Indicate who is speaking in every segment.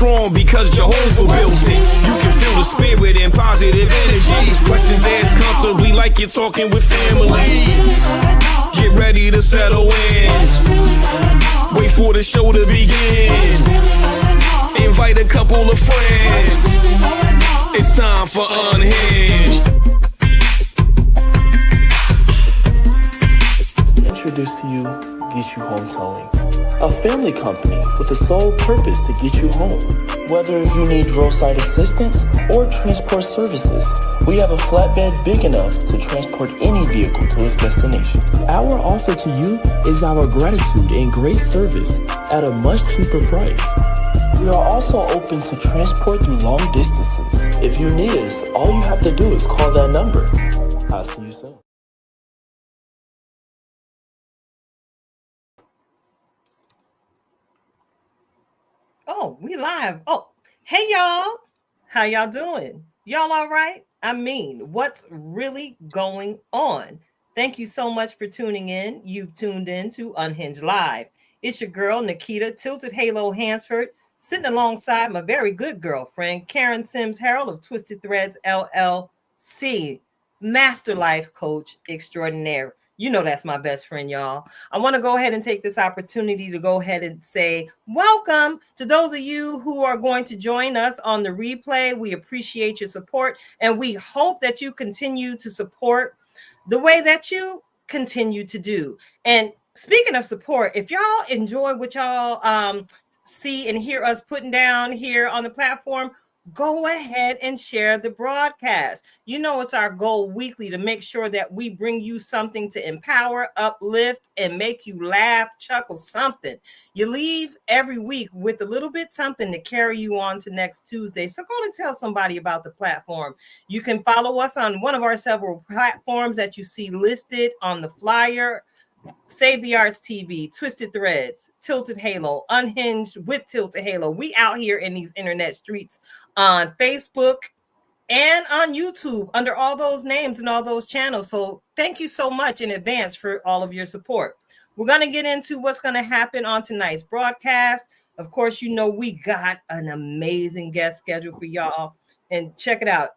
Speaker 1: strong because Jehovah built it. You can feel the spirit and positive energies. Questions asked comfortably like you're talking with family. Get ready to settle in. Wait for the show to begin. Invite a couple of friends. It's time for Unhinged.
Speaker 2: Introduce to you Get You Home Towing, a family company with the sole purpose to get you home. Whether you need roadside assistance or transport services, we have a flatbed big enough to transport any vehicle to its destination. Our offer to you is our gratitude and great service at a much cheaper price. We are also open to transport through long distances. If you need us, all you have to do is call that number. I'll see you soon.
Speaker 3: Oh, we live. Oh, hey y'all. How y'all doing? Y'all all right? I mean, what's really going on? Thank you so much for tuning in. You've tuned in to Unhinged Live. It's your girl, Nikita Tilted Halo Hansford, sitting alongside my very good girlfriend, Karen Sims Harrell of Twisted Threads LLC, Master Life Coach Extraordinaire. You know that's my best friend, y'all. I want to go ahead and take this opportunity to go ahead and say welcome to those of you who are going to join us on the replay. We appreciate your support, and we hope that you continue to support the way that you continue to do. And speaking of support, if y'all enjoy what y'all see and hear us putting down here on the platform, go ahead and share the broadcast. You know, it's our goal weekly to make sure that we bring you something to empower, uplift, and make you laugh, chuckle, something. You leave every week with a little bit something to carry you on to next Tuesday. So go and tell somebody about the platform. You can follow us on one of our several platforms that you see listed on the flyer. Save the Arts TV, Twisted Threads, Tilted Halo, Unhinged with Tilted Halo. We out here in these internet streets on Facebook and on YouTube under all those names and all those channels. So thank you so much in advance for all of your support. We're going to get into what's going to happen on tonight's broadcast. Of course, you know we got an amazing guest scheduled for y'all. And check it out.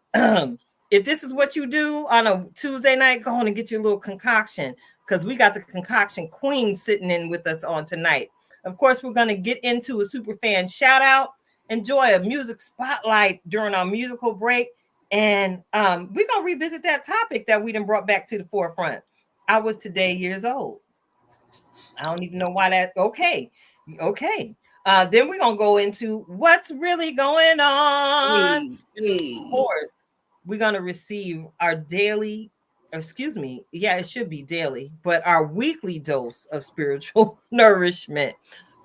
Speaker 3: If this is what you do on a Tuesday night, go on and get your little concoction, because we got the concoction queen sitting in with us on tonight. Of course, we're going to get into a super fan shout out, enjoy a music spotlight during our musical break, and we're going to revisit that topic that we done brought back to the forefront. I was today years old. I don't even know why that. Okay. Then we're going to go into what's really going on. Of course, we're going to receive our daily, it should be daily, but our weekly dose of spiritual nourishment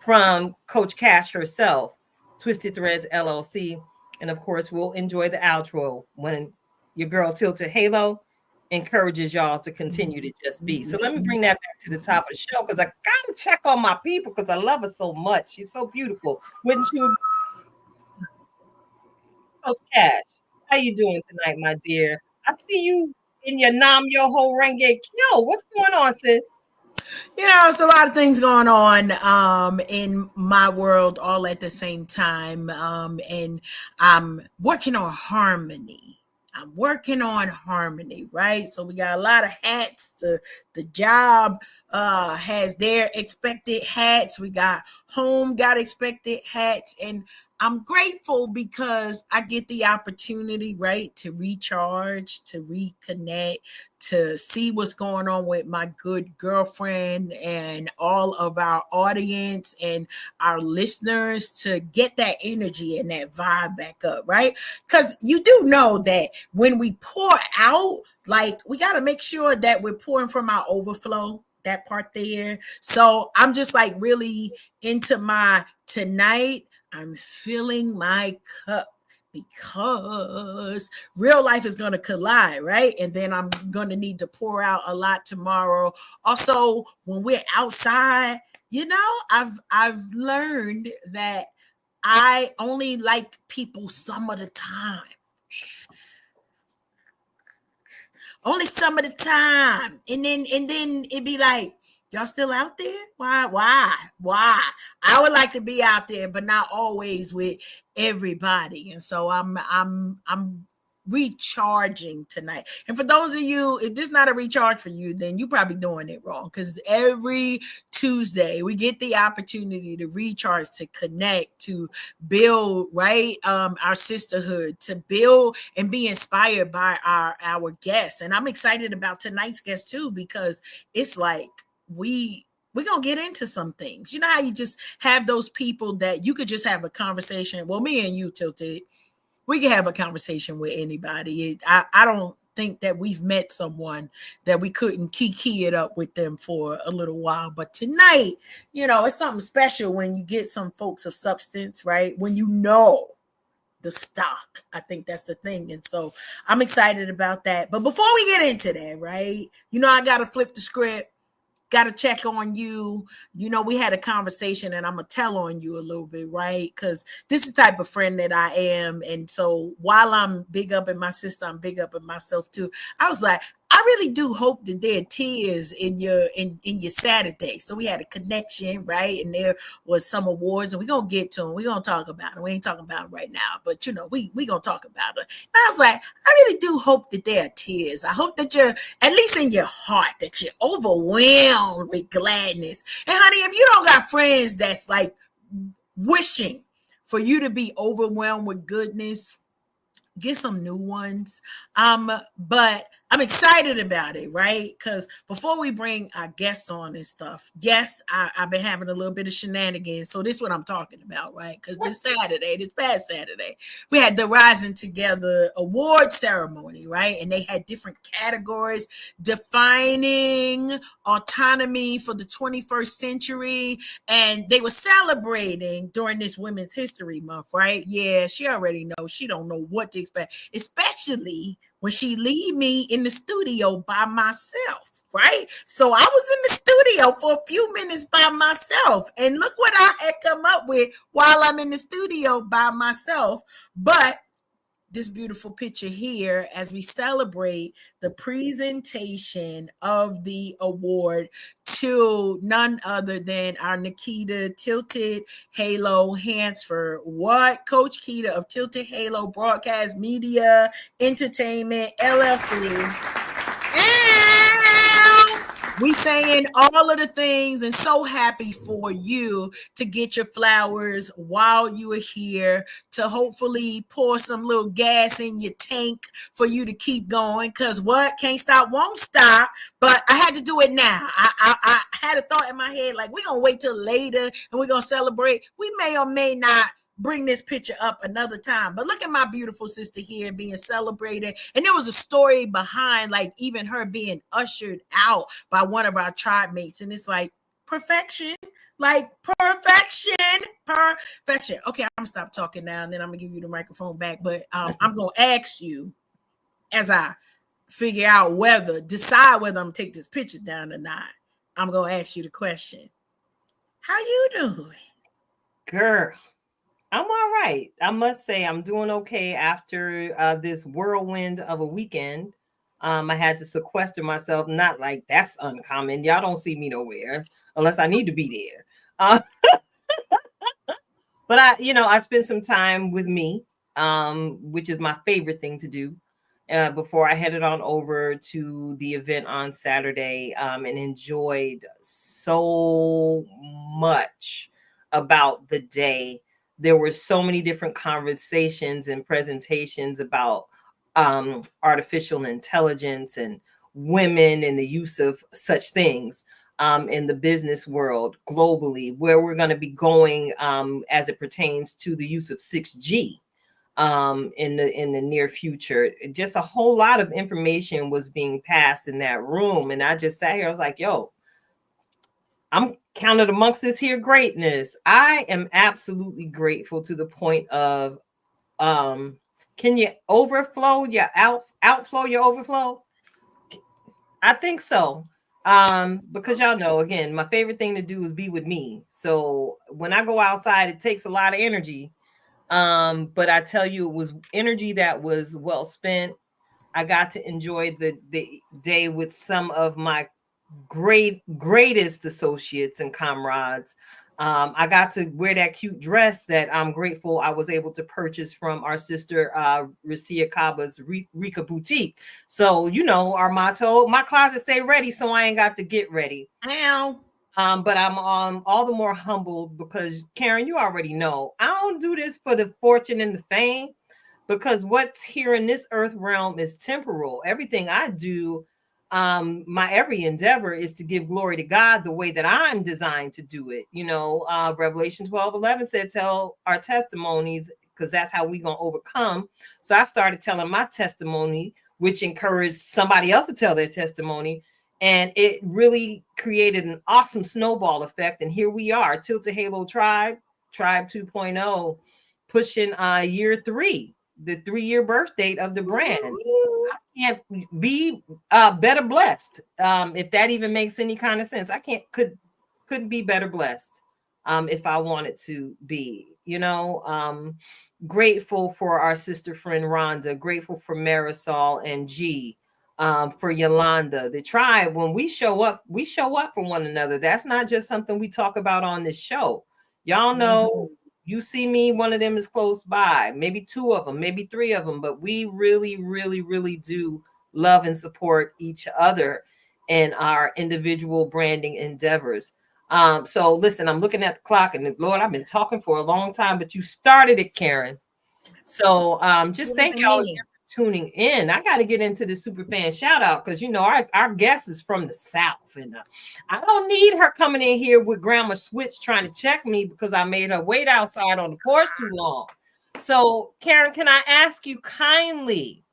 Speaker 3: from Coach Cash herself, Twisted Threads LLC. And of course, we'll enjoy the outro when your girl Tilted Halo encourages y'all to continue to just be. So let me bring that back to the top of the show, because I gotta check on my people because I love her so much. She's so beautiful. Wouldn't you? Coach Cash, how you doing tonight, my dear? I see you in your Nam Yoho Renge Kyo. What's going on, sis?
Speaker 4: You know, it's a lot of things going on in my world all at the same time. And I'm working on harmony. Right? So we got a lot of hats. The job has their expected hats. We got home got expected hats. And I'm grateful because I get the opportunity, right, to recharge, to reconnect, to see what's going on with my good girlfriend and all of our audience and our listeners, to get that energy and that vibe back up, right? Because you do know that when we pour out, like, we got to make sure that we're pouring from our overflow, that part there. So I'm just like really into my tonight. I'm filling my cup because real life is going to collide, right? And then I'm going to need to pour out a lot tomorrow. Also, when we're outside, you know, I've learned that I only like people some of the time. Only some of the time. And then it'd be like, Y'all still out there? Why? I would like to be out there, but not always with everybody. And so I'm recharging tonight. And for those of you, if this is not a recharge for you, then you're probably doing it wrong, because every Tuesday we get the opportunity to recharge, to connect, to build, right, our sisterhood, to build and be inspired by our guests. And I'm excited about tonight's guest too, because it's like we're gonna get into some things. You know how you just have those people that you could just have a conversation. Well, me and you, Tilted, we can have a conversation with anybody. I don't think that we've met someone that we couldn't kiki it up with them for a little while. But tonight, you know, it's something special when you get some folks of substance, right? When you know the stock. I think that's the thing. And so I'm excited about that. But before we get into that, right, you know, I got to flip the script. Got to check on you. You know, we had a conversation, and I'm going to tell on you a little bit, right? Because this is the type of friend that I am. And so while I'm big up in my sister, I'm big up in myself too. I was like, I really do hope that there are tears in your Saturday. So we had a connection, right? And there was some awards, and we're going to get to them. We're going to talk about it. We ain't talking about it right now, but you know, we going to talk about it. And I was like, I really do hope that there are tears. I hope that you're, at least in your heart, that you're overwhelmed with gladness. And honey, if you don't got friends that's like wishing for you to be overwhelmed with goodness, get some new ones. But I'm excited about it, right? Because before we bring our guests on and stuff, yes, I've been having a little bit of shenanigans. So this is what I'm talking about, right? Because this past Saturday, we had the Rising Together award ceremony, right? And they had different categories defining autonomy for the 21st century. And they were celebrating during this Women's History Month, right? Yeah, she already knows. She don't know what to expect, especially when she leave me in the studio by myself, right? So I was in the studio for a few minutes by myself, and look what I had come up with while I'm in the studio by myself. But this beautiful picture here as we celebrate the presentation of the award to none other than our Nikita Tilted Halo Hansford. What? Coach Keita of Tilted Halo Broadcast Media Entertainment LLC. We saying all of the things, and so happy for you to get your flowers while you are here, to hopefully pour some little gas in your tank for you to keep going. Because what? Can't stop, won't stop. But I had to do it now. I had a thought in my head, like, we're going to wait till later and we're going to celebrate. We may or may not bring this picture up another time, but look at my beautiful sister here being celebrated. And there was a story behind, like, even her being ushered out by one of our tribe mates. And it's like perfection, like perfection. Okay, I'm gonna stop talking now, and then I'm gonna give you the microphone back. But I'm gonna ask you, as I figure out decide whether I'm gonna take this picture down or not, I'm gonna ask you the question: how you doing,
Speaker 3: Girl? I'm all right. I must say I'm doing okay after this whirlwind of a weekend. I had to sequester myself. Not like that's uncommon. Y'all don't see me nowhere unless I need to be there. But I spent some time with me, which is my favorite thing to do. Before I headed on over to the event on Saturday, and enjoyed so much about the day. There were so many different conversations and presentations about artificial intelligence and women and the use of such things in the business world globally, where we're going to be going as it pertains to the use of 6G in the near future. Just a whole lot of information was being passed in that room. And I just sat here, I was like, yo, I'm counted amongst this here greatness. I am absolutely grateful to the point of, can you overflow your outflow your overflow? I think so. Because y'all know, again, my favorite thing to do is be with me. So when I go outside, it takes a lot of energy. But I tell you, it was energy that was well spent. I got to enjoy the day with some of my greatest associates and comrades. I got to wear that cute dress that I'm grateful I was able to purchase from our sister Racia Kaba's Rika Boutique. So, you know, our motto, my closet stay ready, so I ain't got to get ready.
Speaker 4: Ow.
Speaker 3: But I'm all the more humbled because, Karen, you already know I don't do this for the fortune and the fame, because what's here in this earth realm is temporal. Everything I do, my every endeavor is to give glory to God the way that I'm designed to do it. You know, Revelation 12:11 said, tell our testimonies, because that's how we gonna overcome. So I started telling my testimony, which encouraged somebody else to tell their testimony. And it really created an awesome snowball effect. And here we are, Tilted Halo Tribe 2.0, pushing year 3, the 3-year birth date of the brand. I can't be better blessed. If that even makes any kind of sense. I couldn't be better blessed if I wanted to be, you know. Grateful for our sister friend Rhonda, grateful for Marisol and G, for Yolanda. The tribe, when we show up for one another. That's not just something we talk about on this show. Y'all know, you see me, one of them is close by, maybe 2 of them, maybe 3 of them, but we really, really, really do love and support each other in our individual branding endeavors. So listen, I'm looking at the clock, and Lord, I've been talking for a long time, but you started it, Karen. So just thank y'all again for tuning in. I got to get into the super fan shout out, because, you know, our guest is from the South, and I don't need her coming in here with Grandma Switch trying to check me because I made her wait outside on the porch too long. So, Karen, can I ask you kindly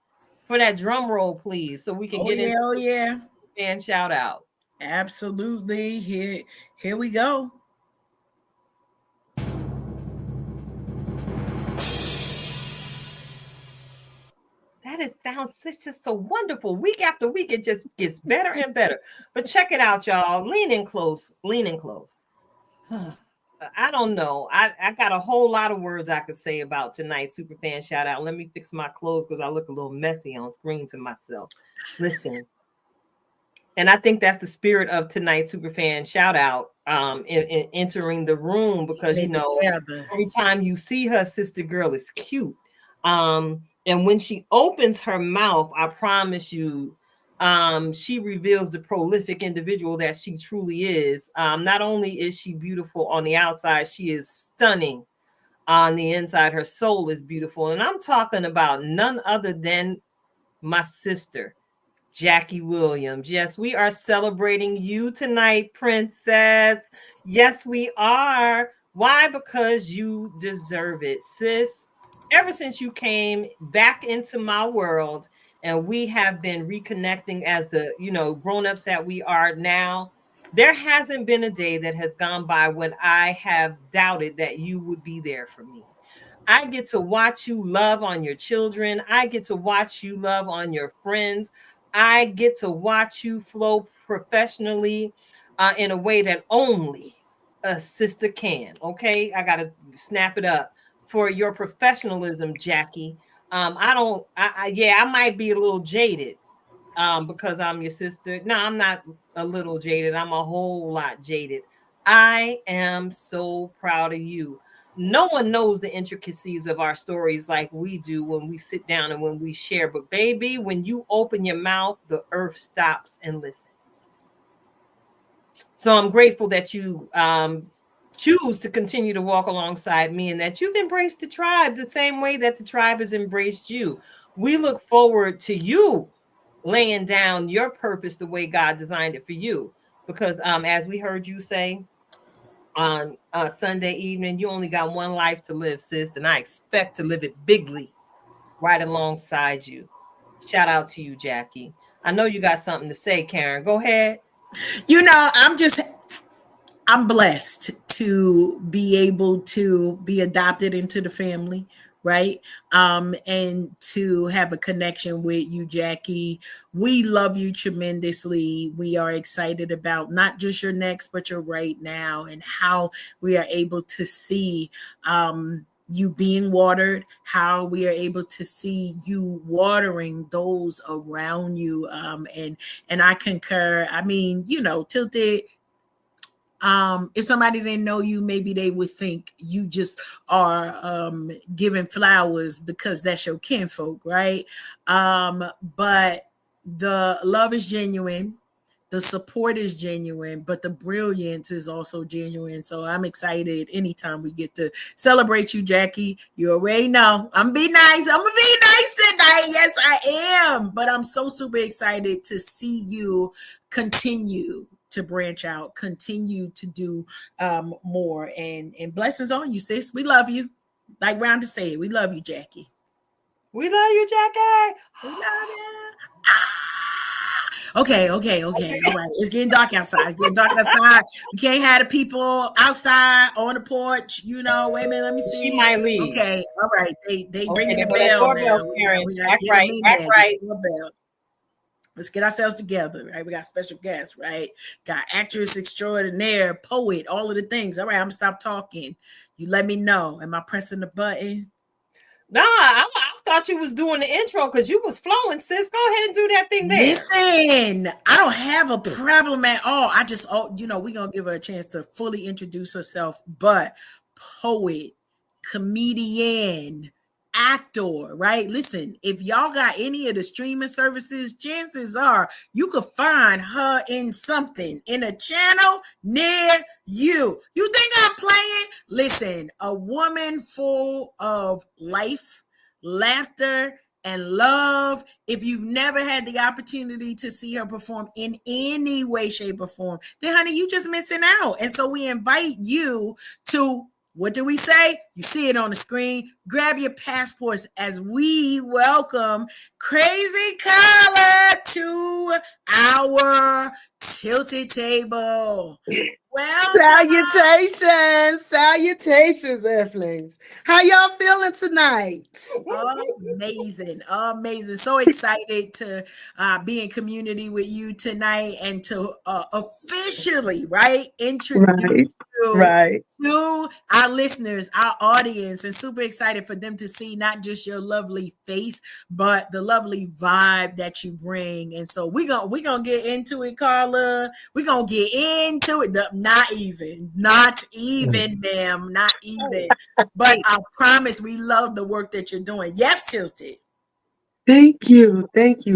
Speaker 3: for that drum roll, please, so we can get into the fan shout out?
Speaker 4: Absolutely. Here we go.
Speaker 3: It's just so wonderful. Week after week, it just gets better and better. But check it out, y'all. Lean in close. I don't know. I got a whole lot of words I could say about tonight's Superfan shout out. Let me fix my clothes because I look a little messy on screen to myself. Listen. And I think that's the spirit of tonight's Superfan shout out, in entering the room, because, you know, every time you see her, sister girl is cute. And when she opens her mouth, I promise you, she reveals the prolific individual that she truly is. Not only is she beautiful on the outside, she is stunning on the inside. Her soul is beautiful. And I'm talking about none other than my sister, Jackie Williams. Yes, we are celebrating you tonight, Princess. Yes, we are. Why? Because you deserve it, sis. Ever since you came back into my world, and we have been reconnecting as the, you know, grown-ups that we are now, there hasn't been a day that has gone by when I have doubted that you would be there for me. I get to watch you love on your children. I get to watch you love on your friends. I get to watch you flow professionally in a way that only a sister can. Okay, I gotta snap it up for your professionalism, Jackie. I might be a little jaded because I'm your sister. No, I'm not a little jaded. I'm a whole lot jaded. I am so proud of you. No one knows the intricacies of our stories like we do when we sit down and when we share. But baby, when you open your mouth, the earth stops and listens. So I'm grateful that you choose to continue to walk alongside me, and that you've embraced the tribe the same way that the tribe has embraced you. We look forward to you laying down your purpose the way God designed it for you. Because as we heard you say on Sunday evening, you only got one life to live, sis, and I expect to live it bigly right alongside you. Shout out to you, Jackie. I know you got something to say, Karen. Go ahead.
Speaker 4: You know, I'm blessed to be able to be adopted into the family, right? And to have a connection with you, Jackie. We love you tremendously. We are excited about not just your next, but your right now, and how we are able to see you being watered, how we are able to see you watering those around you. And I concur. I mean, Tilted, if somebody didn't know you, maybe they would think you just are giving flowers because that's your kinfolk, right? But the love is genuine, the support is genuine, but the brilliance is also genuine. So I'm excited anytime we get to celebrate you, Jackie. You already know I'm gonna be nice. I'm gonna be nice tonight. Yes, I am. But I'm so super excited to see you continue to branch out, continue to do more, and blessings on you, sis. We love you. Like Round to say, we love you, Jackie.
Speaker 3: We love you, Jackie.
Speaker 4: We love you. Okay. All right. It's getting dark outside. We can't have the people outside on the porch. Wait a minute. Let me see.
Speaker 3: She might leave.
Speaker 4: Okay. All right. They ringing the
Speaker 3: bell
Speaker 4: now.
Speaker 3: We gotta get act right.
Speaker 4: Let's get ourselves together, right? We got special guests, right? Got actress extraordinaire, poet, all of the things. All right, I'm gonna stop talking. You let me know. Am I pressing the button?
Speaker 3: Nah, I thought you was doing the intro because you was flowing, sis. Go ahead and do that thing there.
Speaker 4: Listen, I don't have a problem at all. I just, we're gonna give her a chance to fully introduce herself. But poet, comedian, actor, right? Listen, if y'all got any of the streaming services, chances are you could find her in something in a channel near you. You think I'm playing? Listen, a woman full of life, laughter, and love. If you've never had the opportunity to see her perform in any way, shape, or form, then honey, you just missing out. And so we invite you to, what do we say? You see it on the screen. Grab your passports as we welcome Crazy Carla to our tilted table. Welcome.
Speaker 5: Salutations, Earthlings. How y'all feeling tonight?
Speaker 4: Amazing. So excited to be in community with you tonight and to officially, right, introduce you to our listeners, our audience, and super excited for them to see not just your lovely face, but the lovely vibe that you bring. And so we're gonna get into it, Carla. We're gonna get into it. Not even, ma'am, not even. But I promise we love the work that you're doing. Yes, Tilted.
Speaker 5: Thank you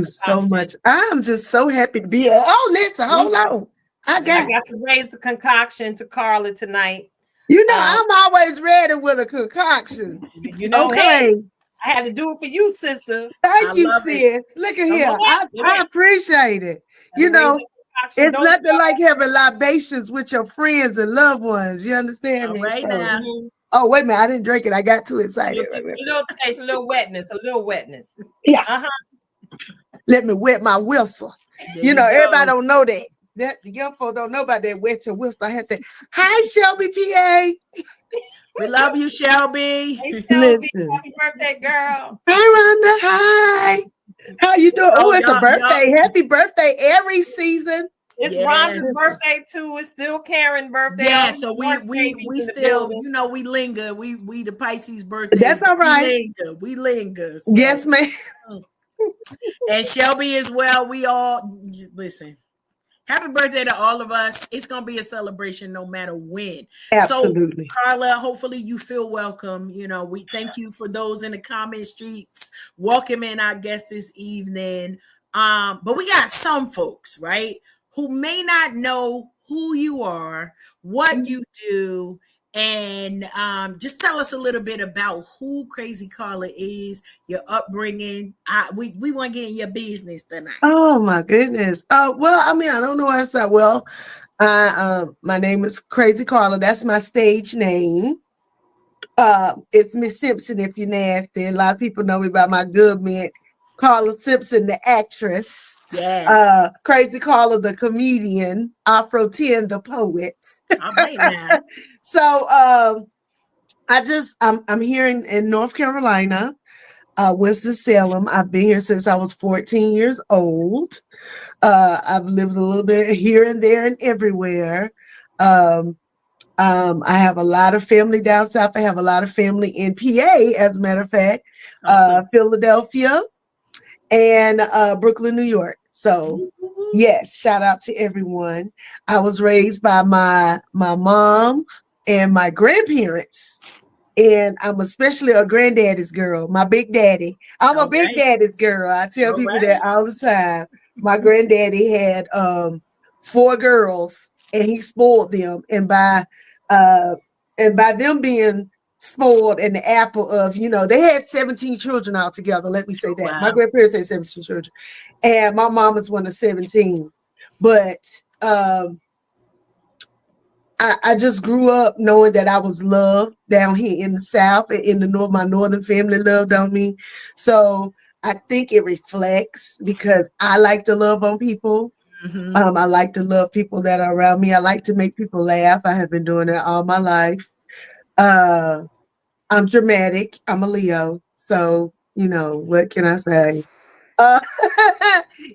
Speaker 5: so much. I'm just so happy to be here. Oh, listen, hold on. I got
Speaker 3: to raise the concoction to Carla tonight.
Speaker 5: I'm always ready with a concoction.
Speaker 3: Okay. Hey, I had to do it for you, sister.
Speaker 5: Thank you, sis. Look at here. I appreciate it. It's nothing like having libations with your friends and loved ones. You understand me?
Speaker 4: Right now.
Speaker 5: Oh, wait a minute. I didn't drink it. I got too excited.
Speaker 3: A little taste, a little wetness.
Speaker 5: Yeah. Let me wet my whistle. Everybody don't know that. The young folks don't know about that wet your whistle. I had to. Hi, Shelby, PA.
Speaker 4: We love you, Shelby.
Speaker 3: Hey, Shelby. Happy birthday, girl.
Speaker 5: Hi, Rhonda. Hi. How you doing? Oh, it's a birthday. Happy birthday every season.
Speaker 3: It's Rhonda's birthday too. It's still Karen's birthday.
Speaker 4: Yeah, so we still, we linger. We the Pisces birthday.
Speaker 5: That's all right.
Speaker 4: We linger. So.
Speaker 5: Yes, ma'am.
Speaker 4: And Shelby as well. We all listen. Happy birthday to all of us. It's going to be a celebration no matter when.
Speaker 5: Absolutely.
Speaker 4: So, Carla, hopefully you feel welcome. We thank you for those in the comment streets welcoming our guests this evening. But we got some folks, right, who may not know who you are, what you do, and just tell us a little bit about who Crazy Carla is, your upbringing. We want to get in your business tonight.
Speaker 5: Oh my goodness. Well, I don't know how to start. Well, my name is Crazy Carla. That's my stage name. It's Miss Simpson if you're nasty. A lot of people know me by my good man, Carla Simpson, the actress.
Speaker 4: Yes.
Speaker 5: Crazy Carla, the comedian. Afro 10, the poet.
Speaker 4: All right now.
Speaker 5: So I'm here in North Carolina, Winston-Salem. I've been here since I was 14 years old. I've lived a little bit here and there and everywhere. I have a lot of family down south. I have a lot of family in PA, as a matter of fact,
Speaker 4: Awesome.
Speaker 5: Philadelphia and Brooklyn, New York. So yes, shout out to everyone. I was raised by my mom and my grandparents. And I'm especially a granddaddy's girl, my big daddy. I'm a
Speaker 4: All
Speaker 5: big
Speaker 4: right.
Speaker 5: daddy's girl. I tell
Speaker 4: All
Speaker 5: people
Speaker 4: right.
Speaker 5: that all the time. My granddaddy had 4 girls and he spoiled them. And by them being spoiled and the apple of, they had 17 children altogether. Let me say that. My
Speaker 4: Wow.
Speaker 5: grandparents had 17 children. And my mom is one of 17. But I just grew up knowing that I was loved down here in the South and in the North. My Northern family loved on me. So I think it reflects because I like to love on people.
Speaker 4: Mhm.
Speaker 5: I like to love people that are around me. I like to make people laugh. I have been doing that all my life. Uh, I'm dramatic. I'm a Leo. So, what can I say? Uh,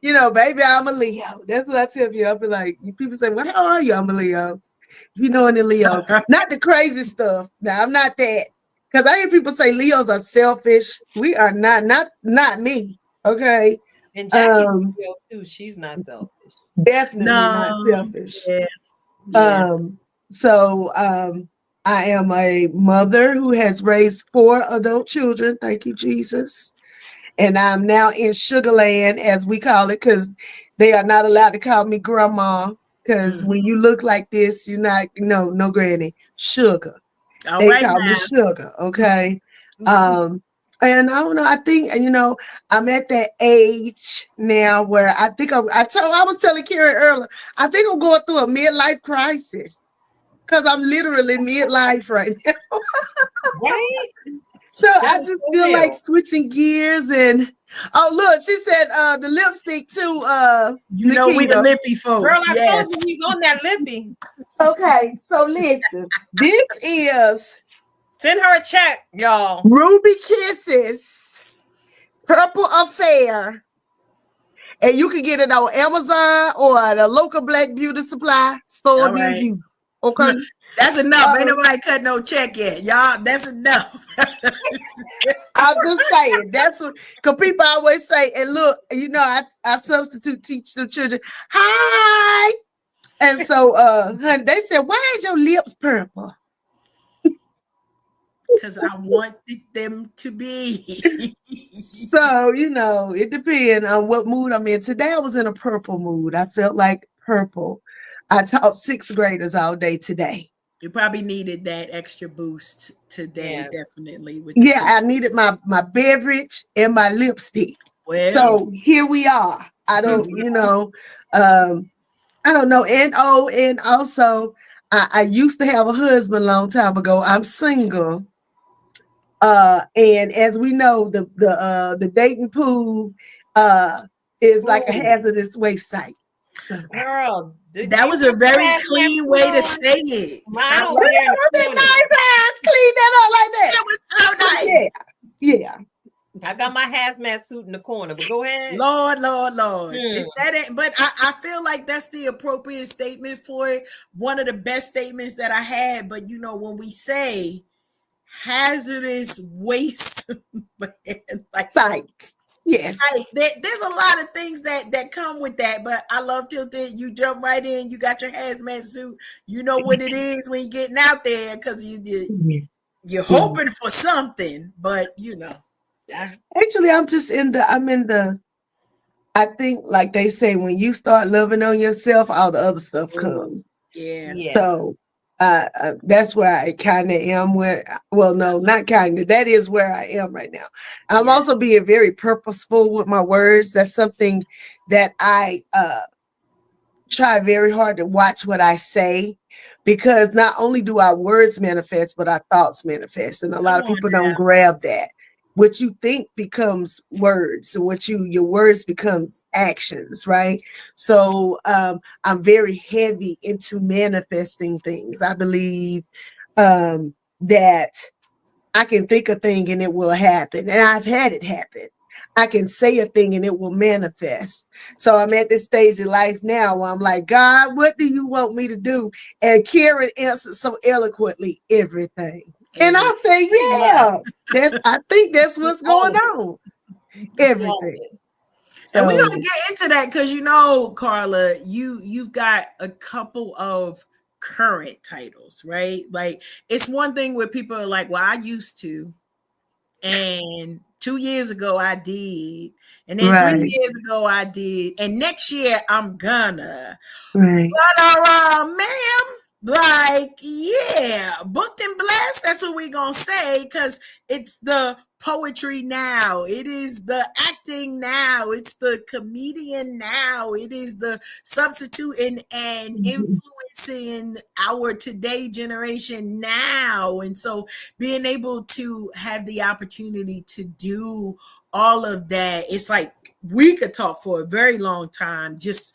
Speaker 5: baby, I'm a Leo. That's what I tell you. I'll be like, people say, well, how are you? I'm a Leo. You know, in the Leo, not the crazy stuff. Now, I'm not that. Because I hear people say Leos are selfish. We are not me. Okay.
Speaker 3: And Jackie's
Speaker 5: Um,
Speaker 3: Leo too. She's not selfish.
Speaker 5: definitely not
Speaker 4: No.
Speaker 5: selfish.
Speaker 4: Yeah. Yeah.
Speaker 5: So I am a mother who has raised 4 adult children. Thank you, Jesus. And I'm now in Sugarland, as we call it, because they are not allowed to call me grandma. Because
Speaker 4: Mhm.
Speaker 5: when you look like this, you're not, no granny, sugar.
Speaker 4: All
Speaker 5: They
Speaker 4: right
Speaker 5: call me
Speaker 4: now.
Speaker 5: sugar, okay?
Speaker 4: Mhm.
Speaker 5: And I don't know, I think, I'm at that age now where I think I was telling Carrie earlier, I think I'm going through a midlife crisis because I'm literally midlife right now.
Speaker 3: Right?
Speaker 5: So
Speaker 3: That
Speaker 5: I
Speaker 3: is
Speaker 5: just
Speaker 3: so
Speaker 5: feel like
Speaker 3: real.
Speaker 5: switching gears and look, she said the lipstick too,
Speaker 4: You know we the
Speaker 5: Nikita.
Speaker 4: lippy
Speaker 3: Girl,
Speaker 4: folks.
Speaker 3: I told
Speaker 4: Yes.
Speaker 3: you he's on that lippy.
Speaker 5: Okay, so listen, this is
Speaker 3: Send her a check, y'all.
Speaker 5: Ruby Kisses Purple Affair. And you can get it on Amazon or at a local black beauty supply store
Speaker 4: All
Speaker 5: near
Speaker 4: right.
Speaker 5: you. Okay.
Speaker 4: That's enough. Ain't
Speaker 5: Um,
Speaker 4: nobody cut no check yet. Y'all, that's enough.
Speaker 5: I'm just saying that's what because people always say, and look, I substitute teach the children. Hi. And so honey, they said, why is your lips purple?
Speaker 4: Because I wanted them to be.
Speaker 5: So, it depends on what mood I'm in. Today I was in a purple mood. I felt like purple. I taught 6th graders all day today.
Speaker 4: You probably needed that extra boost today,
Speaker 3: Yeah.
Speaker 4: definitely with the
Speaker 5: Yeah,
Speaker 4: food.
Speaker 5: I needed my beverage and my lipstick.
Speaker 4: Well,
Speaker 3: Yeah.
Speaker 5: So here we are. I don't, um, I don't know. And also I used to have a husband a long time ago. I'm single. And as we know, the dating pool is like a
Speaker 3: Ooh,
Speaker 5: hazardous waste site. So
Speaker 3: girl, do
Speaker 4: that
Speaker 3: you
Speaker 4: was a
Speaker 3: got your
Speaker 4: very
Speaker 3: hazmat
Speaker 4: clean
Speaker 3: suit
Speaker 4: way to
Speaker 3: on?
Speaker 4: say it.
Speaker 3: Mine
Speaker 4: I
Speaker 3: over
Speaker 4: love
Speaker 3: here in the
Speaker 5: was it
Speaker 3: corner.
Speaker 5: nice? I clean that up like that.
Speaker 4: it. Was so nice.
Speaker 5: Yeah, yeah.
Speaker 3: I got my hazmat suit in the corner, but go ahead.
Speaker 4: Lord.
Speaker 3: Hmm.
Speaker 4: If that ain't, but I feel like that's the appropriate statement for it. One of the best statements that I had. But when we say hazardous waste, like
Speaker 5: Sites. Yes.
Speaker 4: there's a lot of things that come with that. But I love Tilted. You jump right in. You got your hazmat suit. You know what it is when you're getting out there because you're hoping for something. But
Speaker 5: Actually, I'm in the, I think like they say, when you start loving on yourself, all the other stuff
Speaker 4: oh,
Speaker 5: comes.
Speaker 4: yeah.
Speaker 3: Yeah.
Speaker 5: So that's where I kind of am. Well, no, not kind of. That is where I am right now. I'm
Speaker 4: Yeah.
Speaker 5: also being very purposeful with my words. That's something that I try very hard to watch what I say, because not only do our words manifest, but our thoughts manifest. And a lot
Speaker 4: Come
Speaker 5: of
Speaker 4: on
Speaker 5: people
Speaker 4: now.
Speaker 5: don't grab that. What you think becomes words. So your words becomes actions, right? So I'm very heavy into manifesting things. I believe that I can think a thing and it will happen. And I've had it happen. I can say a thing and it will manifest. So I'm at this stage in life now where I'm like, God, what do you want me to do? And Karen answered so eloquently, everything. And I say, yeah, I think that's what's going on. Everything.
Speaker 4: And we're
Speaker 5: So
Speaker 4: gonna get into that because you know, Carla, you've got a couple of current titles, right? Like it's one thing where people are like, well, I used to, and 2 years ago I did, and then 3 years ago I did, and next year I'm gonna.
Speaker 5: right.
Speaker 4: But ma'am, like, yeah, booked and blessed. That's what we gonna say because it's the poetry now. It is the acting now. It's the comedian now. It is the substituting and influencing our today generation now. And so being able to have the opportunity to do all of that, it's like we could talk for a very long time just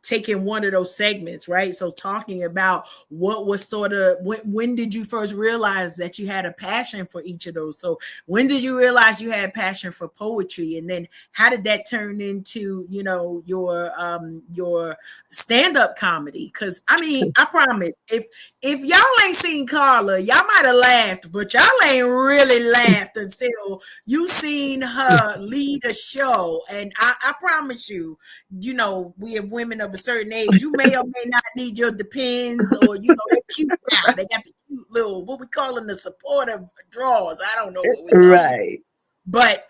Speaker 4: taking one of those segments, right? So talking about what was sort of when did you first realize that you had a passion for each of those? So when did you realize you had passion for poetry, and then how did that turn into, you know, your stand-up comedy? Because I mean, I promise, if y'all ain't seen Carla, y'all might have laughed, but y'all ain't really laughed until you seen her lead a show. And I promise you, you know, we have women of a certain age, you may or may not need your Depends, or you know, they're cute now. They got the cute little, what we call them, the supportive drawers. I don't know what we call them. But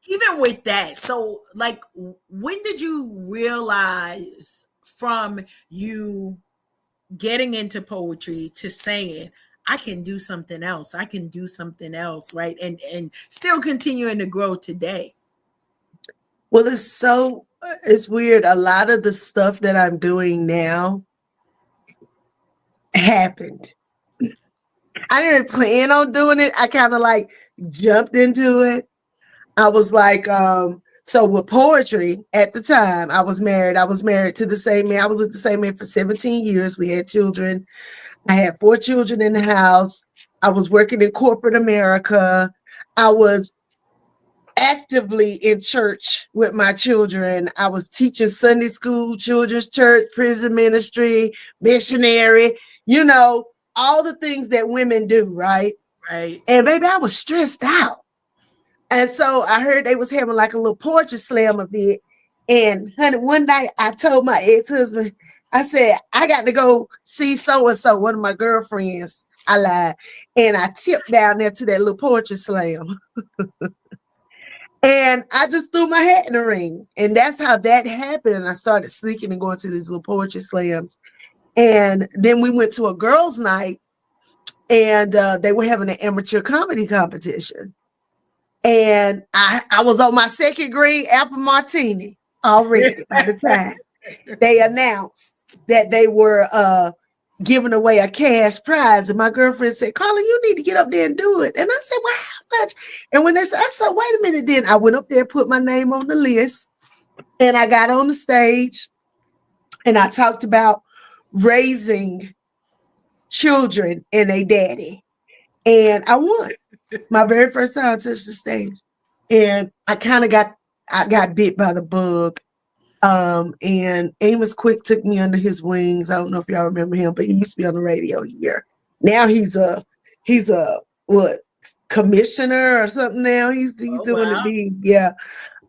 Speaker 4: even with that, so like, when did you realize from you getting into poetry to saying, I can do something else, I can do something else, right? And still continuing to grow today?
Speaker 5: Well, it's weird. A lot of the stuff that I'm doing now happened. I didn't plan on doing it. I kind of like jumped into it. I was like, so with poetry at the time, I was married. I was married to the same man. I was with the same man for 17 years. We had children. I had 4 children in the house. I was working in corporate America. I was actively in church with my children. I was teaching Sunday school, children's church, prison ministry, missionary, you know, all the things that women do, right?
Speaker 4: Right.
Speaker 5: And baby, I was stressed out. And so I heard they was having like a little poetry slam event. And honey, one night I told my ex-husband, I said, I got to go see so-and-so, one of my girlfriends. I lied. And I tipped down there to that little poetry slam. And I just threw my hat in the ring. And that's how that happened. And I started sneaking and going to these little poetry slams. And then we went to a girls' night, and they were having an amateur comedy competition. And I was on my second green apple martini already by the time they announced that they were giving away a cash prize. And my girlfriend said, Carla, you need to get up there and do it. And I said, well, how much? And when I said, wait a minute, then I went up there and put my name on the list. And I got on the stage and I talked about raising children and a daddy. And I won my very first time I touched the stage. And I got bit by the bug. And Amos Quick took me under his wings. I don't know if y'all remember him, but he used to be on the radio here. Now he's a what, commissioner or something now. He's doing the deed. Yeah.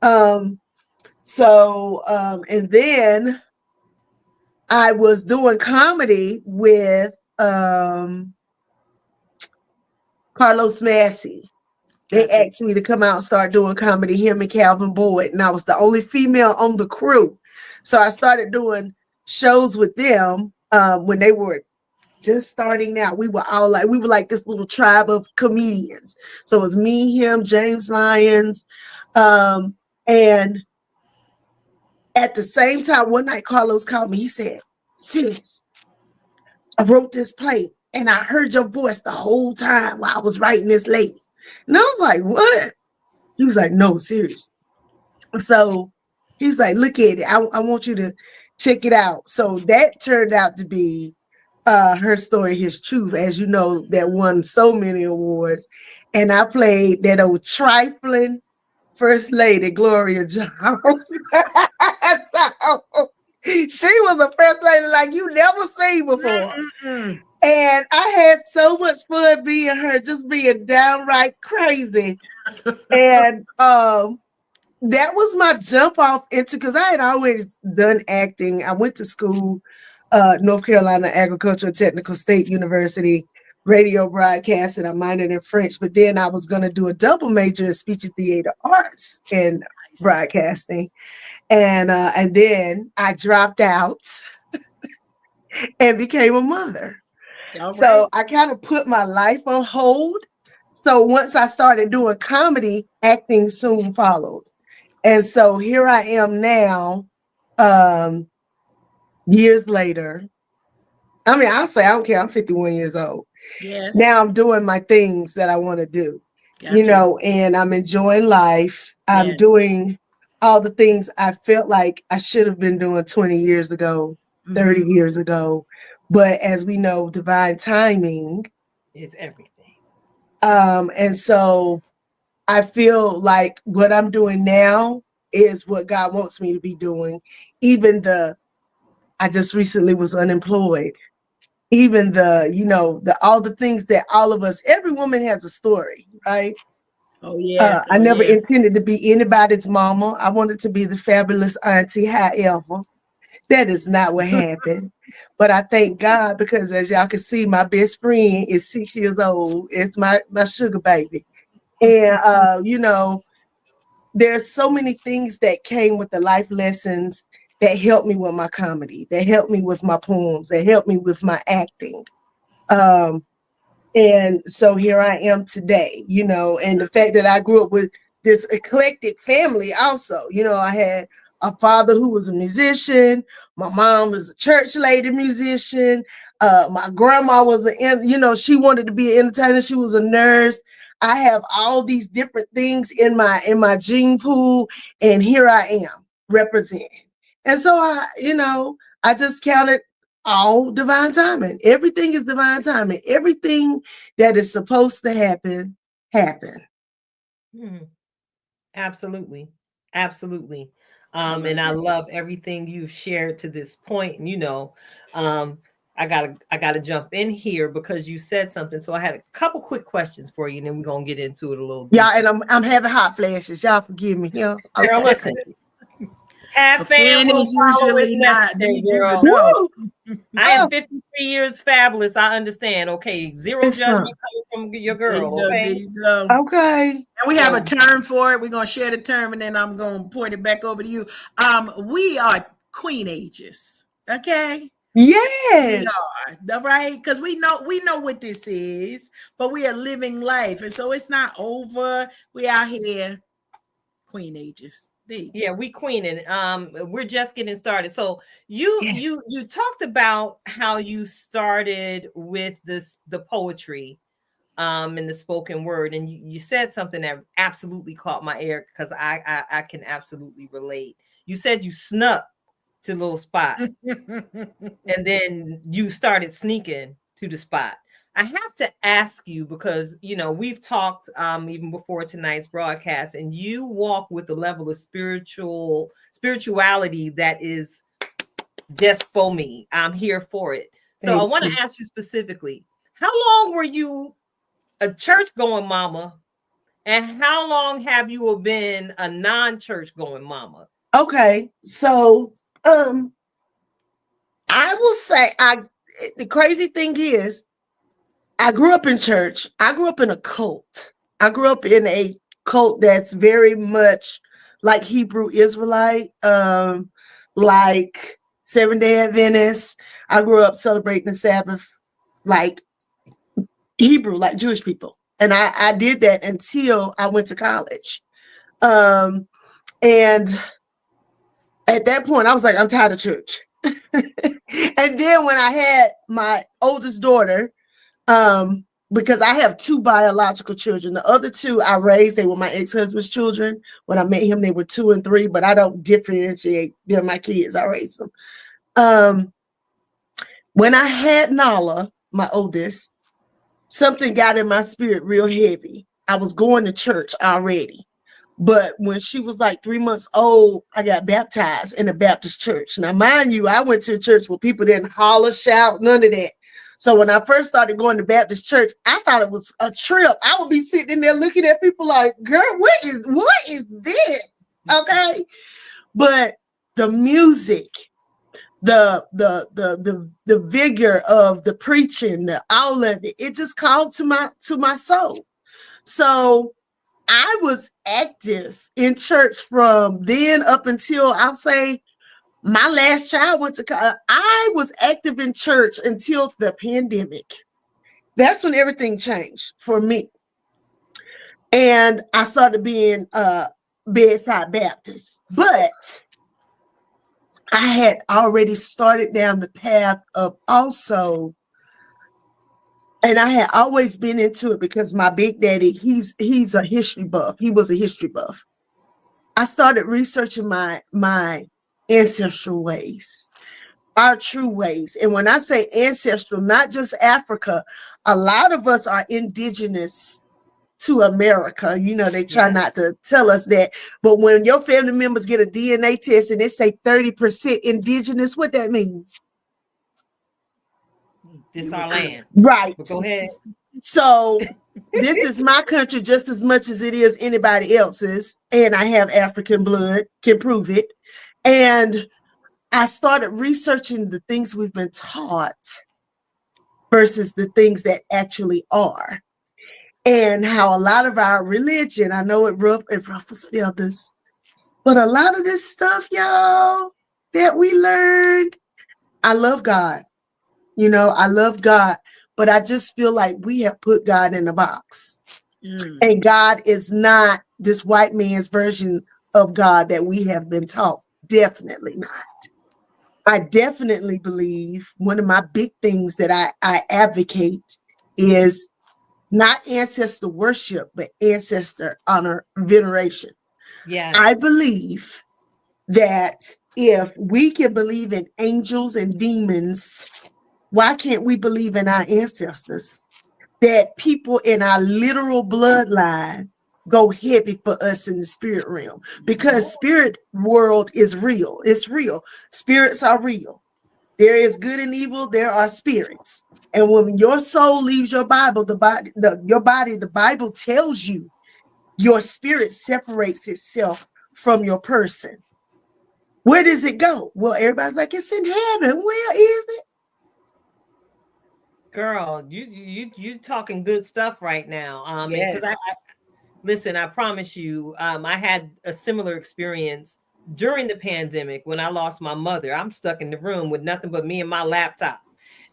Speaker 5: And then I was doing comedy with Carlos Massey. They asked me to come out and start doing comedy, him and Calvin Boyd, and I was the only female on the crew. So I started doing shows with them when they were just starting out. We were like this little tribe of comedians. So it was me, him, James Lyons. And at the same time, one night Carlos called me. He said, sis, I wrote this play and I heard your voice the whole time while I was writing this lady. And I was like, what? He was like, no, serious. So he's like, look at it. I want you to check it out. So that turned out to be Her Story, His Truth, as you know, that won so many awards. And I played that old trifling First Lady Gloria Jones. So, she was a first lady like you never seen before.
Speaker 4: Mm-mm.
Speaker 5: And I had so much fun being her, just being downright crazy. And that was my jump off into, because I had always done acting. I went to school, North Carolina Agricultural Technical State University, radio broadcasting. I minored in French, but then I was going to do a double major in speech and theater arts and broadcasting. And then I dropped out and became a mother.
Speaker 4: All
Speaker 5: So
Speaker 4: right.
Speaker 5: I kind of put my life on hold. So once I started doing comedy, acting soon followed. And so here I am now, years later. I mean, I'll say I don't care. I'm 51 years old.
Speaker 4: Yes.
Speaker 5: Now I'm doing my things that I want to do,
Speaker 4: Gotcha.
Speaker 5: and I'm enjoying life. I'm
Speaker 4: Yes.
Speaker 5: doing all the things I felt like I should have been doing 20 years ago, 30
Speaker 4: Mhm.
Speaker 5: years ago. But as we know, divine timing.
Speaker 3: Is everything.
Speaker 5: And so I feel like what I'm doing now is what God wants me to be doing. Even I just recently was unemployed. Even all the things that all of us, every woman has a story, right?
Speaker 4: Oh yeah.
Speaker 5: I
Speaker 4: Oh
Speaker 5: never
Speaker 4: yeah.
Speaker 5: intended to be anybody's mama. I wanted to be the fabulous auntie. However, that is not what happened. But I thank God, because as y'all can see, my best friend is 6 years old. It's my sugar baby. And there's so many things that came with the life lessons that helped me with my comedy, that helped me with my poems, that helped me with my acting. Um, and so here I am today, and the fact that I grew up with this eclectic family also, I had a father who was a musician. My mom was a church lady musician. My grandma was she wanted to be an entertainer. She was a nurse. I have all these different things in my gene pool, and here I am representing. And so I just counted all divine timing. Everything is divine timing. Everything that is supposed to happen, happen.
Speaker 3: Absolutely. Absolutely.
Speaker 4: I love
Speaker 3: And I
Speaker 4: it.
Speaker 3: love everything you've shared to this point. And um, I gotta jump in here because you said something. So I had a couple quick questions for you, and then we're gonna get into it a little
Speaker 5: Yeah,
Speaker 3: deeper.
Speaker 5: and I'm having hot flashes. Y'all forgive me. Yeah.
Speaker 3: Girl,
Speaker 5: Okay.
Speaker 3: listen. Have
Speaker 4: A
Speaker 3: fan
Speaker 4: fan
Speaker 3: will
Speaker 4: is
Speaker 3: follow if
Speaker 4: usually not
Speaker 3: necessary,
Speaker 4: need you to
Speaker 3: girl.
Speaker 4: know.
Speaker 5: Woo!
Speaker 3: I am
Speaker 5: Oh,
Speaker 3: 53 years fabulous. I understand. Okay. Zero
Speaker 5: listen.
Speaker 3: judgment coming from your
Speaker 4: There you
Speaker 3: girl.
Speaker 4: go. There
Speaker 3: Okay.
Speaker 4: you go.
Speaker 5: Okay.
Speaker 4: And we have a
Speaker 3: So
Speaker 4: term for it. We're gonna share the term, and then I'm gonna point it back over to you. We are queen ages. Okay. We
Speaker 5: Yes.
Speaker 4: are all right because we know what this is, but we are living life, and so it's not over. We out here, queen ages. There you
Speaker 3: yeah,
Speaker 4: go.
Speaker 3: we queening. We're just getting started. So you talked about how you started with the poetry, and the spoken word, and you said something that absolutely caught my ear because I can absolutely relate. You said you snuck to little spot, and then you started sneaking to the spot. I have to ask you because we've talked even before tonight's broadcast, and you walk with a level of spirituality that is just for me. I'm here for it. So I
Speaker 5: Thank
Speaker 3: want
Speaker 5: you.
Speaker 3: to ask you specifically, how long were you a church going mama, and how long have you been a non-church going mama?
Speaker 5: Okay. So I will say the crazy thing is I grew up in church. I grew up in a cult. I grew up in a cult that's very much like Hebrew Israelite, like Seventh-day Adventist. I grew up celebrating the Sabbath like Hebrew, like Jewish people. And I did that until I went to college. Um, and at that point, I was like, I'm tired of church. And then when I had my oldest daughter, because I have two biological children. The other two I raised, they were my ex-husband's children. When I met him, they were 2 and 3, but I don't differentiate. They're my kids. I raised them. When I had Nala, my oldest, something got in my spirit real heavy. I was going to church already, But when she was like 3 months old, I got baptized in a Baptist church. Now, mind you, I went to a church where people didn't holler, shout, none of that. So when I first started going to Baptist church, I thought it was a trip. I would be sitting in there looking at people like, girl, what is this? Okay. But the music, the vigor of the preaching, all of it, it just called to my soul. So I was active in church from then up until I'll say my last child went to college. I was active in church until the pandemic. That's when everything changed for me. And I started being bedside Baptist. But I had already started down the path of also, and I had always been into it because my big daddy, he's a history buff. He was a history buff. I started researching my ancestral ways, our true ways. And when I say ancestral, not just Africa, a lot of us are indigenous to America. You know, they try not to tell us that. But when your family members get a DNA test and they say 30% indigenous, what that mean?
Speaker 3: This our land.
Speaker 5: Right.
Speaker 3: But go ahead.
Speaker 5: So this is my country just as much as it is anybody else's. And I have African blood, can prove it. And I started researching the things we've been taught versus the things that actually are. And how a lot of our religion, I know it ruffles feathers, but a lot of this stuff, y'all, that we learned, I love God. You know, I love God, but I just feel like we have put God in a box. And God is not this white man's version of God that we have been taught. Definitely not. I definitely believe one of my big things that I advocate is not ancestor worship, but ancestor honor, veneration.
Speaker 3: Yeah,
Speaker 5: I believe that if we can believe in angels and demons, why can't we believe in our ancestors? That people in our literal bloodline go heavy for us in the spirit realm, because spirit world is real. It's real. Spirits are real. There is good and evil. There are spirits. And when your soul leaves your Bible, the Bible tells you your spirit separates itself from your person. Where does it go? Well, everybody's like, it's in heaven. Where is it?
Speaker 3: Girl, you talking good stuff right now. Because I listen, I promise you, I had a similar experience during the pandemic when I lost my mother. I'm stuck in the room with nothing but me and my laptop.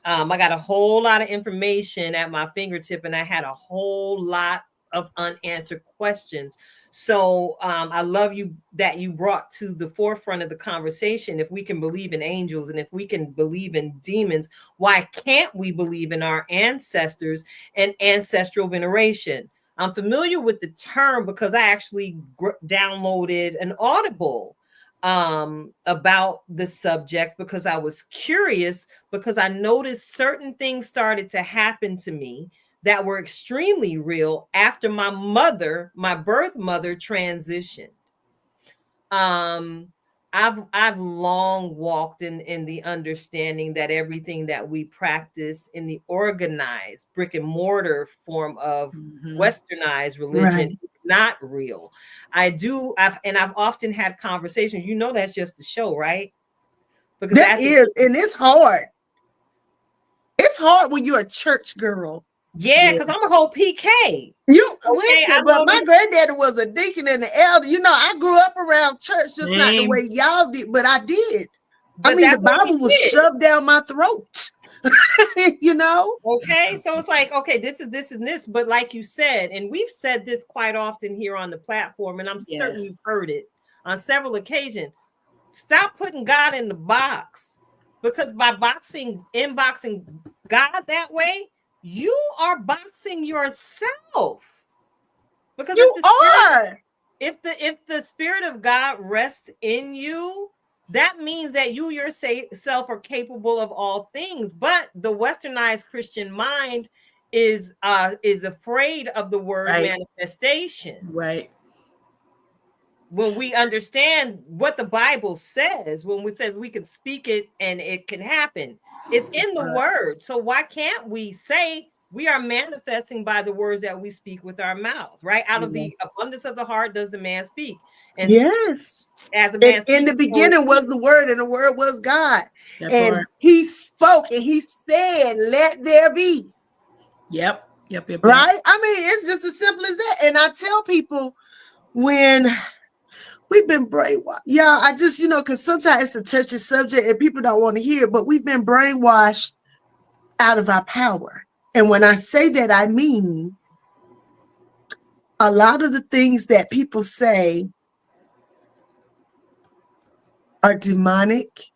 Speaker 3: I got a whole lot of information at my fingertip, and I had a whole lot of unanswered questions. So I love you that you brought to the forefront of the conversation. If we can believe in angels and if we can believe in demons, why can't we believe in our ancestors and ancestral veneration? I'm familiar with the term because I actually downloaded an Audible about the subject because I was curious, because I noticed certain things started to happen to me that were extremely real after my birth mother transitioned. I've long walked in the understanding that everything that we practice in the organized brick and mortar form of westernized religion is not real. I've often had conversations. You know, that's just the show, right? Because
Speaker 5: that is, and it's hard. It's hard when you're a church girl.
Speaker 3: Yeah, because I'm a whole PK.
Speaker 5: Listen, but my granddaddy was a deacon and an elder. You know, I grew up around church, just not the way y'all did, but I did. But I mean, the Bible was shoved down my throat. You know?
Speaker 3: Okay, so it's like, okay, this is this and this, but like you said, and we've said this quite often here on the platform, and I'm certain you've heard it on several occasions. Stop putting God in the box, because by inboxing God that way, you are boxing yourself. Because if the spirit of God rests in you, that means that you yourself are capable of all things. But the westernized Christian mind is afraid of the word manifestation.
Speaker 4: Right.
Speaker 3: when we understand what the Bible says, when it says we can speak it and it can happen, it's in the word. So why can't we say we are manifesting by the words that we speak with our mouth, right? Out of the abundance of the heart does the man speak. And
Speaker 5: Yes.
Speaker 3: as a
Speaker 5: And
Speaker 3: man
Speaker 5: in the
Speaker 3: speaks, so
Speaker 5: beginning was the word, and the word was God.
Speaker 4: That
Speaker 5: And
Speaker 4: part.
Speaker 5: he spoke and he said, let there be.
Speaker 4: Yep.
Speaker 5: Right? I mean, it's just as simple as that. And I tell people when we've been brainwashed, yeah, I just, because sometimes it's a touchy subject and people don't want to hear it, but we've been brainwashed out of our power. And when I say that, I mean a lot of the things that people say are demonic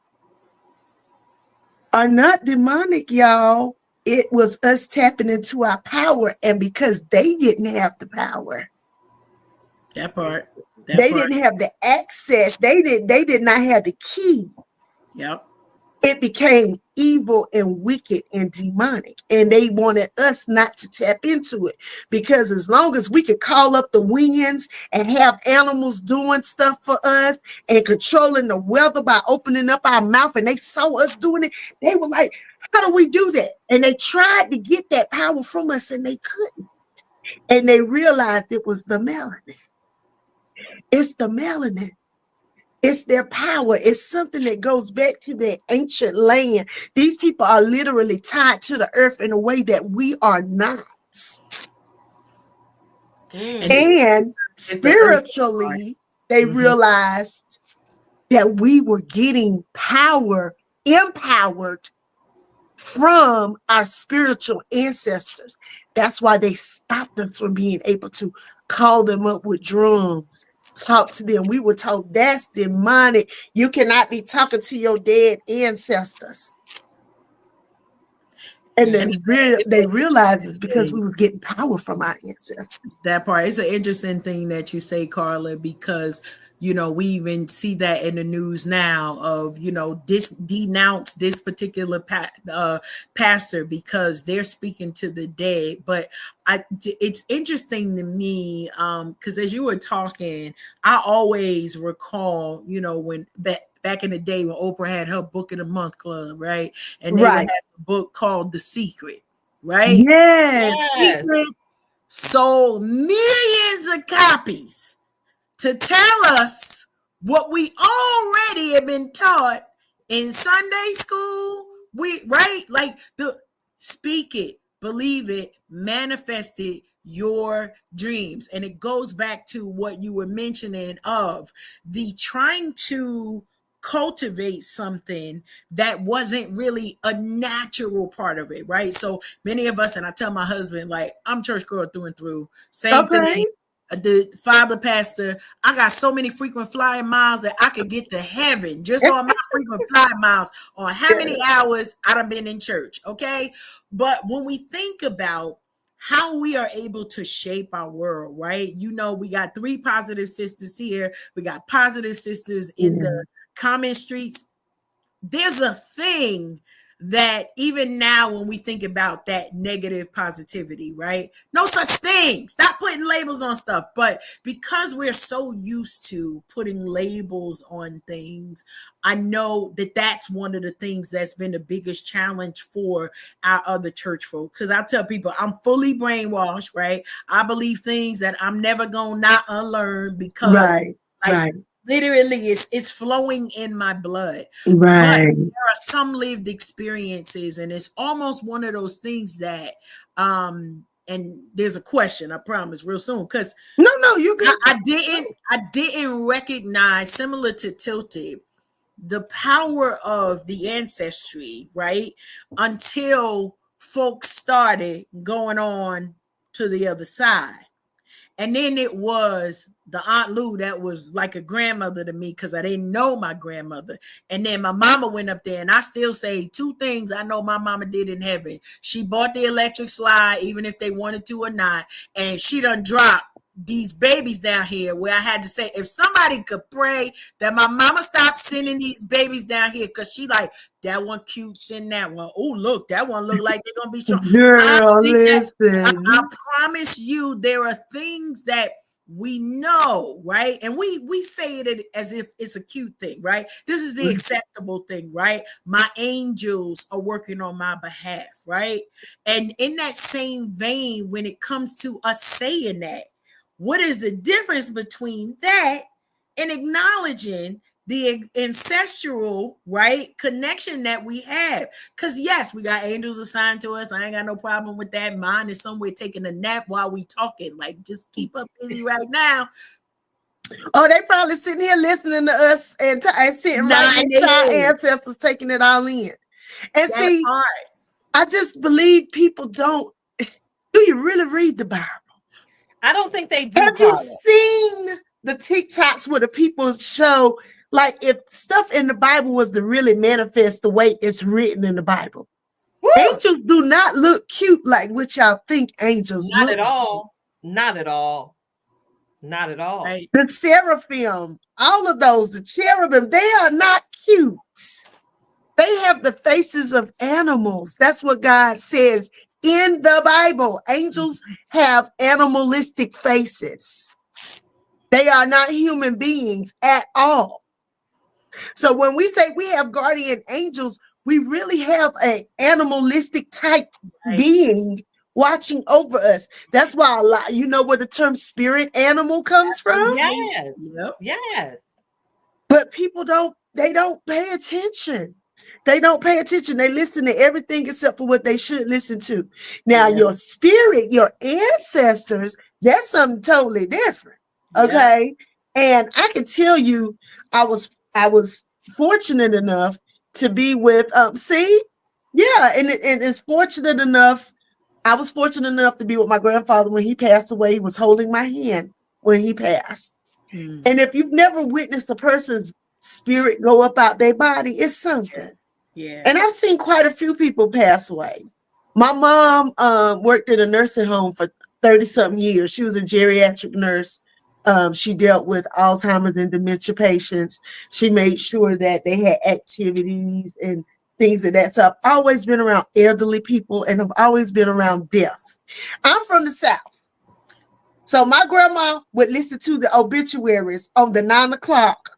Speaker 5: are not demonic, y'all. It was us tapping into our power, and because they didn't have the power,
Speaker 4: That part.
Speaker 5: they didn't have the access. They did not have the key.
Speaker 4: Yep.
Speaker 5: It became evil and wicked and demonic, and they wanted us not to tap into it, because as long as we could call up the winds and have animals doing stuff for us and controlling the weather by opening up our mouth, and they saw us doing it, they were like, how do we do that? And they tried to get that power from us and they couldn't. And they realized it was the melanin. It's the melanin. It's their power. It's something that goes back to their ancient land. These people are literally tied to the earth in a way that we are not. And spiritually, they realized that we were getting power, empowered from our spiritual ancestors. That's why they stopped us from being able to call them up with drums, talk to them. We were told that's demonic. You cannot be talking to your dead ancestors. And they realized it's because we was getting power from our ancestors.
Speaker 4: That part. It's an interesting thing that you say, Carla, because we even see that in the news now of denounce this particular pastor because they're speaking to the dead. But it's interesting to me because as you were talking, I always recall when back in the day when Oprah had her book of the month club, right? And they would have a book called The Secret, right?
Speaker 5: Yes.
Speaker 4: Secret sold millions of copies to tell us what we already have been taught in Sunday school. Like the speak it, believe it, manifest it, your dreams. And it goes back to what you were mentioning of the trying to cultivate something that wasn't really a natural part of it, right? So many of us, and I tell my husband, like, I'm church girl through and through, same thing. The father pastor, I got so many frequent flyer miles that I could get to heaven just on my frequent flyer miles on how many hours I done been in church, okay? But when we think about how we are able to shape our world, right? We got 3 positive sisters here. We got positive sisters in the comment streets. There's a thing that even now when we think about that negative positivity, right? No such thing. Stop putting labels on stuff. But because we're so used to putting labels on things, I know that that's one of the things that's been the biggest challenge for our other church folk. Because I tell people I'm fully brainwashed, right? I believe things that I'm never going to not unlearn because literally it's flowing in my blood. But there are some lived experiences, and it's almost one of those things that and there's a question, I promise, real soon, because
Speaker 5: you good.
Speaker 4: I didn't recognize, similar to Tilted, the power of the ancestry, right? Until folks started going on to the other side. And then it was the Aunt Lou that was like a grandmother to me because I didn't know my grandmother. And then my mama went up there, and I still say 2 things I know my mama did in heaven. She bought the electric slide, even if they wanted to or not. And she done dropped these babies down here where I had to say, if somebody could pray that my mama stopped sending these babies down here, because she like, that one cute, send that one. Oh, look, that one look like they're going to be strong.
Speaker 5: Girl, listen.
Speaker 4: I promise you there are things that we know, right? And we say it as if it's a cute thing, right? This is the acceptable thing, right? My angels are working on my behalf, right? And in that same vein, when it comes to us saying that, what is the difference between that and acknowledging the ancestral, right, connection that we have? Because yes, we got angels assigned to us. I ain't got no problem with that. Mine is somewhere taking a nap while we talking. Like, just keep up busy right now.
Speaker 5: Oh, they probably sitting here listening to us and sitting right
Speaker 4: Nodding
Speaker 5: next to our
Speaker 4: their head.
Speaker 5: ancestors, taking it all in. And
Speaker 4: That
Speaker 5: see,
Speaker 4: part.
Speaker 5: I just believe people don't. Do you really read the Bible?
Speaker 3: I don't think they do,
Speaker 5: Have you
Speaker 3: Carla.
Speaker 5: seen the TikToks where the people show, like, if stuff in the Bible was to really manifest the way it's written in the Bible?
Speaker 3: Woo!
Speaker 5: Angels do not look cute like what y'all think angels
Speaker 3: Not
Speaker 5: look.
Speaker 3: at all. Not at all. Not at all.
Speaker 4: Right.
Speaker 5: The seraphim, all of those, the cherubim, they are not cute. They have the faces of animals. That's what God says in the Bible. Angels have animalistic faces. They are not human beings at all. So when we say we have guardian angels, we really have an animalistic type being watching over us. That's why a lot, you know where the term spirit animal comes from?
Speaker 3: Yes.
Speaker 4: Yep.
Speaker 3: Yes.
Speaker 5: But people don't pay attention. They don't pay attention. They listen to everything except for what they should listen to. Now, your spirit, your ancestors, that's something totally different. Okay. And I can tell you, I was fortunate enough to be with and it's fortunate enough. I was fortunate enough to be with my grandfather when he passed away. He was holding my hand when he passed. And if you've never witnessed a person's spirit go up out their body, it's something.
Speaker 4: Yeah.
Speaker 5: And I've seen quite a few people pass away. My mom worked in a nursing home for 30-something years. She was a geriatric nurse. She dealt with Alzheimer's and dementia patients. She made sure that they had activities and things of that. So I've always been around elderly people, and I've always been around death. I'm from the South. So my grandma would listen to the obituaries on the 9 o'clock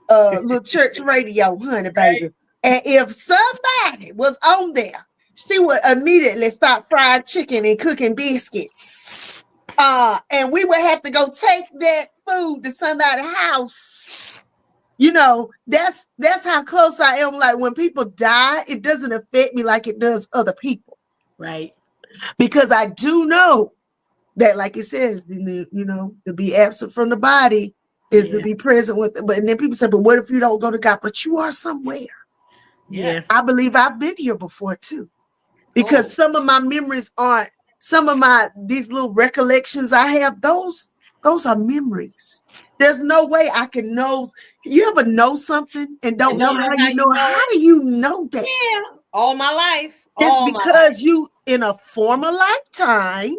Speaker 5: little church radio, honey, baby. And if somebody was on there, she would immediately start frying chicken and cooking biscuits. And we would have to go take that food to somebody's house. You know, that's how close I am. Like, when people die, it doesn't affect me like it does other people.
Speaker 4: Right.
Speaker 5: Because I do know that, like it says, you know, to be absent from the body is to be present with. But and then people say, but what if you don't go to God? But you are somewhere.
Speaker 4: Yes.
Speaker 5: I believe I've been here before too. Because some of my memories aren't, some of these little recollections I have, those are memories. There's no way I can know. You ever know something and don't know how you know? How do you know that?
Speaker 3: Yeah, all my life.
Speaker 5: It's because you, in a former lifetime,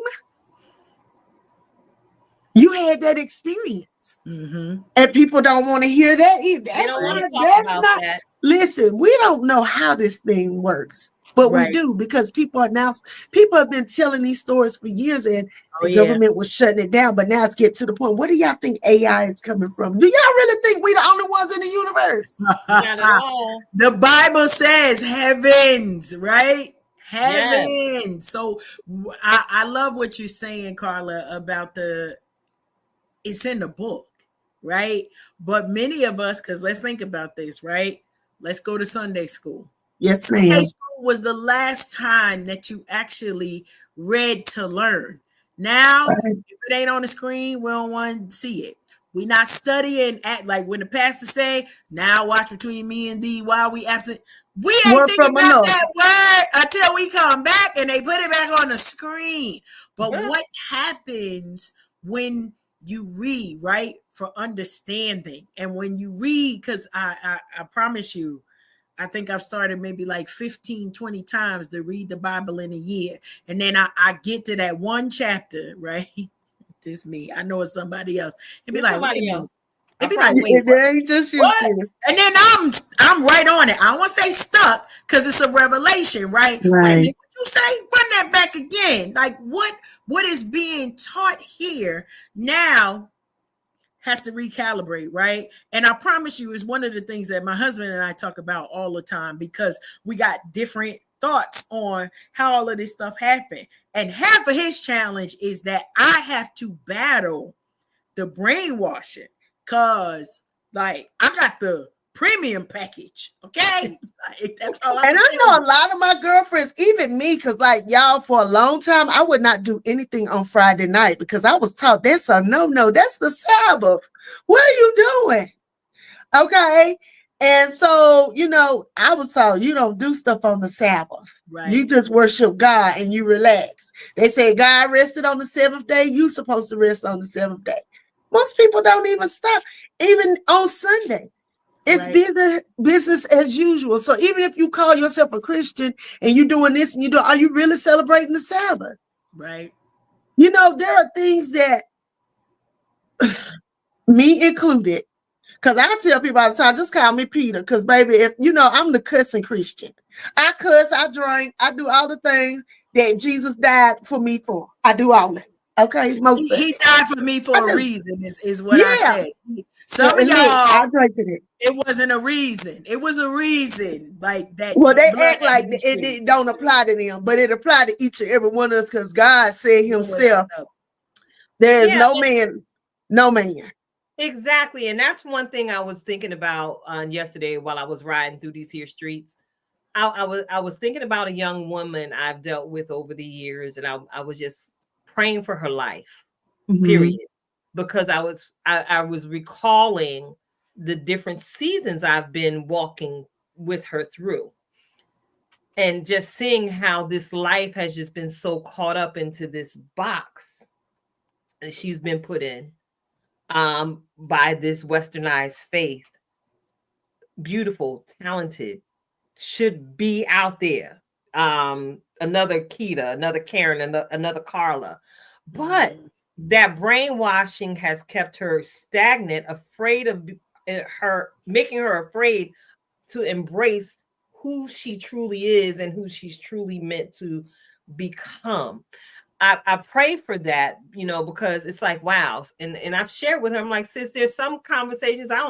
Speaker 5: you had that experience. And people don't want to hear that either.
Speaker 3: They don't want to talk about that.
Speaker 5: Listen, we don't know how this thing works, but we do, because people have been telling these stories for years, and the government was shutting it down. But now it's getting to the point. Where do y'all think AI is coming from? Do y'all really think we the only ones in the universe?
Speaker 3: Not at all.
Speaker 4: The Bible says heavens, right? Heavens. Yes. So I love what you're saying, Carla, about it's in the book, right? But many of us, because let's think about this, right? Let's go to Sunday school.
Speaker 5: Yes, ma'am.
Speaker 4: Sunday school was the last time that you actually read to learn. Now, if it ain't on the screen, we don't want to see it. We not studying at, like, when the pastor say, now watch between me and thee while we absent. We ain't thinking about that word until we come back and they put it back on the screen. But what happens when you read, right, for understanding? And when you read, because I promise you, I think I've started maybe like 15, 20 times to read the Bible in a year. And then I get to that one chapter, right? Just me. I know it's somebody else. And be like,
Speaker 3: somebody else.
Speaker 4: It'd be like, wait,
Speaker 5: It ain't just you,
Speaker 4: what?
Speaker 5: sis.
Speaker 4: And then I'm right on it. I don't want to say stuck because it's a revelation, right? Wait a
Speaker 5: Right.
Speaker 4: minute, what you say? Run that back again. Like what is being taught here now has to recalibrate, right? And I promise you, it's one of the things that my husband and I talk about all the time because we got different thoughts on how all of this stuff happened. And half of his challenge is that I have to battle the brainwashing because, like, I got the premium package, okay? Like, that's all
Speaker 5: And I know a lot of my girlfriends, even me, because like y'all, for a long time, I would not do anything on Friday night because I was taught that's a no, that's the Sabbath. What are you doing? Okay. And so, you know, I was taught you don't do stuff on the Sabbath.
Speaker 4: Right.
Speaker 5: You just worship God and you relax. They say God rested on the seventh day. You supposed to rest on the seventh day. Most people don't even stop, even on Sunday. It's business as usual. So even if you call yourself a Christian and you're doing this and are you really celebrating the Sabbath?
Speaker 4: Right.
Speaker 5: You know, there are things that me included, because I tell people all the time, just call me Peter. Because baby, if you know, I'm the cussing Christian. I cuss, I drink, I do all the things that Jesus died for me for. I do all that. Okay, most of
Speaker 4: He
Speaker 5: it.
Speaker 4: died for me for a reason, is what I said.
Speaker 5: Some of y'all, I drank to it.
Speaker 4: It wasn't a reason. It was a reason like that.
Speaker 5: Well, they act like it don't apply to them, but it applied to each and every one of us because God said himself, there is no man.
Speaker 3: Exactly. And that's one thing I was thinking about yesterday while I was riding through these here streets. I was thinking about a young woman I've dealt with over the years, and I was just praying for her life, period. Because I was recalling the different seasons I've been walking with her through. And just seeing how this life has just been so caught up into this box that she's been put in by this westernized faith. Beautiful, talented, should be out there. Another Keita, another Karen, another Carla. But that brainwashing has kept her stagnant, afraid of her, making her afraid to embrace who she truly is and who she's truly meant to become. I pray for that, you know, because it's like, wow. And I've shared with her, I'm like, sis, there's some conversations I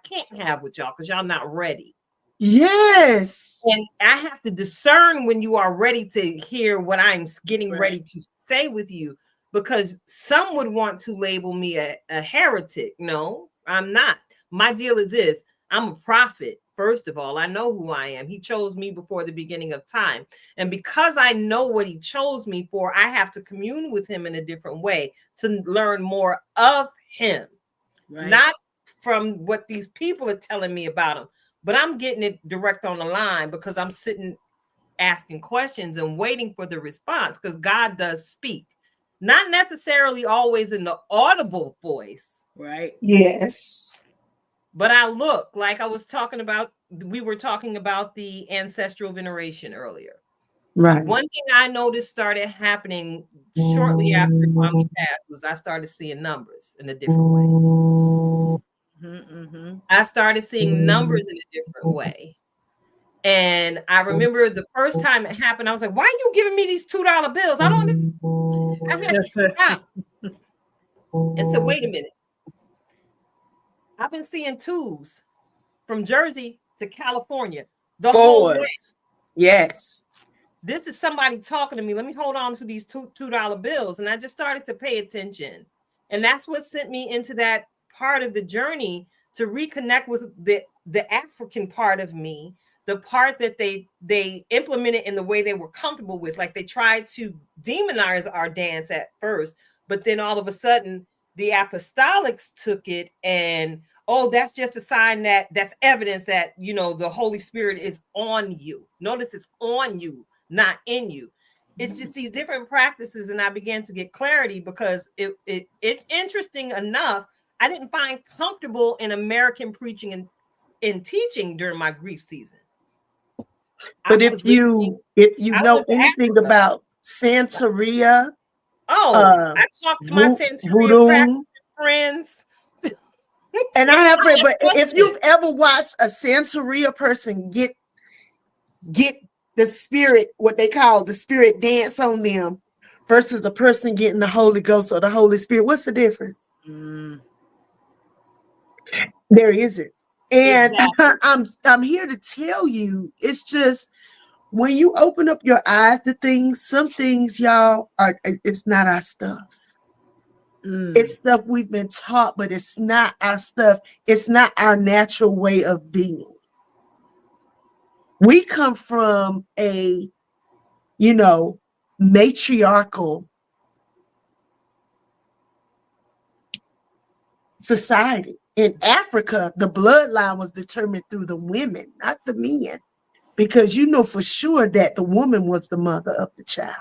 Speaker 3: can't have with y'all because y'all not ready.
Speaker 5: Yes.
Speaker 3: And I have to discern when you are ready to hear what I'm getting ready to say with you, because some would want to label me a heretic. No, I'm not. My deal is this. I'm a prophet. First of all, I know who I am. He chose me before the beginning of time. And because I know what he chose me for, I have to commune with him in a different way to learn more of him. Not from what these people are telling me about him, but I'm getting it direct on the line because I'm sitting asking questions and waiting for the response, because God does speak. Not necessarily always in the audible voice.
Speaker 4: Right.
Speaker 5: Yes.
Speaker 3: But I look like we were talking about the ancestral veneration earlier.
Speaker 5: Right.
Speaker 3: One thing I noticed started happening shortly after Mommy passed was I started seeing numbers in a different way. I started seeing numbers in a different way. And I remember the first time it happened, I was like, why are you giving me these $2 bills? I had to stop and said, wait a minute. I've been seeing twos from Jersey to California the whole way.
Speaker 5: Yes.
Speaker 3: This is somebody talking to me. Let me hold on to these $2 bills. And I just started to pay attention. And that's what sent me into that part of the journey to reconnect with the African part of me, the part that they implemented in the way they were comfortable with. Like they tried to demonize our dance at first, but then all of a sudden the apostolics took it and, oh, that's just a sign that's evidence that, you know, the Holy Spirit is on you. Notice it's on you, not in you. It's just these different practices. And I began to get clarity because it's interesting enough. I didn't find comfortable in American preaching and in teaching during my grief season.
Speaker 5: But if you know anything about Santeria,
Speaker 3: I talked to my Santeria practicing friends.
Speaker 5: And I have read, but if
Speaker 3: Question.
Speaker 5: you've ever watched a Santeria person get the spirit, what they call the spirit dance on them, versus a person getting the Holy Ghost or the Holy Spirit, what's the difference?
Speaker 4: Mm.
Speaker 5: There isn't. And
Speaker 3: Exactly.
Speaker 5: I'm here to tell you, it's just when you open up your eyes to things, some things, y'all, it's not our stuff.
Speaker 4: Mm.
Speaker 5: It's stuff we've been taught, but it's not our stuff. It's not our natural way of being. We come from a, matriarchal society. In Africa, the bloodline was determined through the women, not the men, because you know for sure that the woman was the mother of the child.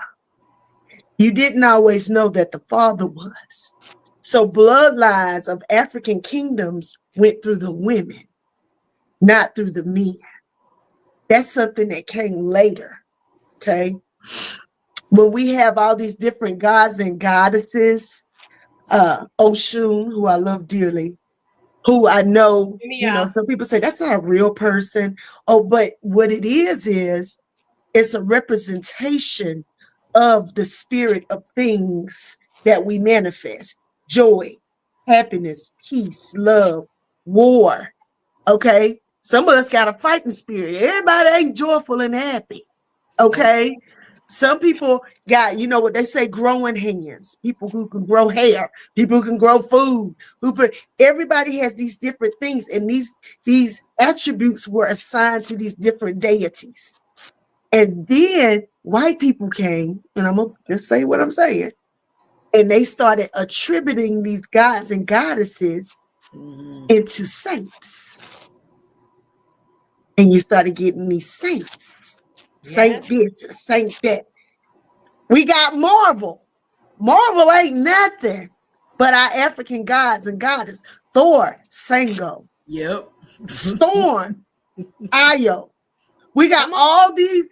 Speaker 5: You didn't always know that the father was. So bloodlines of African kingdoms went through the women, not through the men. That's something that came later, okay? When we have all these different gods and goddesses, Oshun, who I love dearly, who I know, some people say that's not a real person. Oh, but what it is it's a representation of the spirit of things that we manifest: joy, happiness, peace, love, war. Okay. Some of us got a fighting spirit. Everybody ain't joyful and happy. Okay. Some people got, what they say, growing hands, people who can grow hair, people who can grow food, everybody has these different things. And these attributes were assigned to these different deities. And then white people came, and I'm going to just say what I'm saying. And they started attributing these gods and goddesses into saints. And you started getting these saints. Saint this, saint that. We got Marvel. Marvel ain't nothing but our African gods and goddesses. Thor, Sango.
Speaker 4: Yep.
Speaker 5: Storm, Io. We got all these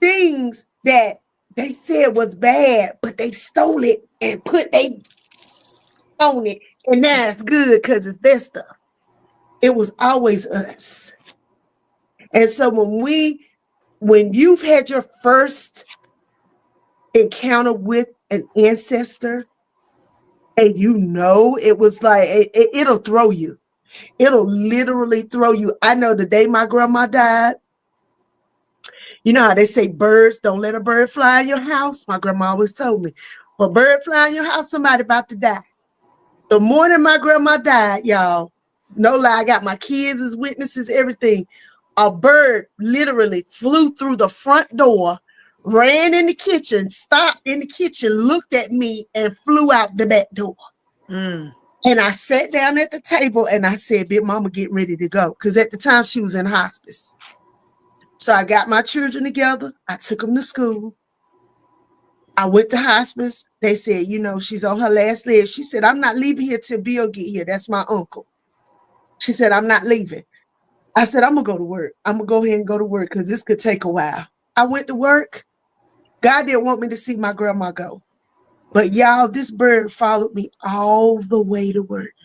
Speaker 5: things that they said was bad, but they stole it and put they on it. And now it's good because it's their stuff. It was always us. And so when you've had your first encounter with an ancestor, and it was like, it'll throw you. It'll literally throw you. I know the day my grandma died, you know how they say birds, don't let a bird fly in your house? My grandma always told me, a bird fly in your house, somebody about to die. The morning my grandma died, y'all, no lie, I got my kids as witnesses, everything. A bird literally flew through the front door, ran in the kitchen, stopped in the kitchen, looked at me, and flew out the back door. And I sat down at the table and I said, Big Mama, get ready to go. Because at the time she was in hospice. So I got my children together. I took them to school. I went to hospice. They said, she's on her last leg. She said, I'm not leaving here till Bill get here. That's my uncle. She said, I'm not leaving. I said, I'm going to go to work. I'm going to go ahead and go to work because this could take a while. I went to work. God didn't want me to see my grandma go. But y'all, this bird followed me all the way to work.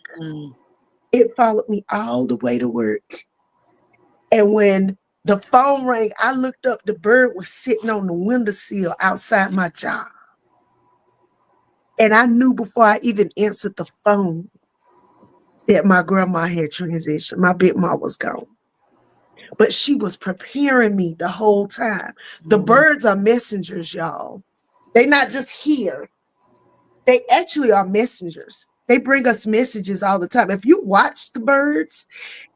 Speaker 5: It followed me all the way to work. And when the phone rang, I looked up, the bird was sitting on the windowsill outside my job. And I knew before I even answered the phone that my grandma had transitioned. My big mom was gone. But she was preparing me the whole time. The birds are messengers, y'all. They're not just here. They actually are messengers. They bring us messages all the time. If you watch the birds,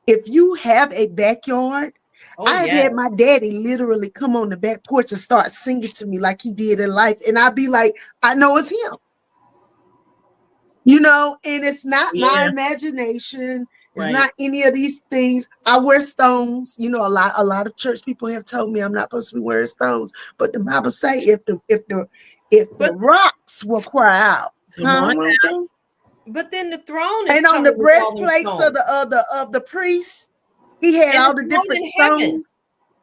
Speaker 5: if you have a backyard, I've had my daddy literally come on the back porch and start singing to me like he did in life. And I'd be like, I know it's him. And it's not my imagination. It's not any of these things. I wear stones. A lot of church people have told me I'm not supposed to be wearing stones. But the Bible say if the rocks will cry out,
Speaker 3: but then the throne is
Speaker 5: and on the breastplates of the priests, he had all the different stones.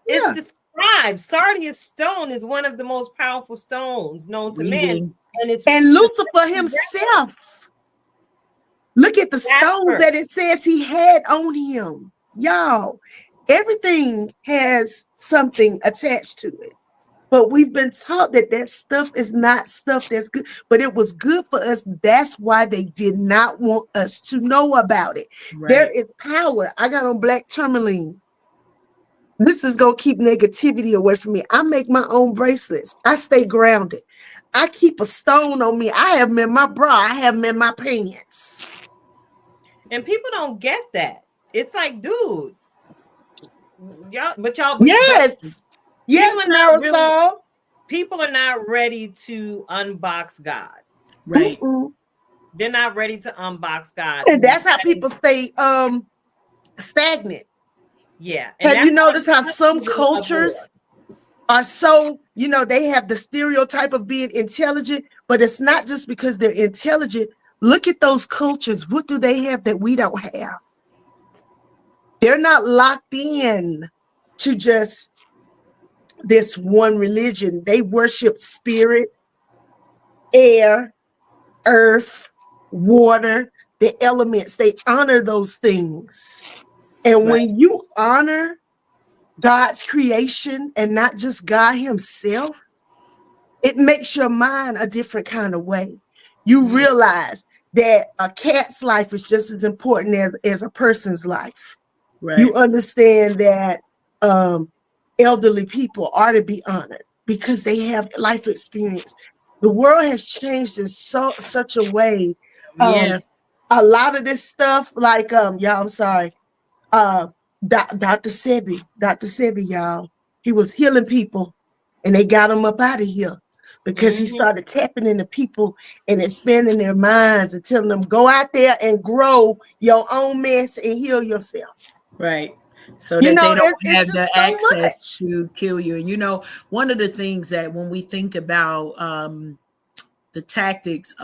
Speaker 3: It's described. Sardius stone is one of the most powerful stones known to man.
Speaker 5: And Lucifer himself Look at the stones
Speaker 3: Jasper.
Speaker 5: that it says he had on him. Y'all, everything has something attached to it. But we've been taught that that stuff is not stuff that's good, but it was good for us. That's why they did not want us to know about it. There
Speaker 4: Right.
Speaker 5: is power. I got on black tourmaline. This is going to keep negativity away from me. I make my own bracelets. I stay grounded. I keep a stone on me. I have them in my bra. I have them in my pants.
Speaker 3: And people don't get that. It's like, dude, y'all, but
Speaker 5: Yes. Yes,
Speaker 3: people are not
Speaker 5: Marisol.
Speaker 3: people are not ready to unbox God.
Speaker 4: Right.
Speaker 3: They're not ready to unbox God.
Speaker 5: And that's how people stay stagnant.
Speaker 3: Yeah. And
Speaker 5: Have you
Speaker 3: that's why
Speaker 5: noticed how some
Speaker 3: countries are
Speaker 5: cultures are so, they have the stereotype of being intelligent, but it's not just because they're intelligent. Look at those cultures. What do they have that we don't have? They're not locked in to just this one religion. They worship spirit, air, earth, water, the elements. They honor those things. And when you honor God's creation and not just God himself, it makes your mind a different kind of way. You realize that a cat's life is just as important as a person's life.
Speaker 4: Right.
Speaker 5: You understand that elderly people are to be honored because they have life experience. The world has changed in such a way.
Speaker 4: Yeah.
Speaker 5: A lot of this stuff, like y'all, I'm sorry. Dr. Sebi, y'all, he was healing people and they got him up out of here because he started tapping into people and expanding their minds and telling them, go out there and grow your own mess and heal yourself.
Speaker 4: Right. So that they don't have the
Speaker 5: so
Speaker 4: access to kill you. And one of the things that when we think about the tactics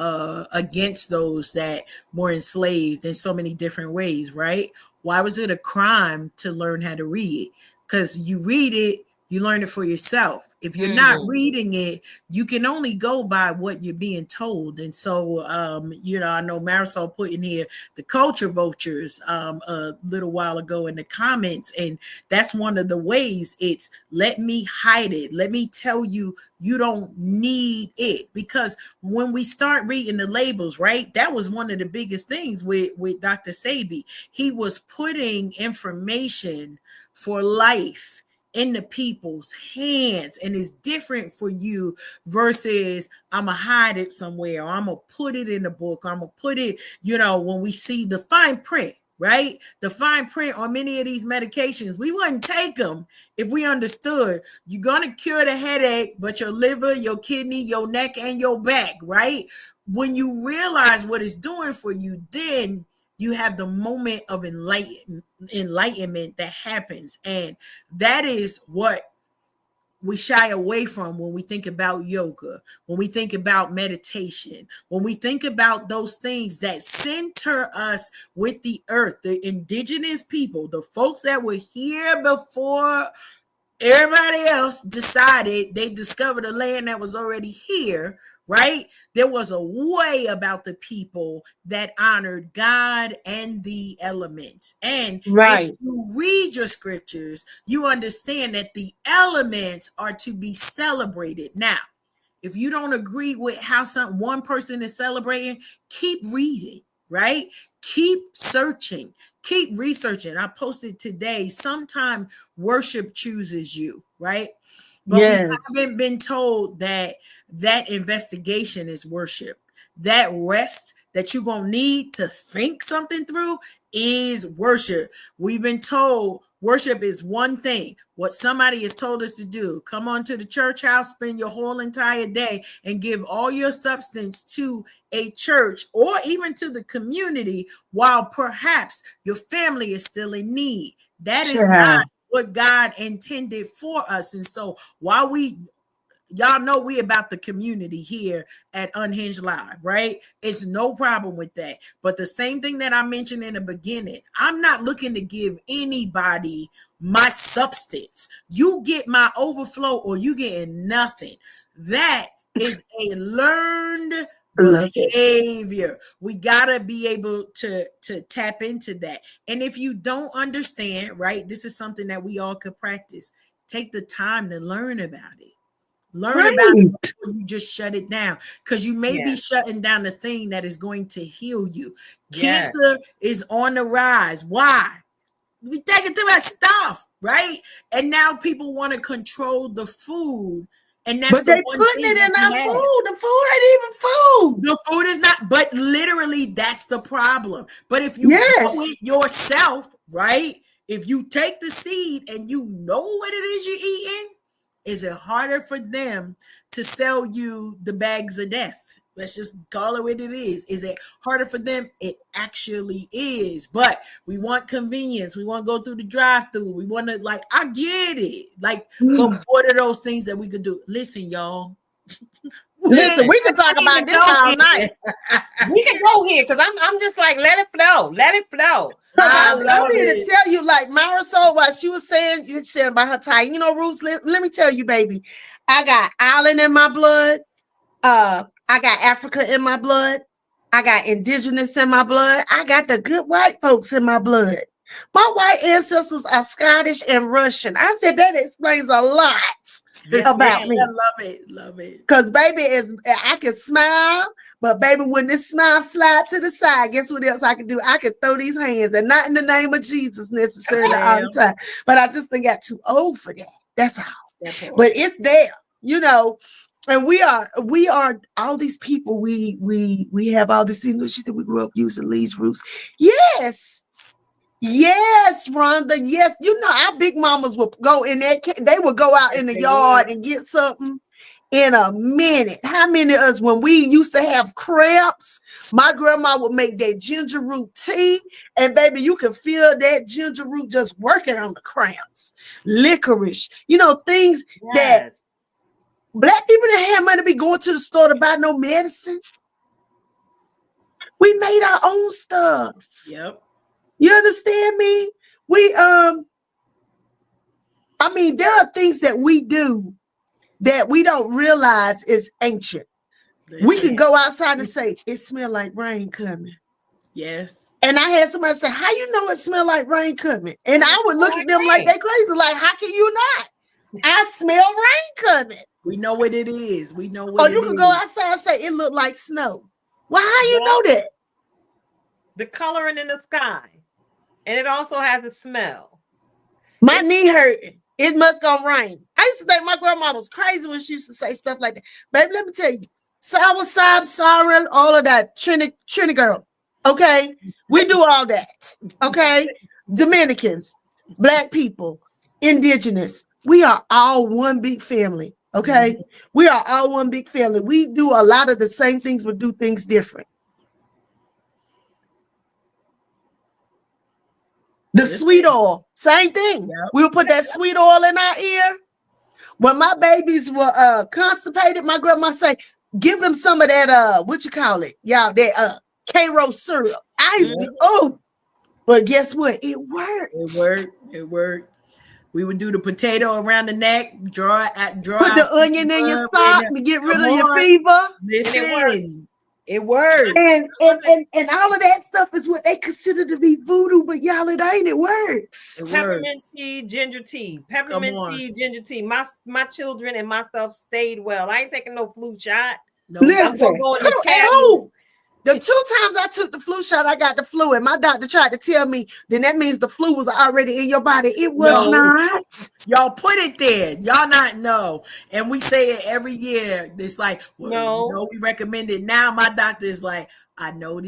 Speaker 4: against those that were enslaved in so many different ways, right? Why was it a crime to learn how to read? Because you read it, you learn it for yourself. If you're not reading it, you can only go by what you're being told. And so, I know Marisol put in here the culture vultures a little while ago in the comments. And that's one of the ways. It's let me hide it. Let me tell you, you don't need it. Because when we start reading the labels, right, that was one of the biggest things with Dr. Sebi. He was putting information for life in the people's hands, and it's different for you versus I'm gonna hide it somewhere, or I'm gonna put it in a book, or I'm gonna put it, when we see the fine print, right? The fine print on many of these medications, we wouldn't take them if we understood you're gonna cure the headache, but your liver, your kidney, your neck, and your back, right? When you realize what it's doing for you, then you have the moment of enlightenment that happens. And that is what we shy away from when we think about yoga, when we think about meditation, when we think about those things that center us with the earth, the indigenous people, the folks that were here before everybody else decided they discovered a land that was already here, right? There was a way about the people that honored God and the elements. And if you read your scriptures, you understand that the elements are to be celebrated. Now, if you don't agree with how one person is celebrating, keep reading, right? Keep searching, keep researching. I posted today, sometime worship chooses you, right? But we haven't been told that investigation is worship. That rest that you're going to need to think something through is worship. We've been told worship is one thing. What somebody has told us to do. Come on to the church house, spend your whole entire day and give all your substance to a church or even to the community while perhaps your family is still in need. That is not what God intended for us. And so while y'all know we about the community here at Unhinged Live, right? It's no problem with that. But the same thing that I mentioned in the beginning, I'm not looking to give anybody my substance. You get my overflow or you getting nothing. That is a learned
Speaker 5: Love it.
Speaker 4: behavior. We gotta be able to tap into that. And if you don't understand, right, this is something that we all could practice. Take the time to learn about it. Learn about it
Speaker 5: Right.
Speaker 4: before you just shut it down, because you may be
Speaker 3: Yes.
Speaker 4: shutting down the thing that is going to heal you.
Speaker 3: Yes.
Speaker 4: Cancer is on the rise. Why? We taking too much stuff, right? And now people want to control the food, and that's
Speaker 5: But
Speaker 4: the
Speaker 5: they
Speaker 4: one
Speaker 5: putting
Speaker 4: thing
Speaker 5: it in
Speaker 4: that
Speaker 5: our
Speaker 4: we have.
Speaker 5: food. The food ain't even food.
Speaker 4: The food is not, but literally that's the problem. But if you
Speaker 5: Yes.
Speaker 4: grow it yourself, right? If you take the seed and you know what it is you're eating, is it harder for them to sell you the bags of death? Let's just call it what it is. Is it harder for them? It actually is. But we want convenience. We want to go through the drive-through. We want to, like, I get it. Like, but what are those things that we could do? Listen, y'all.
Speaker 5: Listen, we can talk about this all night.
Speaker 3: We can go here because I'm just like, let it flow. Let it flow.
Speaker 4: I
Speaker 5: I'm
Speaker 4: love
Speaker 5: here
Speaker 4: it.
Speaker 5: to tell you, like Marisol, what she was saying, you said about her tie. You know, Ruth, let me tell you, baby, I got island in my blood. I got Africa in my blood. I got indigenous in my blood. I got the good white folks in my blood. My white ancestors are Scottish and Russian. I said that explains a lot
Speaker 3: Yes,
Speaker 5: about
Speaker 3: ma'am.
Speaker 5: me.
Speaker 4: I love it. Love it.
Speaker 5: Because baby, I can smile, but baby, when this smile slide to the side, guess what else I can do? I can throw these hands, and not in the name of Jesus necessarily all the time. But I just think I got too old for that. That's all. But it's there, you know. And we are all these people. We have all this. You know, she said we grew up using Lee's roots. Yes. Yes, Rhonda. Yes, you know our big mamas would go in that. They would go out in the yard and get something in a minute. How many of us, when we used to have cramps, my grandma would make that ginger root tea, and baby, you could feel that ginger root just working on the cramps. Licorice, you know, things that Black people didn't have money to be going to the store to buy no medicine. We made our own stuff.
Speaker 4: Yep.
Speaker 5: You understand me? I mean, there are things that we do that we don't realize is ancient. We can go outside and say, it smells like rain coming.
Speaker 4: Yes.
Speaker 5: And I had somebody say, how you know it smells like rain coming? And I would look at them like they crazy. Like, how can you not? I smell rain coming.
Speaker 4: We know what it is. We know what it is.
Speaker 5: Or you can go outside and say, it looked like snow. Well, how you know that?
Speaker 3: The coloring in the sky. And it also has a smell.
Speaker 5: My knee hurting. It must gonna rain. I used to think my grandma was crazy when she used to say stuff like that. Baby, let me tell you, sour, sorrel, all of that. Trini girl. Okay, we do all that. Okay, Dominicans, Black people, Indigenous. We are all one big family. Okay, we are all one big family. We do a lot of the same things, but do things different. The sweet oil, same thing. Yep. We'll put that sweet oil in our ear. When my babies were constipated, my grandma say, give them some of that, what you call it? Y'all, that Cairo syrup. I used to, but guess what? It worked.
Speaker 4: It worked. We would do the potato around the neck, draw
Speaker 5: put the onion in your sock to get rid of your fever.
Speaker 4: Listen, it works.
Speaker 5: And all of that stuff is what they consider to be voodoo, but y'all, it ain't. It works.
Speaker 3: Peppermint tea, ginger tea. Peppermint tea, ginger tea. My children and myself stayed well. I ain't taking no flu shot.
Speaker 5: No, listen, the 2 times I took the flu shot, I got the flu, and my doctor tried to tell me, then that means the flu was already in your body. It was not.
Speaker 4: Y'all put it there. Y'all not know. And we say it every year. It's like, well, you know, we recommend it. Now my doctor is like, I know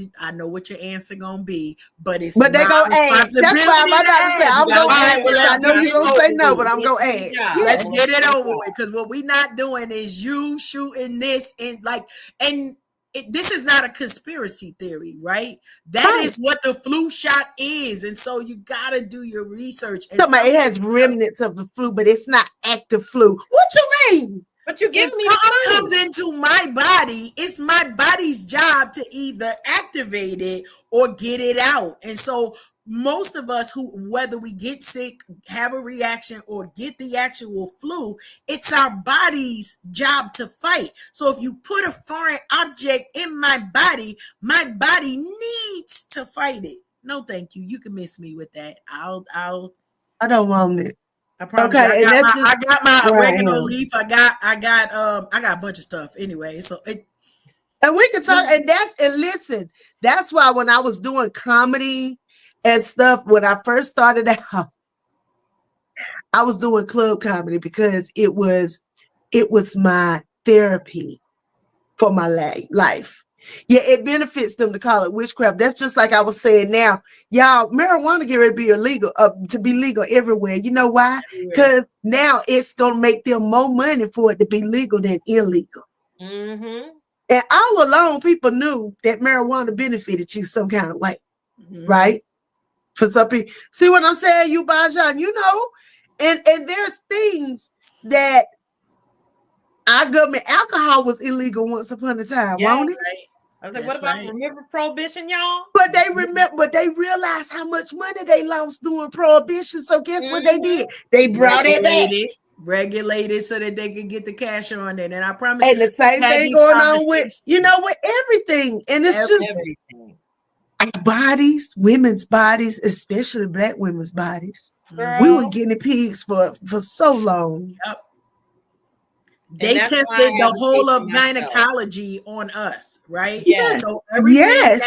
Speaker 4: what your answer gonna be, but it's
Speaker 5: they gonna ask. That's why my doctor said, I'm gonna ask. I know you're gonna say no, but I'm gonna ask.
Speaker 4: Let's get it over with, because what we not doing is you shooting this and this is not a conspiracy theory, right? That is what the flu shot is. And so you got to do your research. And
Speaker 5: it has remnants of the flu, but it's not active flu. What you mean?
Speaker 3: But you give me
Speaker 4: something comes into my body, it's my body's job to either activate it or get it out. And so most of us who, whether we get sick, have a reaction, or get the actual flu, it's our body's job to fight. So if you put a foreign object in my body needs to fight it. No, thank you. You can miss me with that.
Speaker 5: I don't want it.
Speaker 4: I promise
Speaker 5: Okay,
Speaker 4: you.
Speaker 5: and that's
Speaker 4: I
Speaker 5: just
Speaker 4: got my
Speaker 5: where I
Speaker 4: oregano
Speaker 5: am.
Speaker 4: leaf. I got a bunch of stuff anyway. So
Speaker 5: And we can talk, and listen, that's why when I was doing comedy and stuff, when I first started out, I was doing club comedy because it was my therapy for my life. Yeah, it benefits them to call it witchcraft. That's just like I was saying now. Y'all, marijuana get ready to be illegal, to be legal everywhere. You know why? Because now it's gonna make them more money for it to be legal than illegal.
Speaker 3: Mm-hmm.
Speaker 5: And all along, people knew that marijuana benefited you some kind of way, right? For some people, see what I'm saying, you Bajan, you know, and there's things that our government, alcohol was illegal once upon a time, won't it?
Speaker 4: right.
Speaker 3: I was like, what about remember prohibition, y'all?
Speaker 5: But they realized how much money they lost doing prohibition. So guess what they did? They brought it back.
Speaker 4: Regulated so that they could get the cash on it. And I promise
Speaker 5: And the same thing going on with, with everything. And it's just
Speaker 3: everything.
Speaker 5: Our bodies, women's bodies, especially Black women's bodies.
Speaker 3: Girl.
Speaker 5: We were guinea pigs for so long.
Speaker 4: Yep. They tested the whole of gynecology on us, right?
Speaker 3: Yes.
Speaker 4: So everything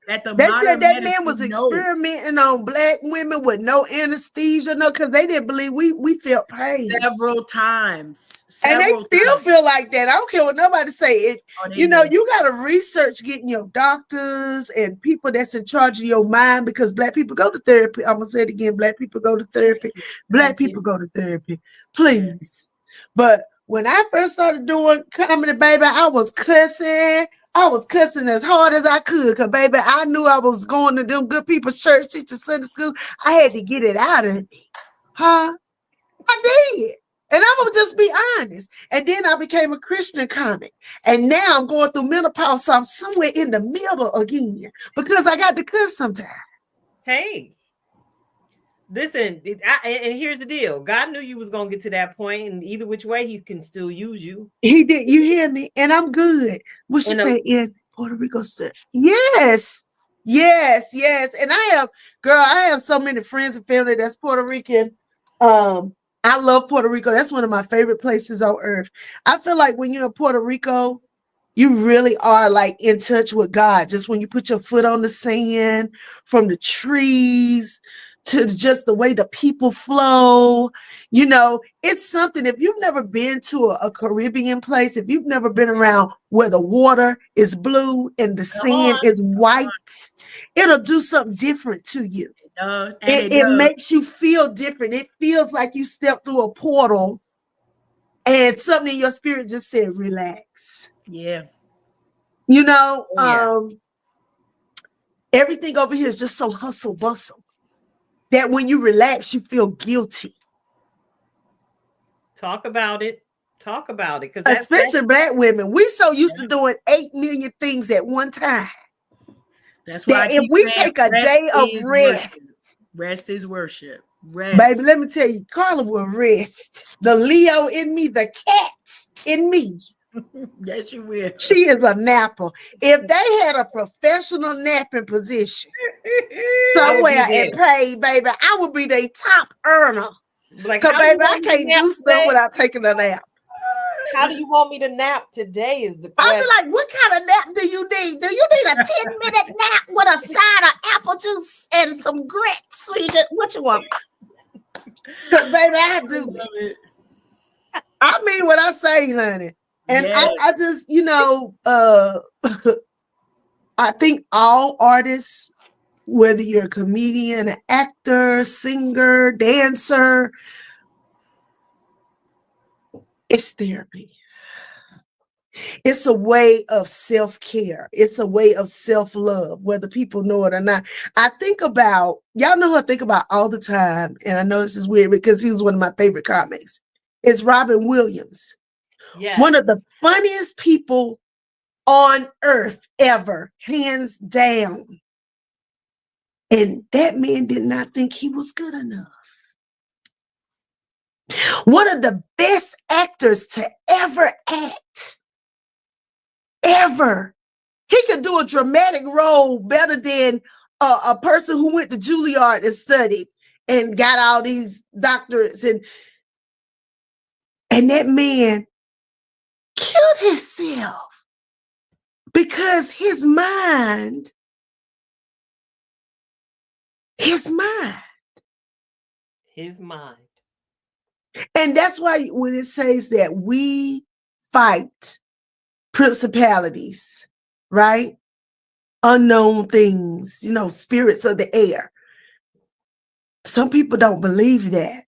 Speaker 4: that
Speaker 5: they said that man was experimenting on Black women with no anesthesia, because they didn't believe we felt pain
Speaker 4: several times.
Speaker 5: And they still feel like that. I don't care what nobody say. It, you got to research getting your doctors and people that's in charge of your mind, because Black people go to therapy. I'm gonna say it again. Black people go to therapy. Black people go to therapy. Please. But when I first started doing comedy, baby, I was cussing. I was cussing as hard as I could, because, baby, I knew I was going to them good people's church, teaching Sunday school. I had to get it out of me. Huh? I did. And I'm going to just be honest. And then I became a Christian comic. And now I'm going through menopause, so I'm somewhere in the middle again, because I got to cuss sometimes.
Speaker 3: Hey. Listen, and here's the deal. God knew you was going to get to that point, and either which way, he can still use you.
Speaker 5: He did. You hear me? And I'm good. What she say in Puerto Rico, sir? Yes. Yes. And I have so many friends and family that's Puerto Rican. I love Puerto Rico. That's one of my favorite places on earth. I feel like when you're in Puerto Rico, you really are like in touch with God. Just when you put your foot on the sand, from the trees to just the way the people flow, it's something. If you've never been to a Caribbean place, if you've never been around where the water is blue and the sand is white, it'll do something different to you. It makes you feel different. It feels like you stepped through a portal and something in your spirit just said, relax.
Speaker 4: Yeah.
Speaker 5: Everything over here is just so hustle bustle that when you relax, you feel guilty.
Speaker 3: Talk about it. Because
Speaker 5: especially Black women, we so used to doing 8 million things at one time.
Speaker 4: That's why
Speaker 5: if we take a day of
Speaker 4: rest is worship. Rest.
Speaker 5: Baby, let me tell you, Carla will rest. The Leo in me, the cat in me.
Speaker 4: Yes, you will.
Speaker 5: She is a napper. If they had a professional napping position somewhere and paid, baby, I would be their top earner. Because, baby, I can't do stuff without taking a nap.
Speaker 3: How do you want me to nap today is the question.
Speaker 5: I'd be like, what kind of nap do you need? Do you need a 10-minute nap with a side of apple juice and some grits? What you want? Because, baby, I do. I mean what I say, honey. And I just, I think all artists, whether you're a comedian, an actor, singer, dancer, it's therapy. It's a way of self-care. It's a way of self-love, whether people know it or not. I think about, y'all know who I think about all the time, and I know this is weird because he was one of my favorite comics. It's Robin Williams. Yes. One of the funniest people on earth ever, hands down. And that man did not think he was good enough. One of the best actors to ever act, ever. He could do a dramatic role better than a person who went to Juilliard and studied and got all these doctorates. And that man killed himself because his mind. And that's why when it says that we fight principalities, right? Unknown things, spirits of the air. Some people don't believe that.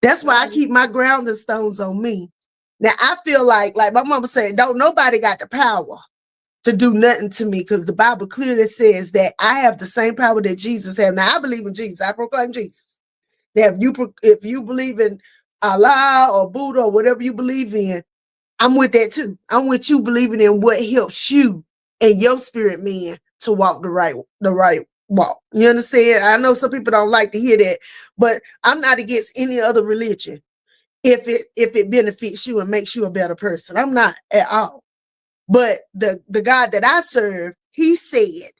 Speaker 5: That's why I keep my grounding stones on me. Now, I feel like my mama said, don't nobody got the power to do nothing to me, because the Bible clearly says that I have the same power that Jesus had. Now, I believe in Jesus. I proclaim Jesus. Now, if you believe in Allah or Buddha or whatever you believe in, I'm with that too. I'm with you believing in what helps you and your spirit man to walk the right walk. You understand? I know some people don't like to hear that, but I'm not against any other religion if it benefits you and makes you a better person. I'm not at all. But the God that I serve, he said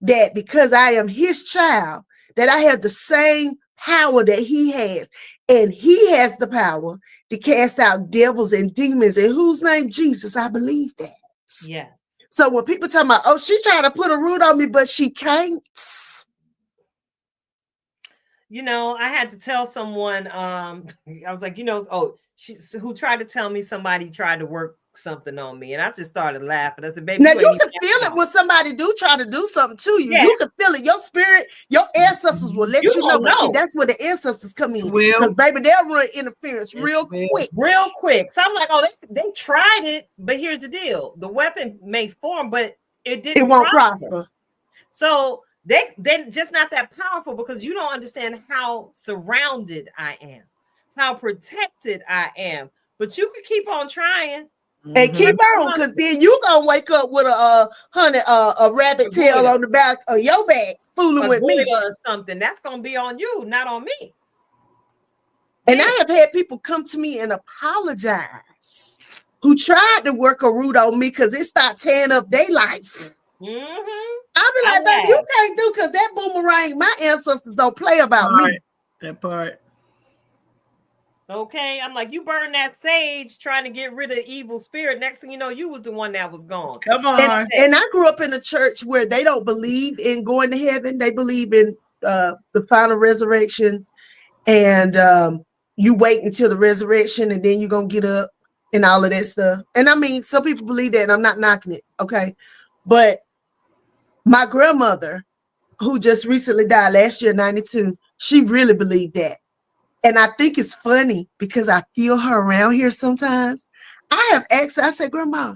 Speaker 5: that because I am his child, that I have the same power that he has. And he has the power to cast out devils and demons. In whose name? Jesus. I believe that.
Speaker 3: Yeah.
Speaker 5: So when people talk about, oh, she trying to put a root on me, but she can't.
Speaker 3: I had to tell someone, I was like, who tried to tell me somebody tried to work something on me. And I just started laughing. I said, baby,
Speaker 5: now you can feel it when somebody do try to do something to you. Yeah. You can feel it. Your spirit, your ancestors will let you know. But see, that's where the ancestors come in. Because baby, they'll run interference real quick.
Speaker 3: So I'm like, oh, they tried it, but here's the deal. The weapon may form, but it
Speaker 5: won't prosper.
Speaker 3: So they're just not that powerful, because you don't understand how surrounded I am, how protected I am. But you could keep on trying.
Speaker 5: And keep on, because then you gonna wake up with a rabbit tail on the back of your back, fooling with me
Speaker 3: or something. That's gonna be on you, not on me.
Speaker 5: And I have had people come to me and apologize who tried to work a root on me because it started tearing up their life. I'll be like, baby, you can't do, because that boomerang, my ancestors don't play about me.
Speaker 4: That part.
Speaker 3: Okay, I'm like, you burn that sage trying to get rid of evil spirit. Next thing you know, you was the one that was gone.
Speaker 4: Come on.
Speaker 5: And I grew up in a church where they don't believe in going to heaven. They believe in the final resurrection. And you wait until the resurrection and then you're going to get up and all of that stuff. And I mean, some people believe that, and I'm not knocking it, okay? But my grandmother, who just recently died last year, 92, she really believed that. And I think it's funny because I feel her around here sometimes. I have asked her, I said, Grandma,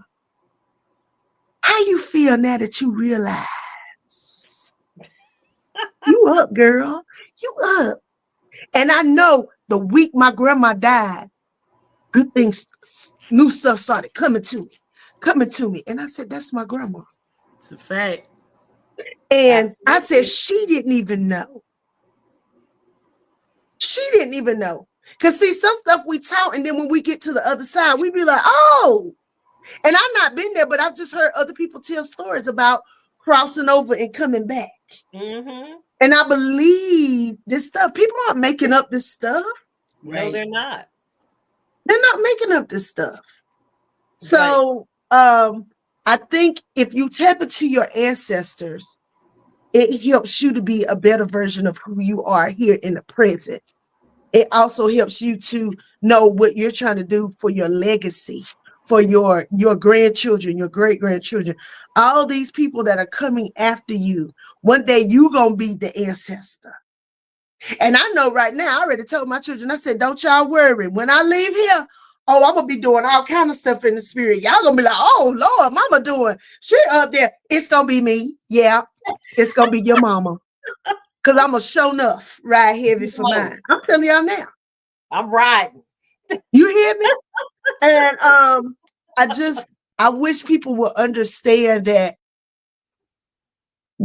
Speaker 5: how you feel now that you realize you up, girl? You up. And I know the week my grandma died, good things, new stuff started coming to me. And I said, that's my grandma.
Speaker 4: It's a fact.
Speaker 5: And I said, she didn't even know. She didn't even know. Because see, some stuff we taught, and then when we get to the other side, we be like, oh. And I've not been there, but I've just heard other people tell stories about crossing over and coming back. And I believe this stuff. People aren't making up this stuff.
Speaker 3: No, they're not.
Speaker 5: They're not making up this stuff. So I think if you tap into your ancestors, it helps you to be a better version of who you are here in the present. It also helps you to know what you're trying to do for your legacy, for your grandchildren, your great-grandchildren, all these people that are coming after you. One day you're going to be the ancestor. And I know right now, I already told my children, I said, don't y'all worry. When I leave here, oh, I'm going to be doing all kind of stuff in the spirit. Y'all going to be like, oh, Lord, mama doing shit up there. It's going to be me. Yeah, it's going to be your mama. Because I'm going to show enough ride heavy for mine. I'm telling y'all now.
Speaker 3: I'm riding.
Speaker 5: You hear me? And I wish people would understand that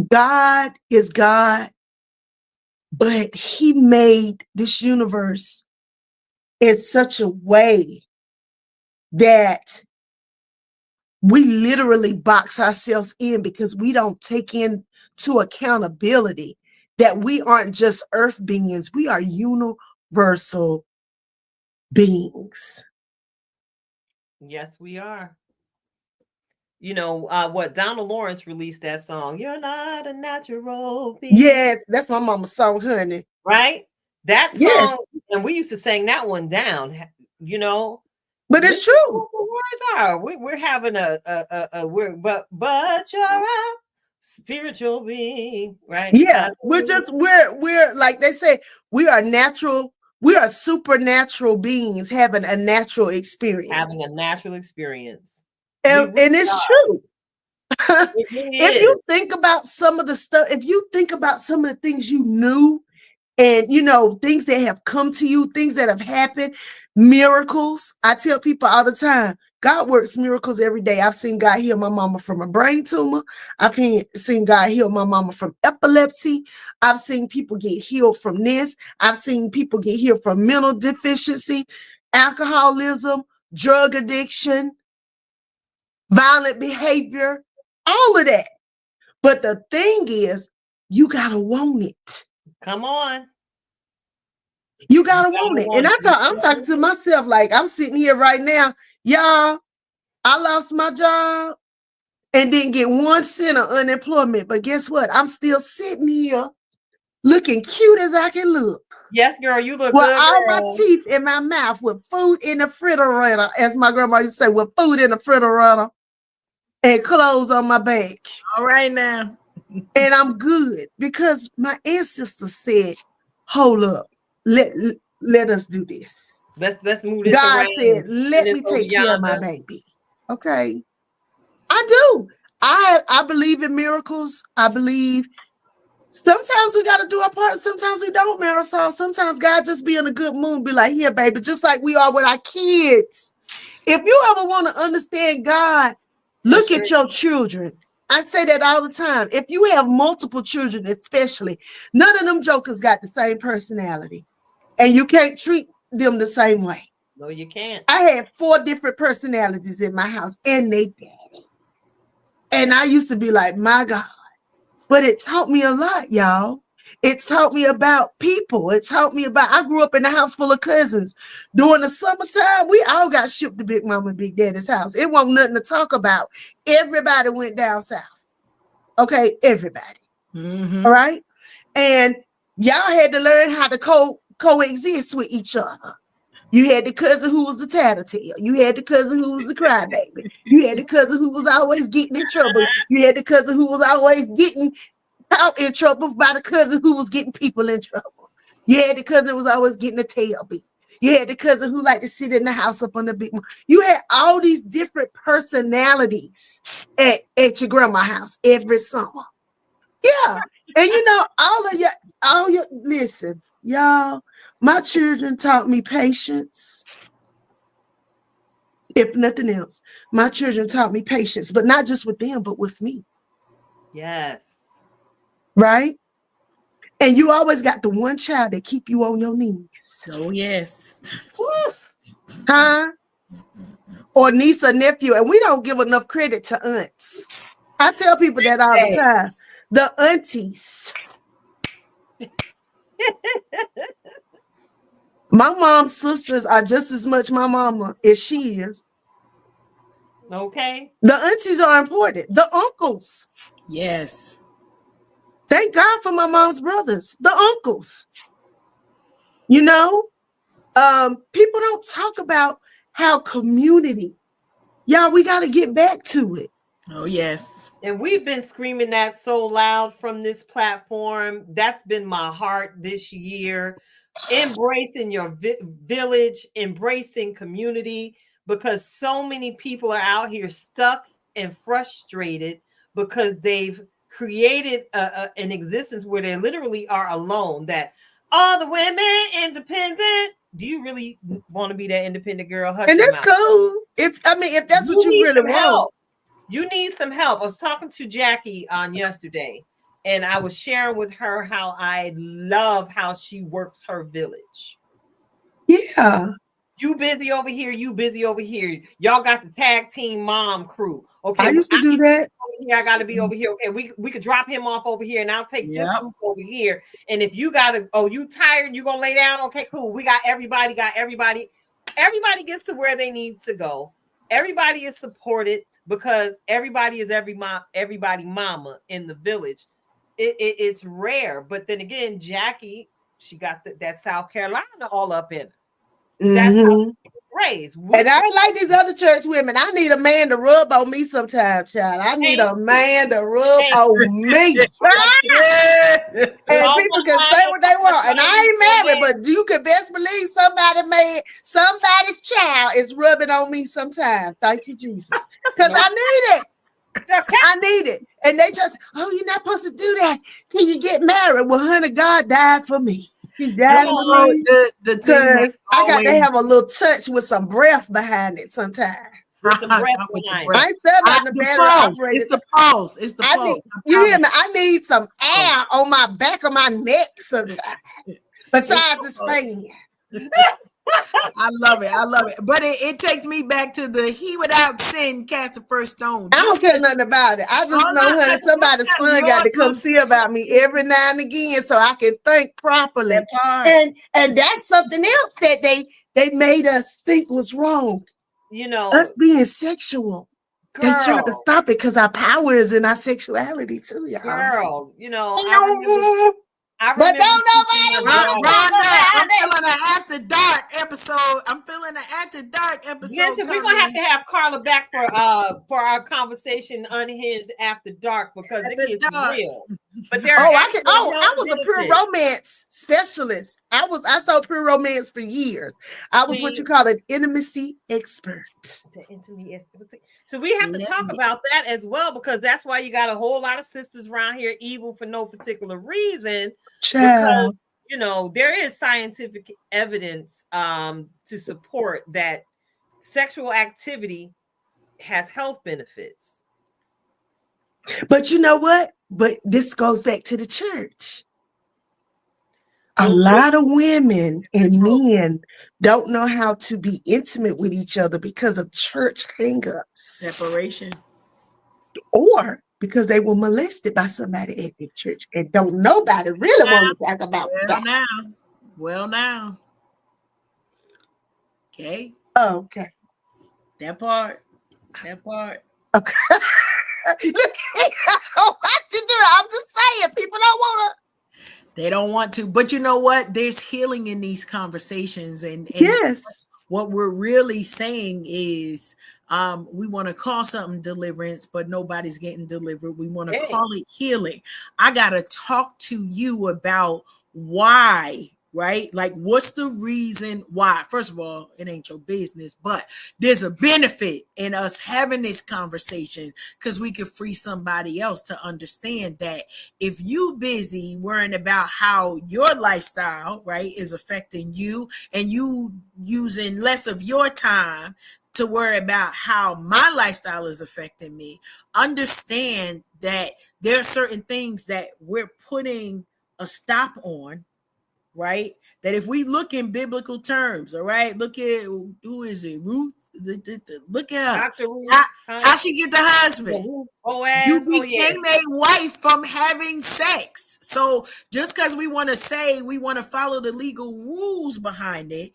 Speaker 5: God is God, but he made this universe in such a way that we literally box ourselves in because we don't take into accountability that we aren't just earth beings, we are universal beings.
Speaker 3: Yes, we are. You know, what Donald Lawrence released that song, "You're Not a Natural Being."
Speaker 5: Yes, that's my mama's song, honey.
Speaker 3: Right? That song,
Speaker 5: Yes,
Speaker 3: and we used to sing that one down, you know.
Speaker 5: but it's
Speaker 3: Listen to
Speaker 5: true.
Speaker 3: what the words are. We're having a we're but you're a spiritual being, right?
Speaker 5: Yeah,
Speaker 3: Hallelujah.
Speaker 5: we're like they say, we are natural, we are supernatural beings having a natural
Speaker 3: Having a
Speaker 5: experience.
Speaker 3: natural experience. We
Speaker 5: And
Speaker 3: really
Speaker 5: it's
Speaker 3: are.
Speaker 5: true.
Speaker 3: It really
Speaker 5: If
Speaker 3: is.
Speaker 5: you think about some of the stuff, if you think about some of the things you knew and things that have come to you, things that have happened, miracles. I tell people all the time, God works miracles every day. I've seen God heal my mama from a brain tumor. Seen God heal my mama from epilepsy. I've seen people get healed from this. I've seen people get healed from mental deficiency, alcoholism, drug addiction, violent behavior, all of that. But the thing is, you gotta want it.
Speaker 3: Come on.
Speaker 5: You
Speaker 3: You
Speaker 5: gotta
Speaker 3: gotta
Speaker 5: want it. And
Speaker 3: want it.
Speaker 5: I'm talking to myself like I'm sitting here right now. Y'all, I lost my job and didn't get 1 cent of unemployment. But guess what? I'm still sitting here looking cute as I can look.
Speaker 3: Yes, girl, you look
Speaker 5: With
Speaker 3: good,
Speaker 5: all my
Speaker 3: girl.
Speaker 5: teeth in my mouth, with food in the refrigerator, as my grandma used to say, with food in the refrigerator and clothes on my back.
Speaker 4: All right now.
Speaker 5: And I'm good because my ancestors said, hold up, let us do this.
Speaker 3: Let's move this
Speaker 5: God
Speaker 3: around
Speaker 5: said,
Speaker 3: and send
Speaker 5: let
Speaker 3: this
Speaker 5: me
Speaker 3: over
Speaker 5: take care of my
Speaker 3: yonder.
Speaker 5: baby. Okay. I do. I believe in miracles. I believe sometimes we got to do our part. Sometimes we don't, Marisol. Sometimes God just be in a good mood, be like, here, baby, just like we are with our kids. If you ever want to understand God,
Speaker 3: That's
Speaker 5: look
Speaker 3: true.
Speaker 5: at your children. I say that all the time. If you have multiple children, especially, none of them jokers got the same personality. And you can't treat them the same way.
Speaker 3: No, you can't.
Speaker 5: I had 4 different personalities in my house, and they daddy. And I used to be like, my God. But it taught me a lot, y'all. It taught me about people. It taught me about, I grew up in a house full of cousins. During the summertime, we all got shipped to Big Mama and Big Daddy's house. It wasn't nothing to talk about. Everybody went down south. Okay, everybody.
Speaker 4: Mm-hmm.
Speaker 5: All right. And y'all had to learn how to coexist with each other. You had the cousin who was the tattletale. You had the cousin who was the crybaby. You had the cousin who was always getting in trouble. You had the cousin who was always getting out in trouble by the cousin who was getting people in trouble. You had the cousin who was always getting a tail beat. You had the cousin who liked to sit in the house up on the big one. You had all these different personalities at your grandma's house every summer. Yeah. And all your listen, y'all, my children taught me patience. If nothing else, my children taught me patience, but not just with them, but with me.
Speaker 3: Yes.
Speaker 5: Right? And you always got the one child that keep you on your knees.
Speaker 4: Oh, yes.
Speaker 3: Woo.
Speaker 5: Huh? Or niece or nephew. And we don't give enough credit to aunts. I tell people that all the time. The aunties. My mom's sisters are just as much my mama as she is.
Speaker 3: Okay.
Speaker 5: The aunties are important. The uncles.
Speaker 4: Yes.
Speaker 5: Thank God for my mom's brothers. The uncles. You know, people don't talk about how community. Y'all, we got to get back to it.
Speaker 4: Oh, yes.
Speaker 3: And we've been screaming that so loud from this platform. That's been my heart this year. Embracing your village, embracing community, because so many people are out here stuck and frustrated because they've created an existence where they literally are alone. That all the women independent. Do you really want to be that independent girl? Hush
Speaker 5: And
Speaker 3: your
Speaker 5: that's
Speaker 3: mouth.
Speaker 5: cool. If that's what you
Speaker 3: need
Speaker 5: really
Speaker 3: some
Speaker 5: want.
Speaker 3: help. You need some help. I was talking to Jackie on yesterday. and I was sharing with her how I love how she works her village.
Speaker 5: Yeah.
Speaker 3: You busy over here, you busy over here. Y'all got the tag team mom crew. Okay,
Speaker 5: I used to do that.
Speaker 3: here, I gotta be over here. Okay, we could drop him off over here, and I'll take this
Speaker 4: Yep.
Speaker 3: group over here. And if you gotta, oh, you tired, you gonna lay down? Okay, cool. We got everybody. Everybody gets to where they need to go. Everybody is supported because everybody is everybody mama in the village. It's rare, but then again, Jackie, she got that South Carolina all up in her. That's how
Speaker 5: Mhm.
Speaker 3: she was raised.
Speaker 5: And I ain't like these other church women. I need a man to rub on me sometimes, child. I need a man to rub on me. And people can say what they want. And I ain't married, but you can best believe somebody's child is rubbing on me sometimes. Thank you, Jesus. Because I need it. I need it. And they just, oh, you're not supposed to do that. Can you get married? Well, honey, God died for me. He died for me. Because I got to have a little touch with some breath behind it sometimes.
Speaker 3: With some breath behind it.
Speaker 5: I ain't said like the battery operated.
Speaker 4: It's the pulse. It's the pulse.
Speaker 5: You hear me? I need some air on my back of my neck sometimes. Besides this fan.
Speaker 4: I love it. I love it. But it takes me back to the he without sin cast the first stone.
Speaker 5: I don't care nothing about it. I just know, honey, somebody's son got to come see about me every now and again so I can think properly. And that's something else that they made us think was wrong.
Speaker 3: You know,
Speaker 5: us being sexual. They tried to stop it because our power is in our sexuality too, y'all.
Speaker 3: Girl, you know, I remember
Speaker 5: but don't nobody
Speaker 4: I'm feeling an after dark episode.
Speaker 3: Listen, we're gonna have to have Carla back for our conversation Unhinged After Dark because it gets real. But there
Speaker 5: I was a pure romance specialist. I saw pure romance for years. I was what you call an intimacy expert.
Speaker 3: The intimacy expert. So we have to talk about that as well because that's why you got a whole lot of sisters around here evil for no particular reason. Because you know there is scientific evidence to support that sexual activity has health benefits.
Speaker 5: But you know what? But this goes back to the church. A lot of women and men don't know how to be intimate with each other because of church hang-ups.
Speaker 4: Separation.
Speaker 5: Or because they were molested by somebody at the church and don't nobody really want to talk about that.
Speaker 4: Well now. Okay.
Speaker 5: Oh, okay.
Speaker 4: That part.
Speaker 5: Okay. Look, what you do? I'm just saying, people don't want to.
Speaker 4: They don't want to, but you know what? There's healing in these conversations, and
Speaker 5: yes,
Speaker 4: what we're really saying is, we want to call something deliverance, but nobody's getting delivered. We want to call it healing. I gotta talk to you about why. Right? Like, what's the reason why? First of all, it ain't your business, but there's a benefit in us having this conversation because we could free somebody else to understand that if you busy worrying about how your lifestyle, right, is affecting you and you using less of your time to worry about how my lifestyle is affecting me, understand that there are certain things that we're putting a stop on. Right, that if we look in biblical terms, all right, look at who is it, Ruth? Look at her. How she get the husband? You became a wife from having sex. So just because we want to say we want to follow the legal rules behind it,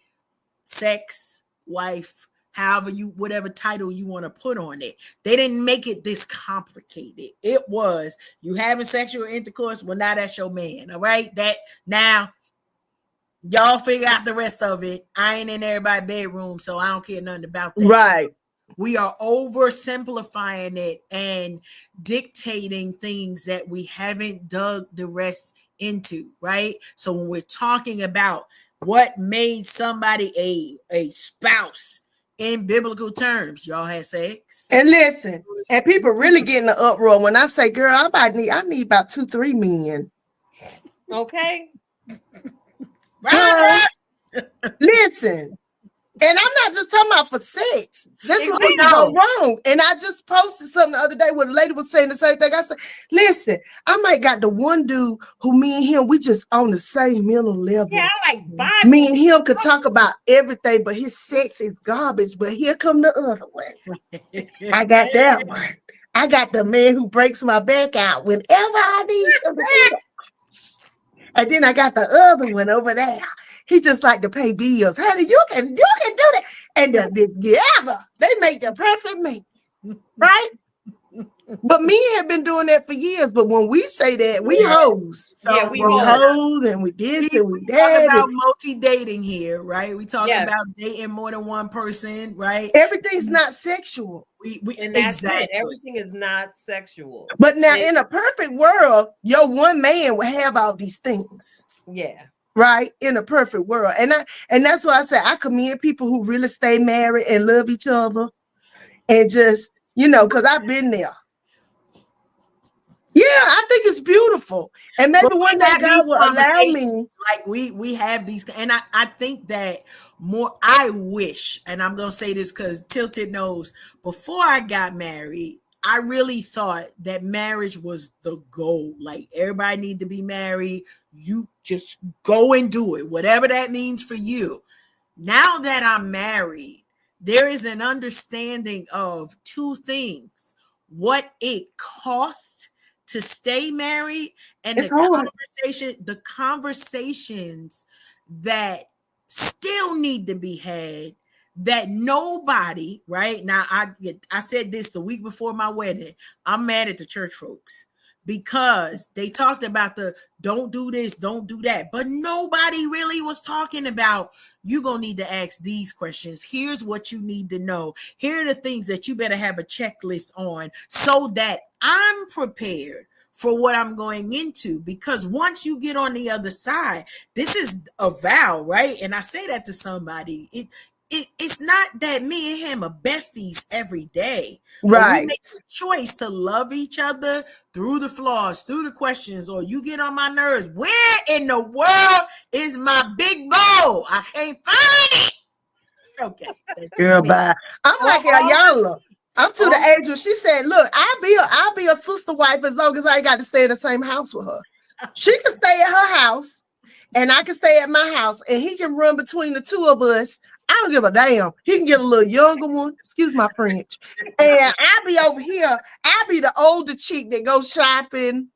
Speaker 4: sex, wife, however whatever title you want to put on it, they didn't make it this complicated. It was you having sexual intercourse. Well, now that's your man. All right, that now. Y'all figure out the rest of it. I ain't in everybody's bedroom, so I don't care nothing about that.
Speaker 5: Right.
Speaker 4: We are oversimplifying it and dictating things that we haven't dug the rest into, right? So when we're talking about what made somebody a spouse in biblical terms, y'all had sex.
Speaker 5: And listen, and people really get in the uproar when I say, girl, I need about 2-3 men.
Speaker 3: Okay.
Speaker 5: Listen, And I'm not just talking about for sex. This was
Speaker 3: Exactly.
Speaker 5: go wrong. And I just posted something the other day where the lady was saying the same thing. I said, listen, I might got the one dude who me and him, we just on the same mental level.
Speaker 3: Yeah, I like
Speaker 5: Me
Speaker 3: vibing.
Speaker 5: and him could talk about everything, but his sex is garbage. But here come the other one. I got that one. I got the man who breaks my back out whenever I need him to do that. And then I got the other one over there. He just like to pay bills. Honey, you can do that. And together, they make the perfect mate. Right? But me have been doing that for years. But when we say that, we hoes.
Speaker 4: So
Speaker 3: Yeah, we
Speaker 5: hoes and we this and we
Speaker 4: talk
Speaker 5: that.
Speaker 4: about multi-dating here, right? We talk
Speaker 3: Yes.
Speaker 4: about dating more than one person, right?
Speaker 5: Everything's not sexual.
Speaker 3: And that's
Speaker 4: exactly.
Speaker 3: it. Everything is not sexual.
Speaker 5: But now, in a perfect world, your one man will have all these things.
Speaker 3: Yeah.
Speaker 5: Right? In a perfect world. And that's why I say I commend people who really stay married and love each other and just, because I've been there. Yeah, I think it's beautiful. And maybe one day God will allow me.
Speaker 4: Like we have these, and I think that more, I wish, and I'm going to say this because Tilted knows, before I got married, I really thought that marriage was the goal. Like everybody need to be married. You just go and do it, whatever that means for you. Now that I'm married, there is an understanding of two things: what it costs to stay married, and the conversations that still need to be had, that nobody, right now, I said this the week before my wedding. I'm mad at the church folks because they talked about the don't do this, don't do that, but nobody really was talking about, you're gonna need to ask these questions. Here's what you need to know. Here are the things that you better have a checklist on so that I'm prepared for what I'm going into. Because once you get on the other side, this is a vow, right? And I say that to somebody. It's not that me and him are besties every day.
Speaker 5: Right.
Speaker 4: We make the choice to love each other through the flaws, through the questions, or you get on my nerves. Where in the world is my big bow? I can't find it. Okay.
Speaker 5: Girl, bye. I'm like Ayala. I'm to the age where she said, look, I'll be a sister wife as long as I ain't got to stay in the same house with her. She can stay at her house and I can stay at my house and he can run between the two of us. I don't give a damn. He can get a little younger one. Excuse my French. And I'll be over here. I'll be the older chick that goes shopping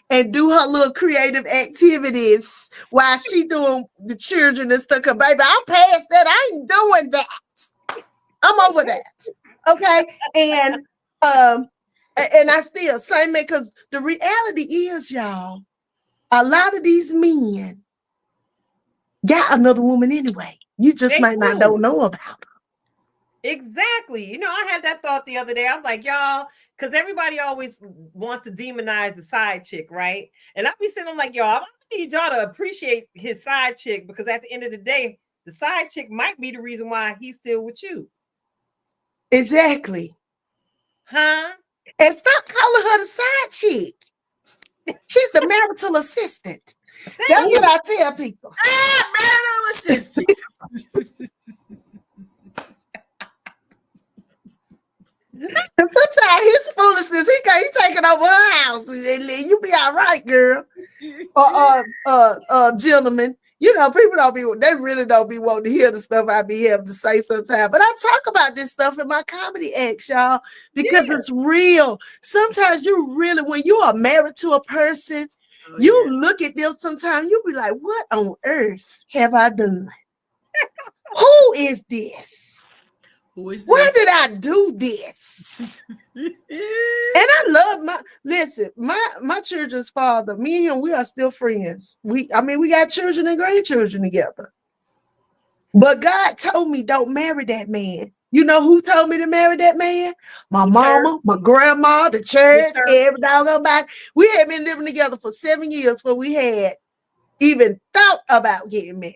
Speaker 5: and do her little creative activities while she doing the children and stuff. 'Cause baby, I'm past that. I ain't doing that. I'm over that. Okay. And I still same man, because the reality is, y'all, a lot of these men got another woman anyway. You just might not don't know about her.
Speaker 3: Exactly. I had that thought the other day. I'm like, y'all, because everybody always wants to demonize the side chick, right? And I be sitting, I'm like, y'all, I need y'all to appreciate his side chick, because at the end of the day, the side chick might be the reason why he's still with you.
Speaker 5: Exactly.
Speaker 3: Huh?
Speaker 5: And stop calling her the side chick. She's the marital assistant. That's what I tell people.
Speaker 4: Marital assistant.
Speaker 5: And sometimes his foolishness, he taking over her house, and you be all right, girl. Gentlemen, people they really don't be wanting to hear the stuff I be having to say sometimes. But I talk about this stuff in my comedy acts, y'all, because it's real. Sometimes when you are married to a person, look at them sometimes, you be like, what on earth have I done? Who is this? Why did I do this? And I love my children's father. Me and him, we are still friends. We got children and grandchildren together. But God told me, don't marry that man. You know who told me to marry that man? My mama, my grandma, the church, every doggone body. We had been living together for 7 years before we had even thought about getting married.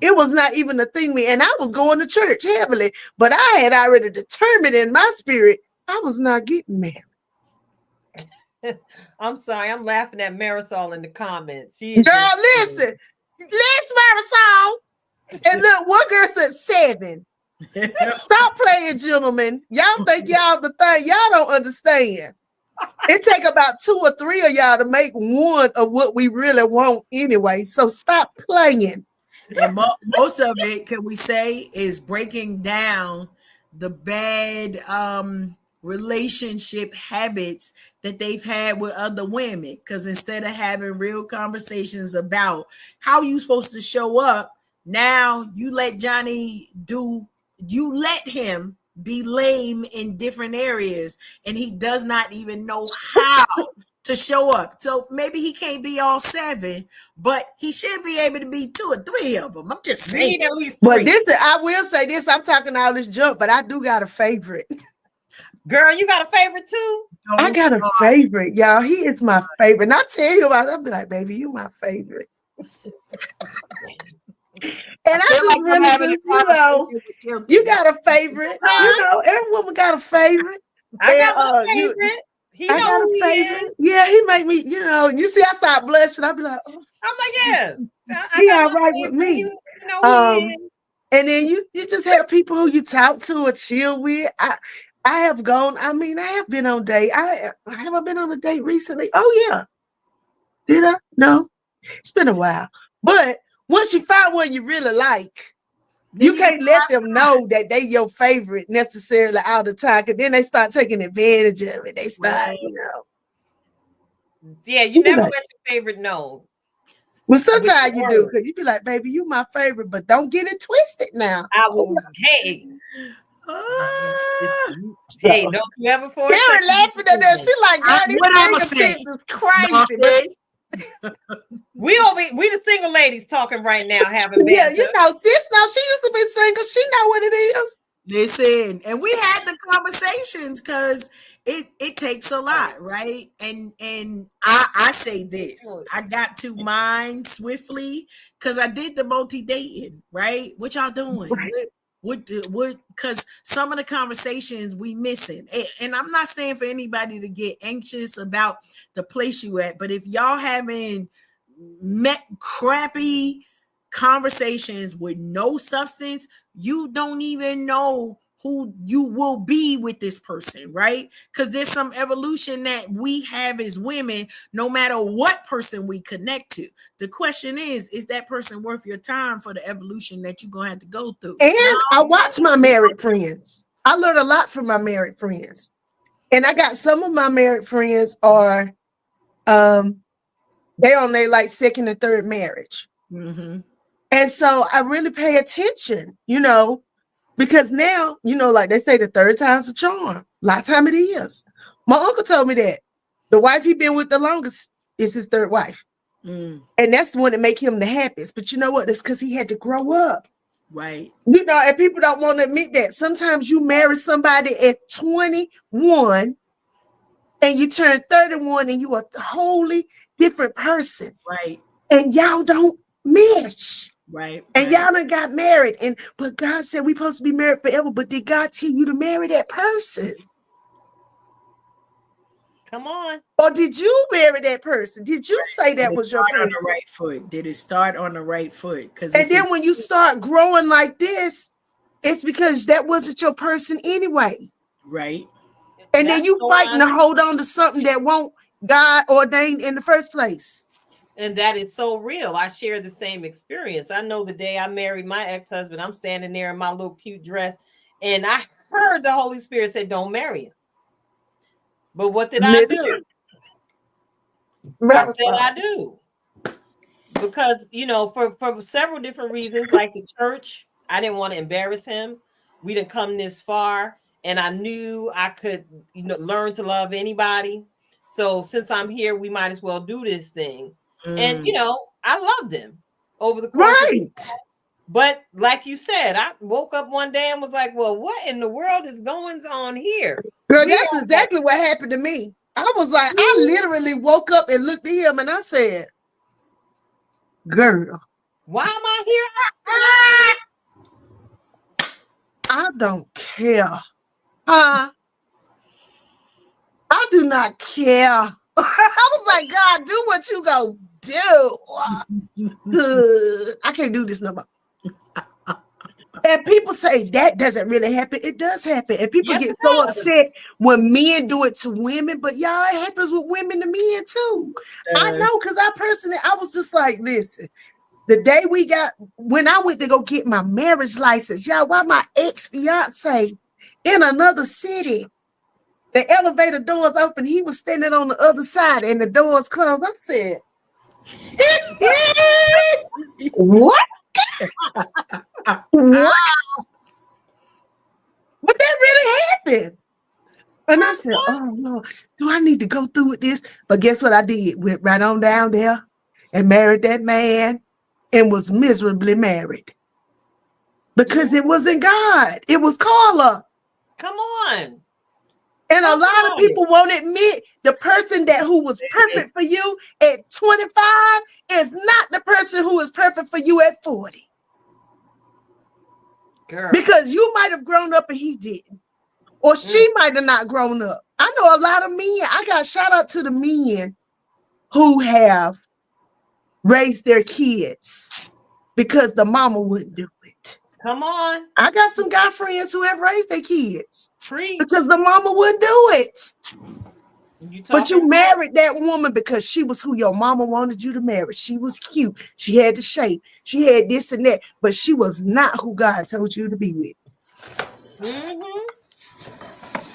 Speaker 5: It was not even a thing. And I was going to church heavily, but I had already determined in my spirit I was not getting married.
Speaker 3: I'm sorry, I'm laughing at Marisol in the comments.
Speaker 5: Girl, listen, Marisol. And look, one girl said 7. Stop playing, gentlemen. Y'all think y'all the thing. Y'all don't understand. It take about 2 or 3 of y'all to make one of what we really want anyway. So stop playing.
Speaker 4: And most of it, can we say, is breaking down the bad relationship habits that they've had with other women. Because instead of having real conversations about how you supposed to show up, now you let him be lame in different areas, and he does not even know how to show up. So maybe he can't be all 7, but he should be able to be 2 or 3 of them. I'm just saying.
Speaker 3: Need at least 3.
Speaker 5: But this, I will say this, I'm talking all this junk, but I do got a favorite.
Speaker 3: Girl, you got a favorite too?
Speaker 5: I got a favorite, y'all. He is my favorite. And I tell you about it, I'll be like, baby, you my favorite. And I just
Speaker 4: like
Speaker 5: really just, you got a favorite. Every woman got a favorite.
Speaker 3: I got a favorite.
Speaker 5: I got a favorite. Yeah, he make me, you see, I start blushing. I'll be like, oh.
Speaker 3: I'm like, yeah.
Speaker 5: He all right with me.
Speaker 3: You know he is.
Speaker 5: And then you just have people who you talk to or chill with. I have been on date. I haven't been on a date recently. Oh, yeah. Did I? No. It's been a while. But once you find one you really like, you can't let them know that they your favorite necessarily all the time, because then they start taking advantage of it. They start,
Speaker 3: Yeah, you never let your favorite know.
Speaker 5: Well, sometimes you do, because you be like, baby, you my favorite, but don't get it twisted now.
Speaker 3: I will, hey, don't you ever force
Speaker 5: Karen laughing at that. She like, God, this is crazy.
Speaker 3: We the single ladies talking right now, having banter.
Speaker 5: Yeah, sis, no, she used to be single. She know what it is.
Speaker 4: Listen, and we had the conversations because it takes a lot, right? And I say this, I got to mine swiftly because I did the multi-dating, right? What y'all doing?
Speaker 5: Right.
Speaker 4: What because some of the conversations we missing, and I'm not saying for anybody to get anxious about the place you at, but if y'all haven't met crappy conversations with no substance, you don't even know who you will be with this person, right? Because there's some evolution that we have as women, no matter what person we connect to. The question is that person worth your time for the evolution that you're going to have to go through?
Speaker 5: And I watch my married friends. I learn a lot from my married friends. And I got some of my married friends are, they on their like second and third marriage.
Speaker 4: Mm-hmm.
Speaker 5: And so I really pay attention, because now, like they say, the third time's a charm. A lot of time it is. My uncle told me that the wife he been with the longest is his third wife.
Speaker 4: Mm.
Speaker 5: And that's the one that make him the happiest. But you know what? That's because he had to grow up.
Speaker 4: Right.
Speaker 5: And people don't want to admit that. Sometimes you marry somebody at 21 and you turn 31 and you are a wholly different person.
Speaker 4: Right.
Speaker 5: And y'all don't mesh.
Speaker 4: Right.
Speaker 5: And y'all done got married. But God said we supposed to be married forever. But did God tell you to marry that person?
Speaker 3: Come on.
Speaker 5: Or did you marry that person? Did you say that was your person?
Speaker 4: On the right foot? Did it start on the right foot?
Speaker 5: And then when you start growing like this, it's because that wasn't your person anyway.
Speaker 4: Right.
Speaker 5: And then you fighting to hold on to something that won't God ordained in the first place.
Speaker 3: And that is so real. I share the same experience. I know the day I married my ex-husband, I'm standing there in my little cute dress, and I heard the Holy Spirit say, don't marry him. But what did I do? I said I do. Because, for several different reasons, like the church, I didn't want to embarrass him. We didn't come this far, and I knew I could learn to love anybody. So since I'm here, we might as well do this thing. And, I loved him over the course of time. But like you said, I woke up one day and was like, well, what in the world is going on here?
Speaker 5: Girl, that's exactly what happened to me. I was like, I literally woke up and looked at him and I said, girl,
Speaker 3: why am I here?
Speaker 5: I don't care. I do not care. I was like, God, do what you go do. I can't do this no more. And people say that doesn't really happen. It does happen. And people
Speaker 3: Yes,
Speaker 5: get
Speaker 3: it
Speaker 5: so
Speaker 3: does.
Speaker 5: upset when men do it to women, but y'all, it happens with women to men too. I know, because I was just like, listen, the day when I went to go get my marriage license, y'all, while my ex-fiance in another city, the elevator doors open, he was standing on the other side and the doors closed. I said, what? What? But that really happened. And I said, oh Lord, do I need to go through with this? But guess what I did? Went right on down there and married that man and was miserably married. Because it wasn't God. It was Carla.
Speaker 3: Come on.
Speaker 5: And a
Speaker 3: Talk
Speaker 5: lot of
Speaker 3: about
Speaker 5: people
Speaker 3: it.
Speaker 5: won't admit the person who was perfect for you at 25 is not the person who is perfect for you at 40.
Speaker 3: Girl.
Speaker 5: Because you might have grown up and he didn't. Or she might have not grown up. I know a lot of men. I got shout out to the men who have raised their kids because the mama wouldn't do it.
Speaker 3: Come on.
Speaker 5: I got some guy friends who have raised their kids
Speaker 3: Preach.
Speaker 5: because the mama wouldn't do it. But you
Speaker 3: talking
Speaker 5: married that woman because she was who your mama wanted you to marry. She was cute. She had the shape. She had this and that, but she was not who God told you to be with.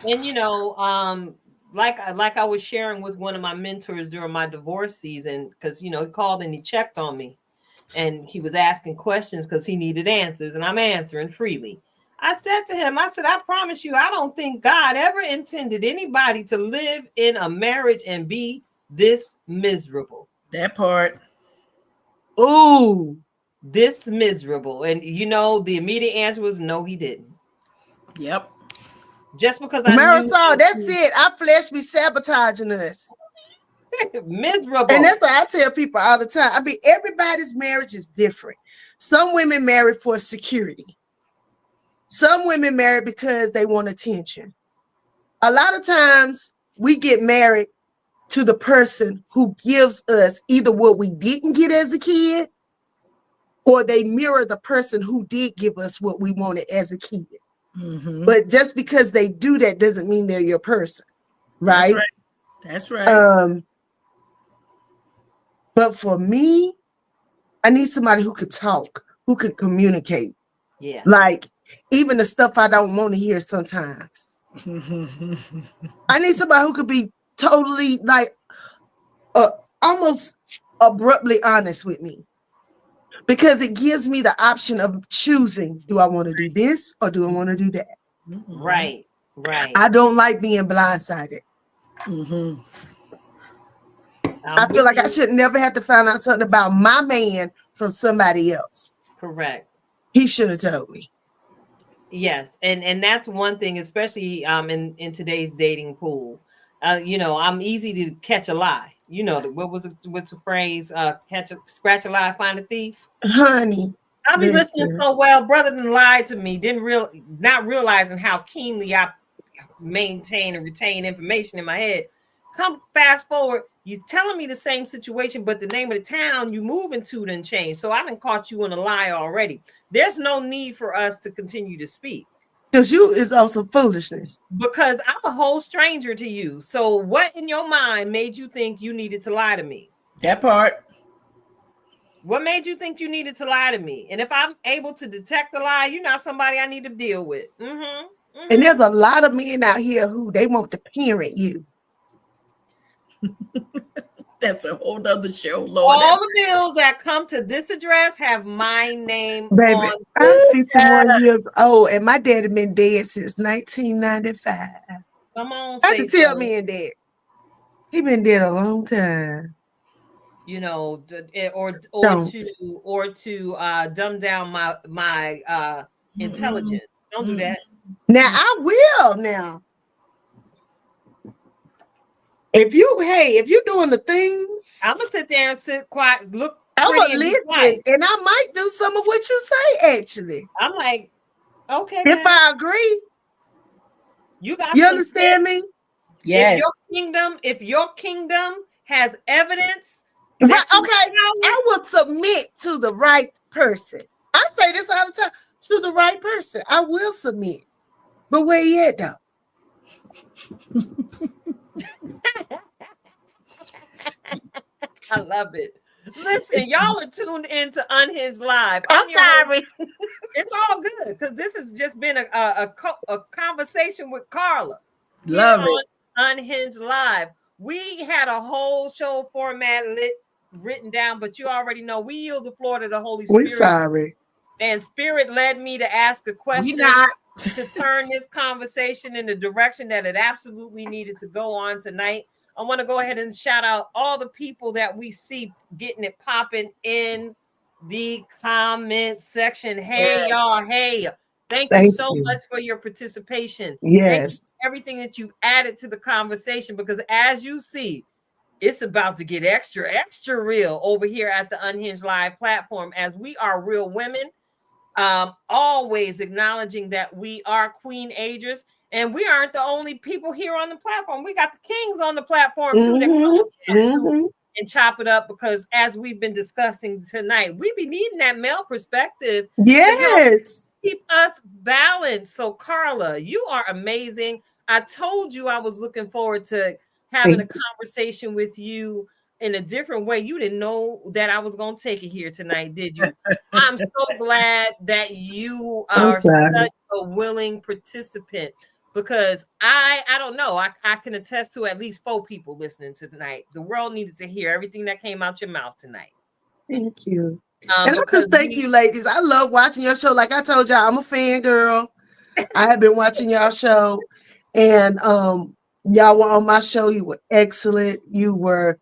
Speaker 3: And like I was sharing with one of my mentors during my divorce season, because he called and he checked on me and he was asking questions because he needed answers, and I'm answering freely. I said to him, I said, I promise you, I don't think God ever intended anybody to live in a marriage and be this miserable.
Speaker 4: That part.
Speaker 5: Ooh.
Speaker 3: This miserable. And the immediate answer was no, he didn't.
Speaker 4: Yep.
Speaker 3: Just because I
Speaker 5: Marisol, that's it. Our flesh be sabotaging us.
Speaker 3: Miserable.
Speaker 5: And that's why I tell people all the time. I mean, everybody's marriage is different. Some women marry for security. Some women marry because they want attention. A lot of times we get married to the person who gives us either what we didn't get as a kid, or they mirror the person who did give us what we wanted as a kid.
Speaker 4: Mm-hmm.
Speaker 5: But just because they do that doesn't mean they're your person, right?
Speaker 4: That's right.
Speaker 5: But for me, I need somebody who could talk, who could communicate.
Speaker 3: Yeah.
Speaker 5: Like even the stuff I don't want to hear sometimes. I need somebody who could be totally almost abruptly honest with me. Because it gives me the option of choosing, do I want to do this or do I want to do that?
Speaker 3: Right.
Speaker 5: I don't like being blindsided.
Speaker 4: Mm-hmm.
Speaker 5: I feel like I should never have to find out something about my man from somebody else.
Speaker 3: Correct.
Speaker 5: He should have told me.
Speaker 3: Yes, and that's one thing, especially in today's dating pool. I'm easy to catch a lie. What's the phrase? Scratch a lie, find a thief.
Speaker 5: Honey,
Speaker 3: I'll be listening so well, brother than lied to me, not realizing how keenly I maintain and retain information in my head. Come fast forward, you telling me the same situation, but the name of the town you moving to didn't change. So I done caught you in a lie already. There's no need for us to continue to speak.
Speaker 5: Because you is also foolishness.
Speaker 3: Because I'm a whole stranger to you. So what in your mind made you think you needed to lie to me?
Speaker 4: That part.
Speaker 3: What made you think you needed to lie to me? And if I'm able to detect a lie, you're not somebody I need to deal with.
Speaker 5: And there's a lot of men out here who they want to parent you.
Speaker 4: That's a whole nother show, Lord.
Speaker 3: All the bills that come to this address have my name
Speaker 5: Baby,
Speaker 3: on
Speaker 5: I'm 51 years old and my daddy been dead since 1995.
Speaker 3: Come on,
Speaker 5: I can tell me and dad. He been dead a long time.
Speaker 3: Or to dumb down my intelligence. Don't do that.
Speaker 5: Now I will now. If you're doing the things,
Speaker 3: I'm gonna sit there and sit quiet, look.
Speaker 5: I'm gonna listen, and I might do some of what you say. Actually,
Speaker 3: I'm like, okay.
Speaker 5: If I agree,
Speaker 3: you
Speaker 5: understand me?
Speaker 4: Yes.
Speaker 3: If your kingdom has evidence,
Speaker 5: right? Okay, I will submit to the right person. I say this all the time. to the right person. I will submit. But where he at though?
Speaker 3: I love it. Listen, y'all are tuned into Unhinged Live.
Speaker 4: I'm
Speaker 3: your host.
Speaker 4: sorry.
Speaker 3: It's all good because this has just been a conversation with Carla.
Speaker 4: Love
Speaker 3: here
Speaker 4: it.
Speaker 3: on Unhinged Live. We had a whole show format written down, but you already know we yield the floor to the Holy Spirit.
Speaker 5: We sorry.
Speaker 3: And Spirit led me to ask a question to turn this conversation in the direction that it absolutely needed to go on tonight. I want to go ahead and shout out all the people that we see getting it popping in the comment section. Hey, y'all. Hey, thank you so much for your participation.
Speaker 5: Yes.
Speaker 3: Thank you for everything that you've added to the conversation, because as you see, it's about to get extra real over here at the Unhinged Live platform, as we are real women, always acknowledging that we are queen agers. And we aren't the only people here on the platform. We got the kings on the platform too that come and chop it up, because as we've been discussing tonight, we be needing that male perspective.
Speaker 5: Yes.
Speaker 3: To keep us balanced. So Carla, you are amazing. I told you I was looking forward to having a conversation with you in a different way. You didn't know that I was going to take it here tonight, did you? I'm so glad that you are such a willing participant, because I don't know, I can attest to at least 4 people listening to tonight. The world needed to hear everything that came out your mouth tonight.
Speaker 5: Thank you. And I just thank you, ladies. I love watching your show. Like I told y'all, I'm a fan girl. I have been watching y'all show, and y'all were on my show. You were excellent. You were,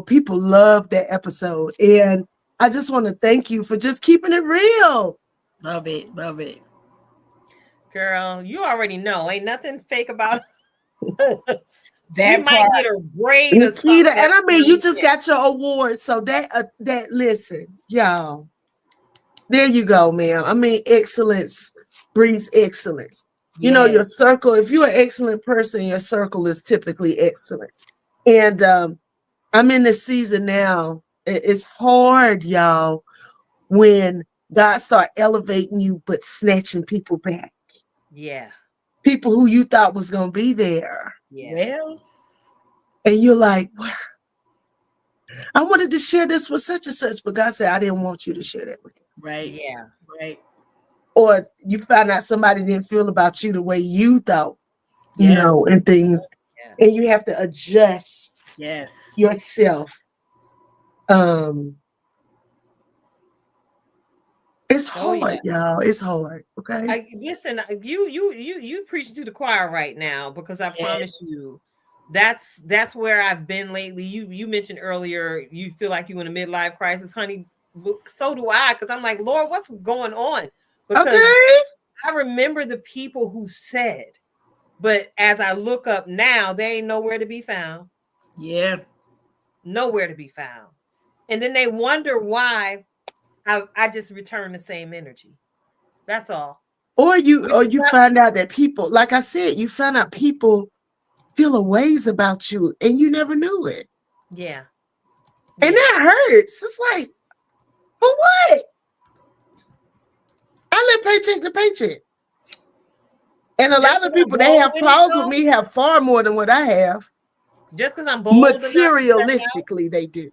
Speaker 5: people loved that episode, and I just want to thank you for just keeping it real.
Speaker 4: Love it. Love it.
Speaker 3: Girl, you already know, ain't nothing fake about us.
Speaker 4: That
Speaker 3: we might get a braid or something.
Speaker 5: And I mean, you just got your award, so that listen, y'all. There you go, ma'am. I mean, excellence breeds excellence. Yes. Your circle. If you're an excellent person, your circle is typically excellent. And I'm in this season now. It's hard, y'all, when God start elevating you, but snatching people back.
Speaker 3: Yeah.
Speaker 5: People who you thought was going to be there.
Speaker 3: Yeah.
Speaker 4: Well.
Speaker 5: And you're like, well, I wanted to share this with such and such, but God said, I didn't want you to share that with them.
Speaker 4: Right.
Speaker 3: Yeah.
Speaker 4: Right.
Speaker 5: Or you found out somebody didn't feel about you the way you thought, and things. Yeah. And you have to adjust yourself. It's hard, y'all. It's hard. Okay.
Speaker 3: Listen, you preaching to the choir right now, because I promise you, that's where I've been lately. You mentioned earlier you feel like you're in a midlife crisis, honey. So do I, because I'm like, Lord, what's going on? Because I remember the people who said, but as I look up now, they ain't nowhere to be found.
Speaker 4: Yeah.
Speaker 3: Nowhere to be found. And then they wonder why I just return the same energy. That's all.
Speaker 5: Or you find out that people, like I said, you find out people feel a ways about you and you never knew it.
Speaker 3: Yeah.
Speaker 5: And that hurts. It's like, for what? I live paycheck to paycheck. And a lot of people that have problems with me have far more than what I have.
Speaker 3: Just because I'm bold.
Speaker 5: Materialistically, they do.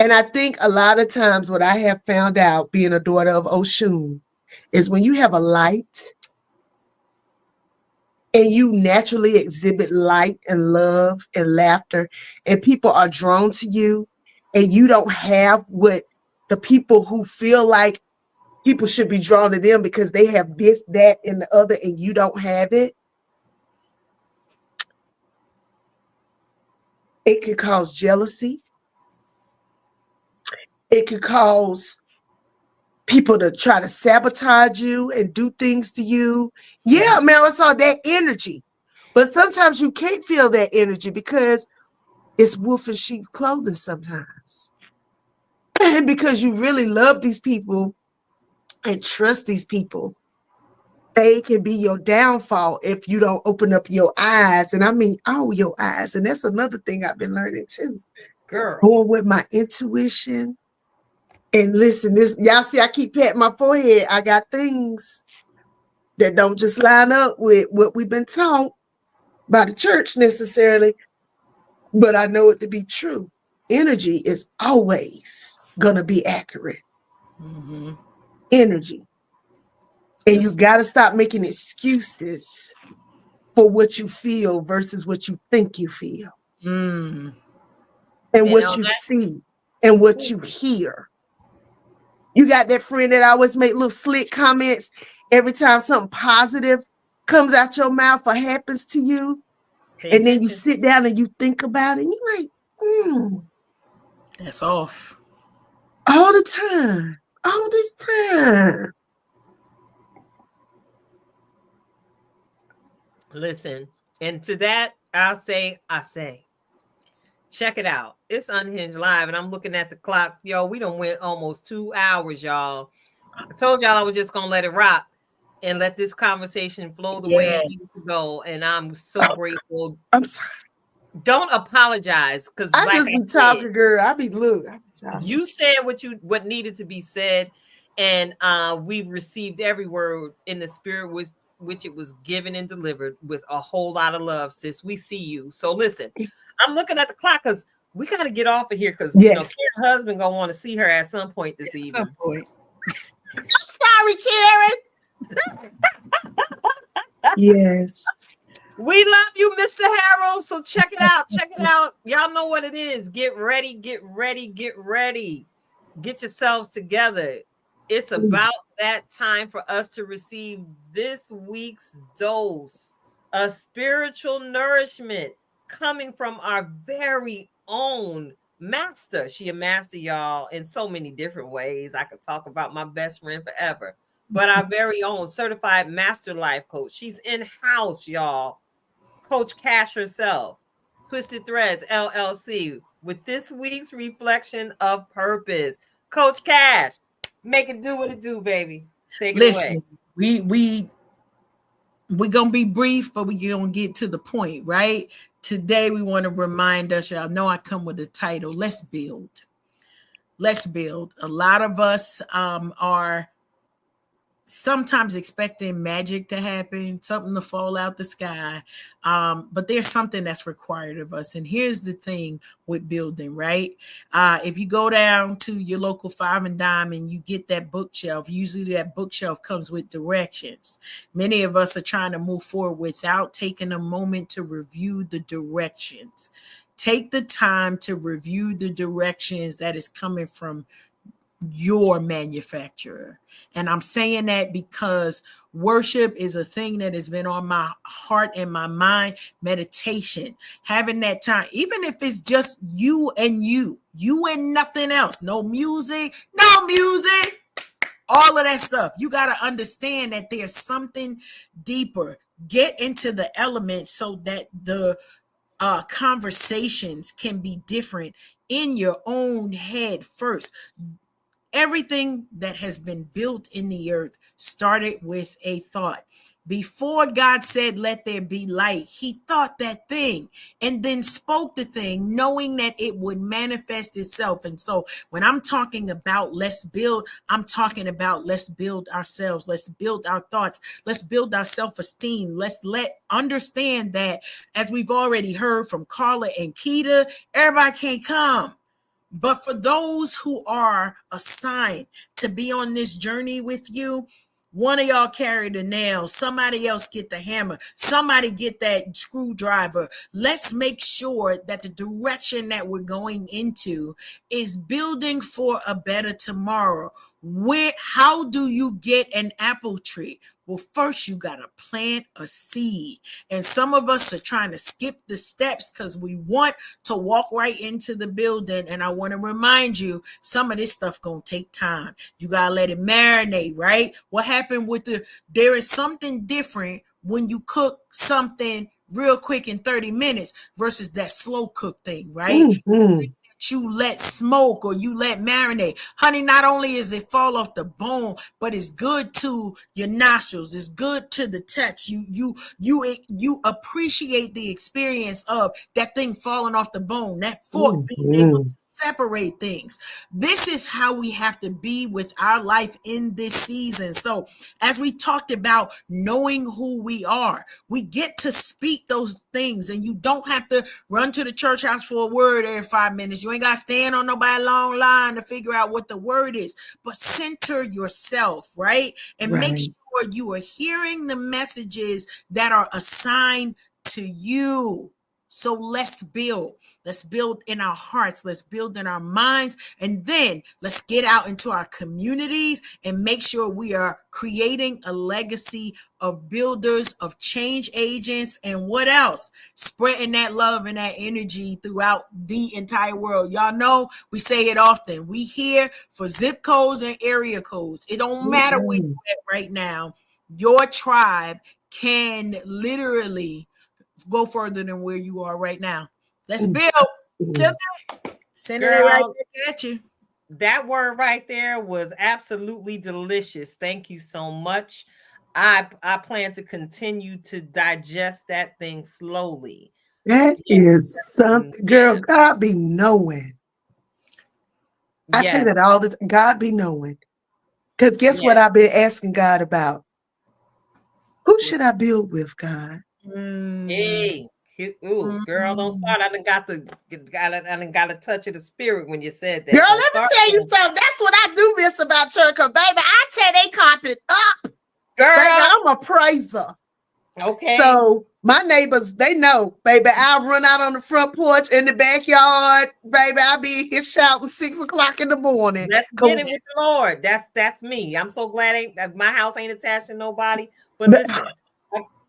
Speaker 5: And I think a lot of times what I have found out, being a daughter of Oshun, is when you have a light and you naturally exhibit light and love and laughter, and people are drawn to you, and you don't have what the people who feel like people should be drawn to them because they have this, that, and the other, and you don't have it, it could cause jealousy. It could cause people to try to sabotage you and do things to you. Yeah, Marisol, that energy. But sometimes you can't feel that energy because it's wolf in sheep clothing sometimes. And because you really love these people and trust these people, they can be your downfall if you don't open up your eyes. And I mean, all your eyes. And that's another thing I've been learning too.
Speaker 3: Girl.
Speaker 5: Going with my intuition. And listen, this y'all see, I keep patting my forehead. I got things that don't just line up with what we've been taught by the church necessarily, but I know it to be true. Energy is always gonna be accurate.
Speaker 4: Mm-hmm.
Speaker 5: Energy. And you
Speaker 4: Just
Speaker 5: got to stop making excuses for what you feel versus what you think you feel
Speaker 4: mm,
Speaker 5: and
Speaker 3: And
Speaker 5: what
Speaker 3: on
Speaker 5: you
Speaker 3: that,
Speaker 5: see and what you hear. You got that friend that always make little slick comments every time something positive comes out your mouth or happens to you.
Speaker 3: pay
Speaker 5: And then you
Speaker 3: attention.
Speaker 5: sit down and you think about it and you're like,
Speaker 4: that's off.
Speaker 5: all the time, all this time.
Speaker 3: Listen, and to that, I say, check it out. It's Unhinged Live, and I'm looking at the clock. Yo, we done went almost 2 hours, y'all. I told y'all I was just gonna let it rock and let this conversation flow the way it needs to
Speaker 4: Yes.
Speaker 3: go. And I'm so grateful.
Speaker 5: I'm sorry.
Speaker 3: Don't apologize, because
Speaker 5: I
Speaker 3: like
Speaker 5: just
Speaker 3: I
Speaker 5: be
Speaker 3: said,
Speaker 5: talking, girl. I be talking.
Speaker 3: you said what needed to be said, and we've received every word in the spirit with which it was given and delivered with a whole lot of love, sis. We see you. So listen, I'm looking at the clock because we got to get off of here because
Speaker 5: Yes.
Speaker 3: Karen's husband gonna want to see her at some point this
Speaker 4: At
Speaker 3: evening.
Speaker 4: some point.
Speaker 5: Sorry, Karen. Yes.
Speaker 3: We love you, Mr. Harold. So check it out. Check it out. Y'all know what it is. Get ready, get ready, get ready. Get yourselves together. It's about that time for us to receive this week's dose of spiritual nourishment coming from our very own master. She a master, y'all, in so many different ways. I could talk about my best friend forever, but our very own certified master life coach. She's in-house, y'all. Coach Cash herself, Twisted Threads LLC, with this week's reflection of purpose. Coach Cash, make it do what it do, baby. Take it away.
Speaker 4: Listen, we gonna be brief, but we gonna get to the point, right? Today we want to remind us, y'all know I come with the title, Let's Build. Let's build. A lot of us are sometimes expecting magic to happen, something to fall out the sky. But there's something that's required of us. And here's the thing with building, right? If you go down to your local Five and Dime and you get that bookshelf, usually that bookshelf comes with directions. Many of us are trying to move forward without taking a moment to review the directions. Take the time to review the directions that is coming from your manufacturer. And I'm saying that because worship is a thing that has been on my heart and my mind. Meditation, having that time, even if it's just you and nothing else, no music, all of that stuff. You got to understand that there's something deeper. Get into the elements so that the conversations can be different in your own head first. Everything that has been built in the earth started with a thought. Before God said, let there be light, he thought that thing and then spoke the thing, knowing that it would manifest itself. And so when I'm talking about let's build, I'm talking about let's build ourselves. Let's build our thoughts. Let's build our self-esteem. Let's understand that, as we've already heard from Carla and Keita, everybody can't come. But for those who are assigned to be on this journey with you, one of y'all carry the nail, somebody else get the hammer, somebody get that screwdriver. Let's make sure that the direction that we're going into is building for a better tomorrow. How do you get an apple tree? Well, first you got to plant a seed. And some of us are trying to skip the steps because we want to walk right into the building. And I want to remind you, some of this stuff going to take time. You got to let it marinate, right? What happened there is something different when you cook something real quick in 30 minutes versus that slow cook thing, right?
Speaker 5: Mm-hmm.
Speaker 4: You let smoke or you let marinate. Honey, not only is it fall off the bone, but it's good to your nostrils. It's good to the touch. You appreciate the experience of that thing falling off the bone, that fork being able to separate things. This is how we have to be with our life in this season. So as we talked about knowing who we are, we get to speak those things, and you don't have to run to the church house for a word every 5 minutes. You ain't got to stand on nobody long line to figure out what the word is, but center yourself, right? And make
Speaker 5: Right.
Speaker 4: sure you are hearing the messages that are assigned to you. So let's build. Let's build in our hearts. Let's build in our minds. And then let's get out into our communities and make sure we are creating a legacy of builders, of change agents, and what else? Spreading that love and that energy throughout the entire world. Y'all know we say it often. We here for zip codes and area codes. It don't matter where you're at right now. Your tribe can literally go further than where you are right now. Let's build. Send it right back at you.
Speaker 3: That word right there was absolutely delicious. Thank you so much. I plan to continue to digest that thing slowly.
Speaker 5: That is something, girl. God be knowing. I say that all the time. God be knowing. Because guess what I've been asking God about? Who should I build with, God?
Speaker 3: Hey, ooh, girl, don't start. I done got a touch of the spirit when you said that.
Speaker 5: Girl, let me tell you something. That's what I do miss about church. Cause baby, I tear they carpet up.
Speaker 3: Girl,
Speaker 5: baby, I'm a praiser.
Speaker 3: Okay.
Speaker 5: So my neighbors, they know, baby. I'll run out on the front porch in the backyard, baby. I'll be here shouting 6 o'clock in the morning.
Speaker 3: Let's get it with the Lord. That's me. I'm so glad my house ain't attached to nobody. But listen,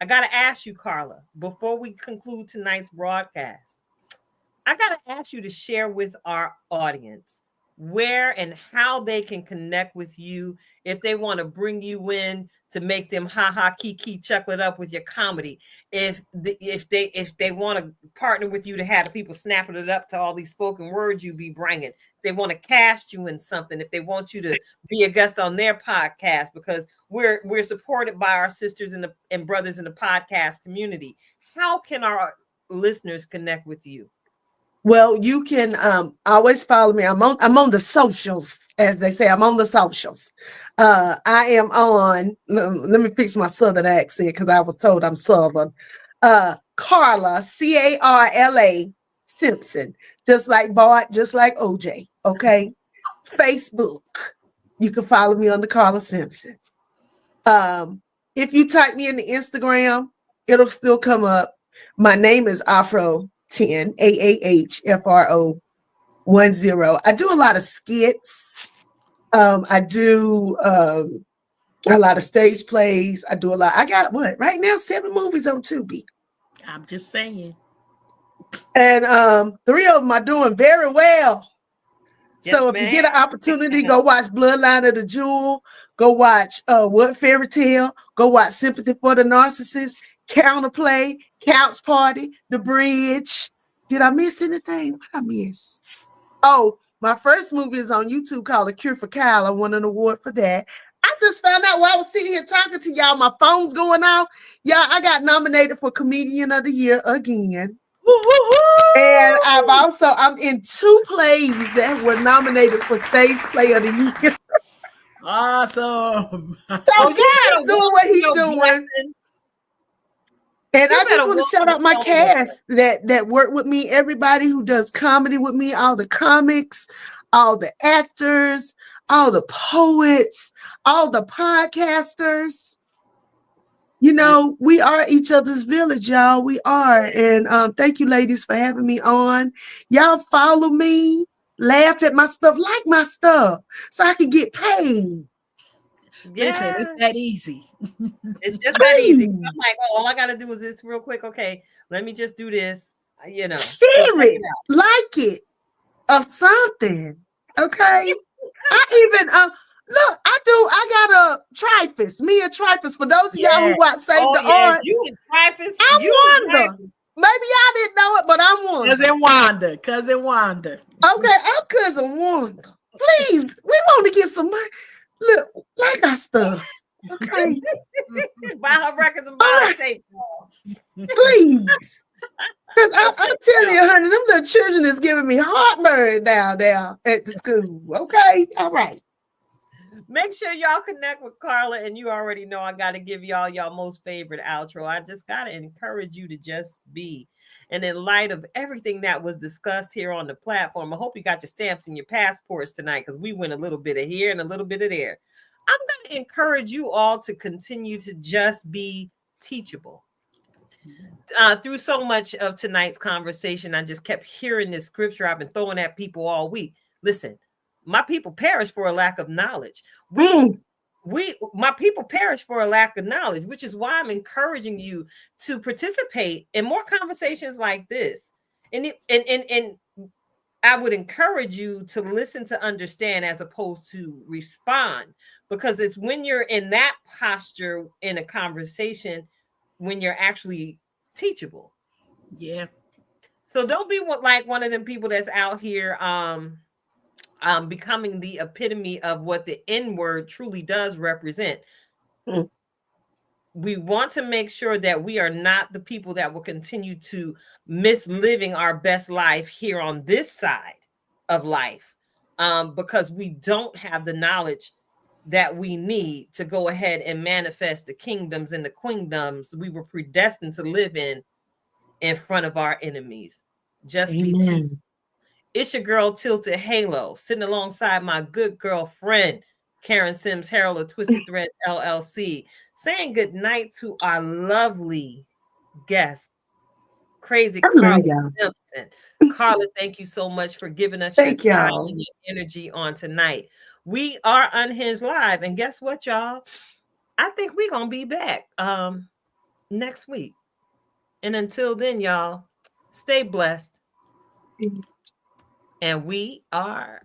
Speaker 3: I gotta ask you, Carla, before we conclude tonight's broadcast, I gotta ask you to share with our audience where and how they can connect with you if they want to bring you in to make them kiki chuckle it up with your comedy. If they want to partner with you to have the people snapping it up to all these spoken words you be bringing, if they want to cast you in something, if they want you to be a guest on their podcast, because we're supported by our sisters and brothers in the podcast community. How can our listeners connect with you?
Speaker 5: Well, you can always follow me. I'm on the socials, as they say. I'm on the socials. I am on. Let me fix my southern accent because I was told I'm southern. Carla, Carla Simpson, just like Bart, just like OJ. Okay, Facebook. You can follow me on the Carla Simpson. If you type me in the Instagram, it'll still come up. My name is Afro 10 AAHFRO 10. I do a lot of skits. I do a lot of stage plays. I do a lot. I got right now 7 movies on Tubi.
Speaker 4: I'm just saying.
Speaker 5: And 3 of them are doing very well.
Speaker 3: Yes,
Speaker 5: so if you get an opportunity, go watch Bloodline of the Jewel. Go watch What Fairy Tale. Go watch Sympathy for the Narcissist. Counterplay, Couch Party, The Bridge. Did I miss anything? What I miss? Oh, my first movie is on YouTube called A Cure for Kyle. I won an award for that. I just found out while I was sitting here talking to y'all, my phone's going off. Y'all, I got nominated for Comedian of the Year again. And I'm in 2 plays that were nominated for Stage Play of the Year.
Speaker 4: Awesome.
Speaker 5: So God's doing what he's doing. And I just want to shout out my cast that work with me, everybody who does comedy with me, all the comics, all the actors, all the poets, all the podcasters. You know, we are each other's village, y'all. We are. And thank you, ladies, for having me on. Y'all follow me, laugh at my stuff, like my stuff, so I can get paid.
Speaker 4: Listen, it's that easy.
Speaker 3: It's just that easy. I'm like, all I gotta do is this real quick. Okay, let me just do this. You know,
Speaker 5: share it, like it, or something. Okay. I even look. I got a Trifus. Me and Trifus. For those of y'all who watch Save the Arts,
Speaker 3: you and Trifus.
Speaker 5: I'm Wanda. Maybe y'all didn't know it, but I'm Wanda.
Speaker 4: Cousin Wanda.
Speaker 5: Okay, I'm cousin Wanda. Please, we want to get some money. Look, like our stuff. Okay.
Speaker 3: Buy her records and buy her tape.
Speaker 5: Please. Because I'm telling you, honey, them little children is giving me heartburn down there at the school. Okay, all right.
Speaker 3: Make sure y'all connect with Carla, and you already know I got to give y'all most favorite outro. I just got to encourage you to just be. And in light of everything that was discussed here on the platform, I hope you got your stamps and your passports tonight, because we went a little bit of here and a little bit of there. I'm going to encourage you all to continue to just be teachable. Through so much of tonight's conversation, I just kept hearing this scripture I've been throwing at people all week. Listen, my people perish for a lack of knowledge. My people perish for a lack of knowledge, which is why I'm encouraging you to participate in more conversations like this. And I would encourage you to listen to understand as opposed to respond, because it's when you're in that posture in a conversation when you're actually teachable.
Speaker 4: Yeah.
Speaker 3: So don't be like one of them people that's out here becoming the epitome of what the N word truly does represent. We want to make sure that we are not the people that will continue to miss living our best life here on this side of life, because we don't have the knowledge that we need to go ahead and manifest the kingdoms and the queendoms we were predestined to live in front of our enemies. Just be teachable. It's your girl Tilted Halo, sitting alongside my good girlfriend Karen Sims, Herald of Twisted Thread LLC, saying good night to our lovely guest, Crazy Carla Simpson. Carla, thank you so much for giving us your time and your energy on tonight. We are Unhinged Live, and guess what, y'all? I think we're gonna be back next week. And until then, y'all, stay blessed. And we are